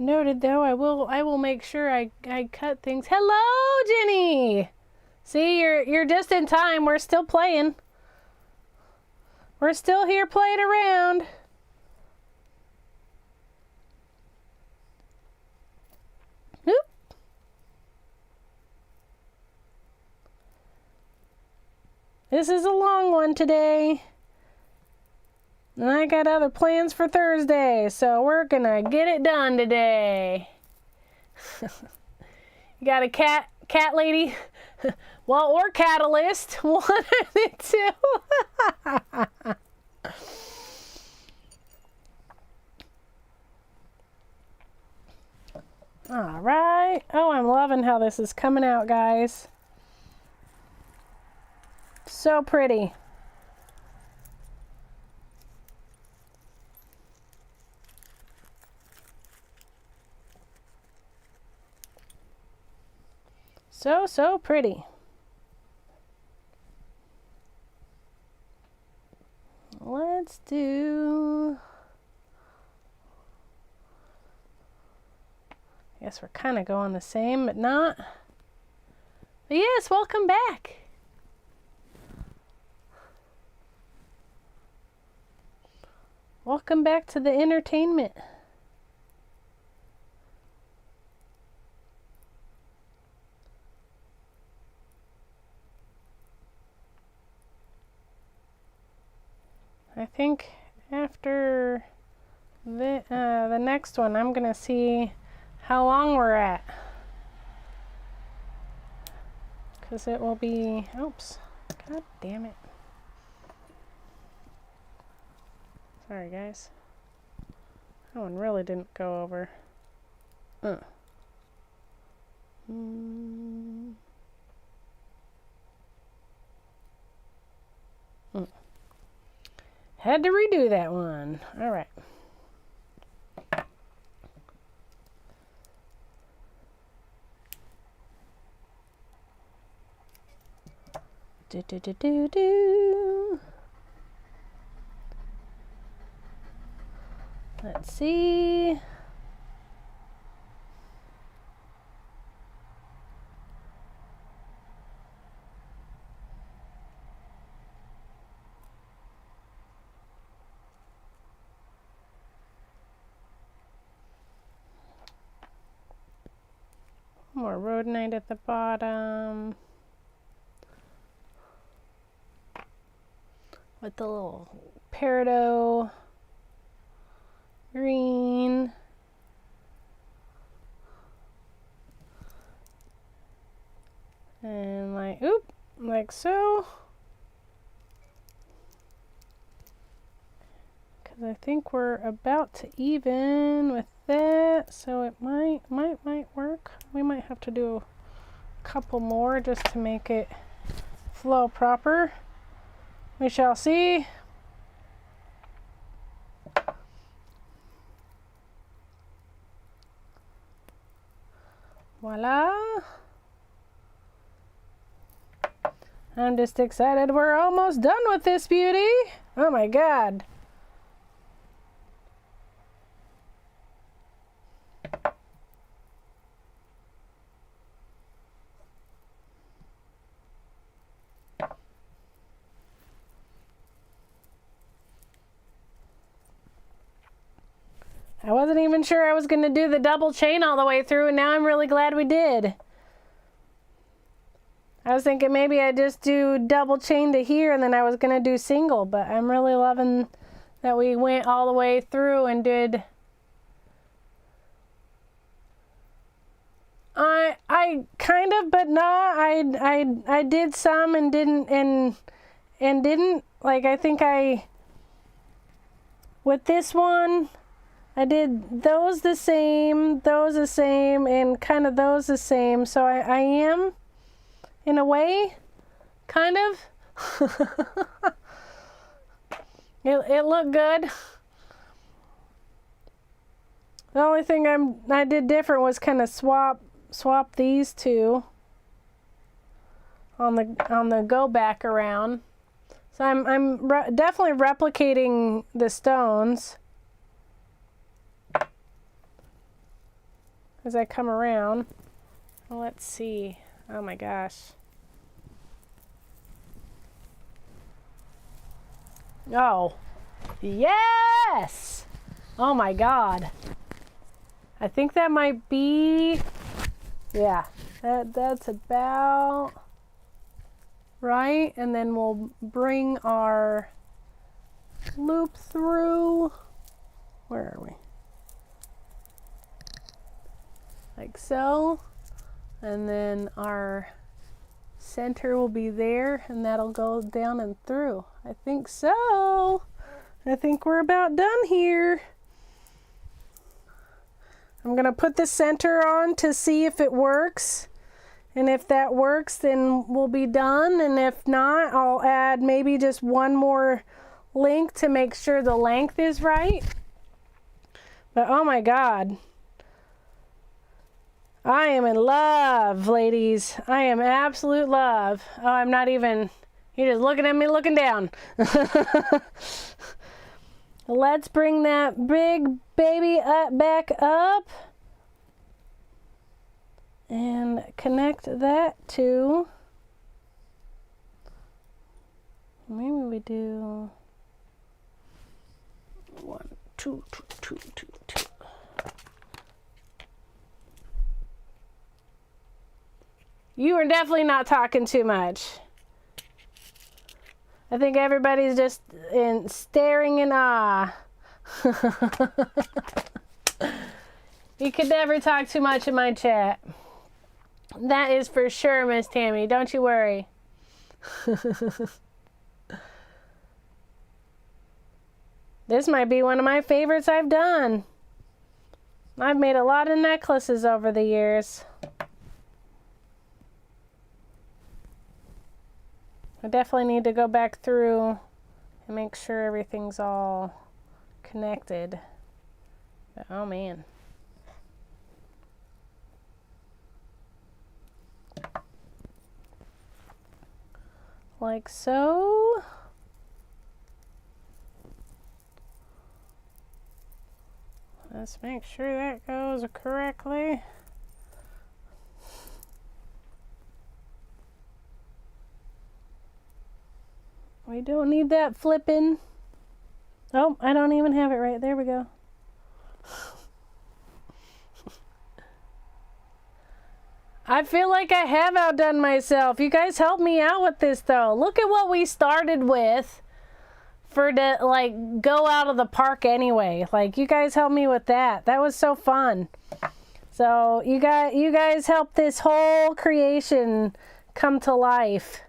Noted though, I will make sure I cut things. Hello, Jenny. See, you're just in time. We're still playing. We're still here playing around. Oop. This is a long one today. And I got other plans for Thursday, so we're gonna get it done today. You got a cat lady? Well, or catalyst, one of the two. All right. Oh, I'm loving how this is coming out, guys. So pretty. So pretty. Let's do... I guess we're kind of going the same, but not. But yes, welcome back. Welcome back to the entertainment. I think after the next one, I'm gonna see how long we're at, because it will be, oops, god damn it. Sorry guys, that one really didn't go over. Had to redo that one. All right. Do. Let's see. More rhodonite at the bottom. With the little peridot green. And like so. Because I think we're about to even with that, so it might work. We might have to do a couple more just to make it flow proper. We shall see. Voila. I'm just excited we're almost done with this beauty. Oh my god. I wasn't even sure I was going to do the double chain all the way through, and now I'm really glad we did. I was thinking maybe I'd just do double chain to here and then I was going to do single, but I'm really loving that we went all the way through and did I kind of, but not. I did some and didn't, and didn't. Like, I think with this one, I did those the same, and kind of those the same. So I am, in a way, kind of. It looked good. The only thing I did different was kind of swap these two on the go back around. So I'm definitely replicating the stones as I come around. Well, let's see. Oh my gosh. Oh, yes! Oh my God. I think that might be, yeah, that's about right. And then we'll bring our loop through. Where are we? Like so. And then our center will be there, and that'll go down and through. I think so. I think we're about done here. I'm gonna put the center on to see if it works. And if that works, then we'll be done. And if not, I'll add maybe just one more link to make sure the length is right. But oh my God. I am in love, ladies. I am absolute love. Oh, I'm not even, you're just looking at me looking down. Let's bring that big baby back up and connect that to, maybe we do 1, 2, 2, 2, 2, 2. You are definitely not talking too much. I think everybody's just staring in awe. You could never talk too much in my chat. That is for sure, Miss Tammy. Don't you worry. This might be one of my favorites I've done. I've made a lot of necklaces over the years. I definitely need to go back through and make sure everything's all connected. But, oh man. Like so. Let's make sure that goes correctly. We don't need that flipping. Oh, I don't even have it right. There we go. I feel like I have outdone myself. You guys help me out with this though. Look at what we started with for the, like, go out of the park anyway. Like, you guys helped me with that. That was so fun. So you guys helped this whole creation come to life.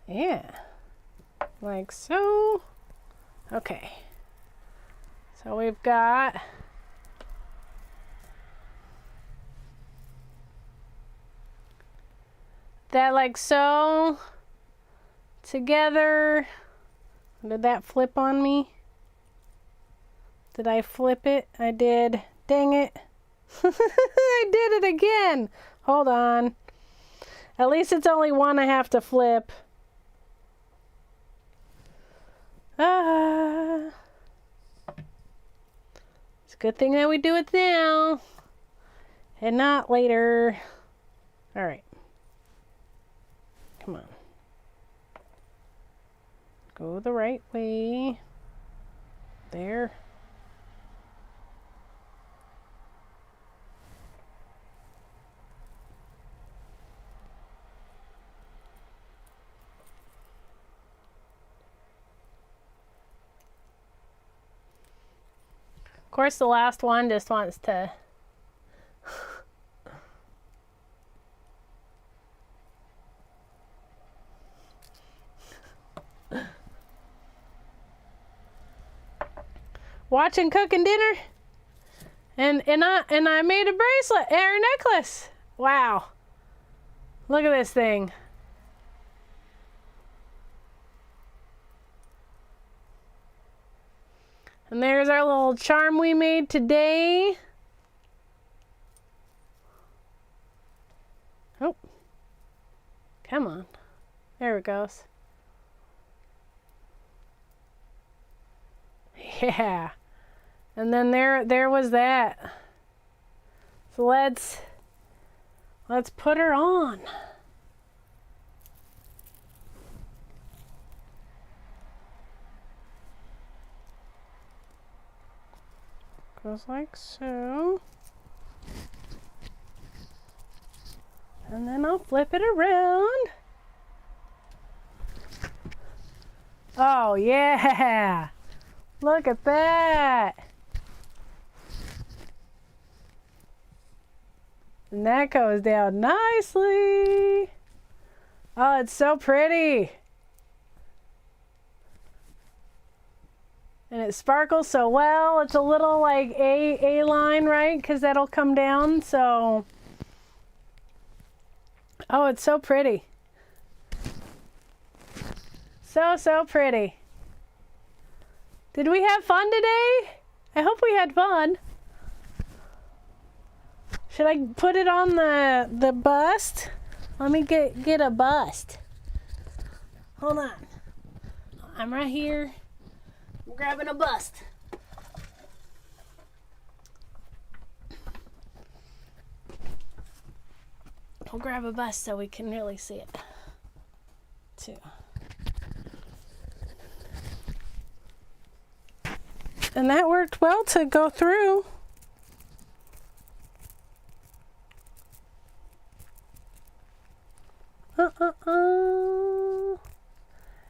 Yeah, like so. Okay, so we've got that like so together. Did that flip on me? Did I flip it? I did. Dang it. I did it again. Hold on. At least it's only one I have to flip. It's a good thing that we do it now and not later. All right. Come on. Go the right way. There. course, the last one just wants to... Watching cooking dinner, and I made a bracelet or a necklace. Wow, look at this thing. And there's our little charm we made today. Oh, come on, there it goes. Yeah, and then there was that. So let's put her on. Goes like so. And then I'll flip it around. Oh yeah. Look at that. And that goes down nicely. Oh, it's so pretty. And it sparkles so well. It's a little like A line, right? Because that'll come down. So, oh, it's so pretty. So pretty. Did we have fun today? I hope we had fun. Should I put it on the bust? Let me get a bust. Hold on. I'm right here. I'm grabbing a bust. I'll grab a bust so we can really see it too. And that worked well to go through.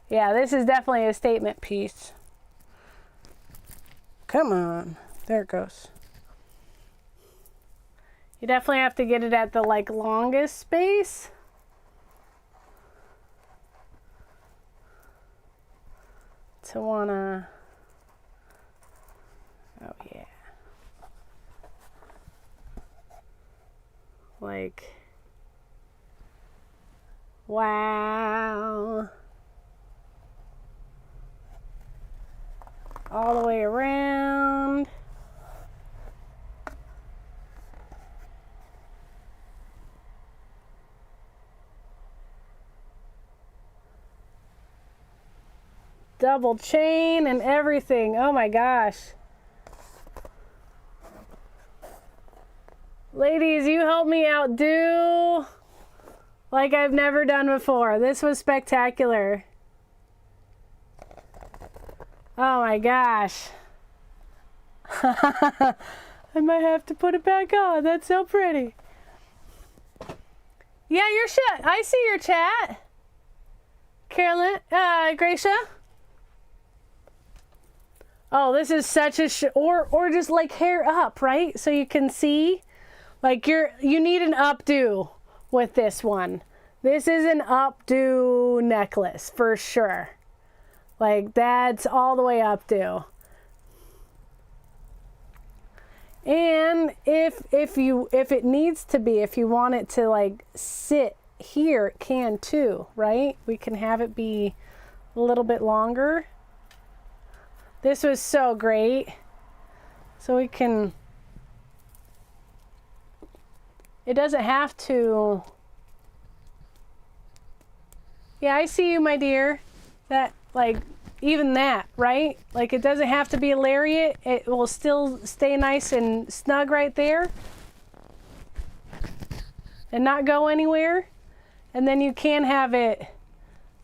Yeah, this is definitely a statement piece. Come on. There it goes. You definitely have to get it at the like longest space. To wanna... Oh yeah. Like, wow. All the way around. Double chain and everything. Oh my gosh. Ladies, you helped me outdo like I've never done before. This was spectacular. Oh my gosh. I might have to put it back on. That's so pretty. Yeah, your chat. I see your chat. Carolyn, Gracia. Oh, this is such a or just like hair up, right? So you can see. Like you need an updo with this one. This is an updo necklace for sure. Like that's all the way updo. And if it needs to be, if you want it to like sit here, it can too, right? We can have it be a little bit longer. This was so great. So we can... It doesn't have to... Yeah, I see you, my dear. That, like, even that, right? Like, it doesn't have to be a lariat. It will still stay nice and snug right there. And not go anywhere. And then you can have it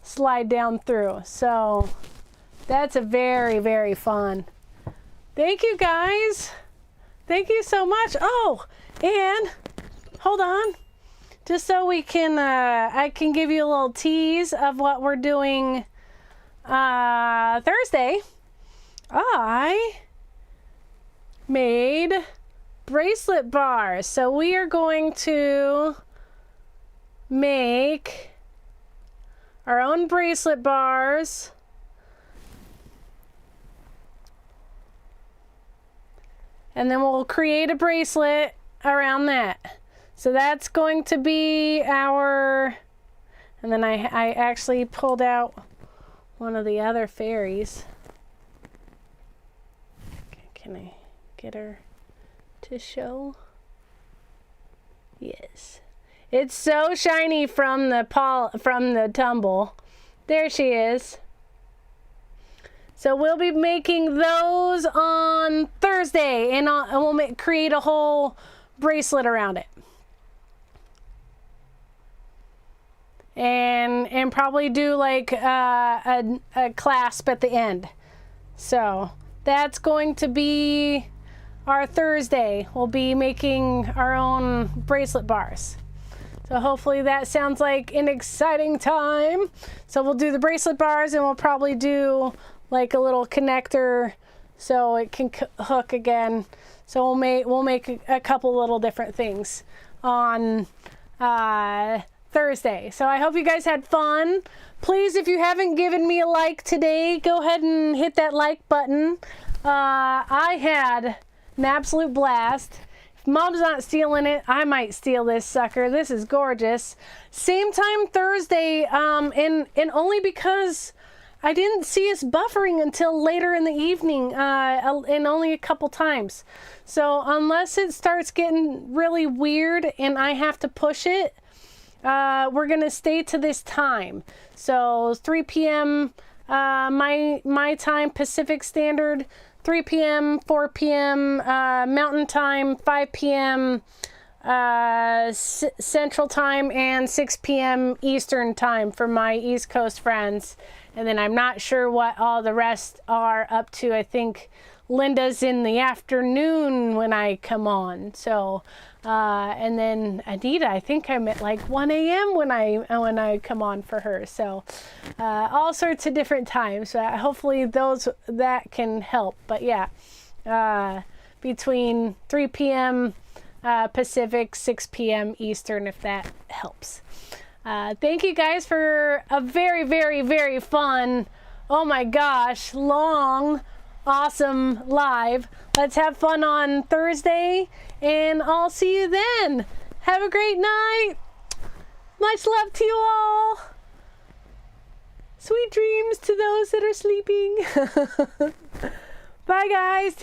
slide down through. So, that's a very, very fun. Thank you, guys. Thank you so much. Oh, and... Hold on, just so we can, I can give you a little tease of what we're doing Thursday. I made bracelet bars. So we are going to make our own bracelet bars. And then we'll create a bracelet around that. So that's going to be our, and then I actually pulled out one of the other fairies. Okay, can I get her to show? Yes. It's so shiny from the tumble. There she is. So we'll be making those on Thursday, and we'll create a whole bracelet around it. And probably do like a clasp at the end. So that's going to be our Thursday. We'll be making our own bracelet bars. So hopefully that sounds like an exciting time. So we'll do the bracelet bars, and we'll probably do like a little connector so it can hook again. So we'll make a couple little different things on Thursday. So I hope you guys had fun. Please, if you haven't given me a like today, go ahead and hit that like button. I had an absolute blast. If Mom's not stealing it, I might steal this sucker. This is gorgeous. Same time Thursday, and only because I didn't see us buffering until later in the evening, and only a couple times. So unless it starts getting really weird and I have to push it, we're gonna stay to this time. So 3 p.m. My time, Pacific Standard, 3 p.m., 4 p.m. Mountain Time, 5 p.m. Central Time, and 6 p.m. Eastern Time for my East Coast friends. And then I'm not sure what all the rest are up to. I think Linda's in the afternoon when I come on. So, and then Anita, I think I'm at like 1 a.m. when I come on for her. So, all sorts of different times. Hopefully that can help. But yeah, between 3 p.m. Pacific, 6 p.m. Eastern, if that helps. Thank you guys for a very, very, very fun, oh my gosh, long, awesome live. Let's have fun on Thursday, and I'll see you then. Have a great night. Much love to you all. Sweet dreams to those that are sleeping. Bye guys.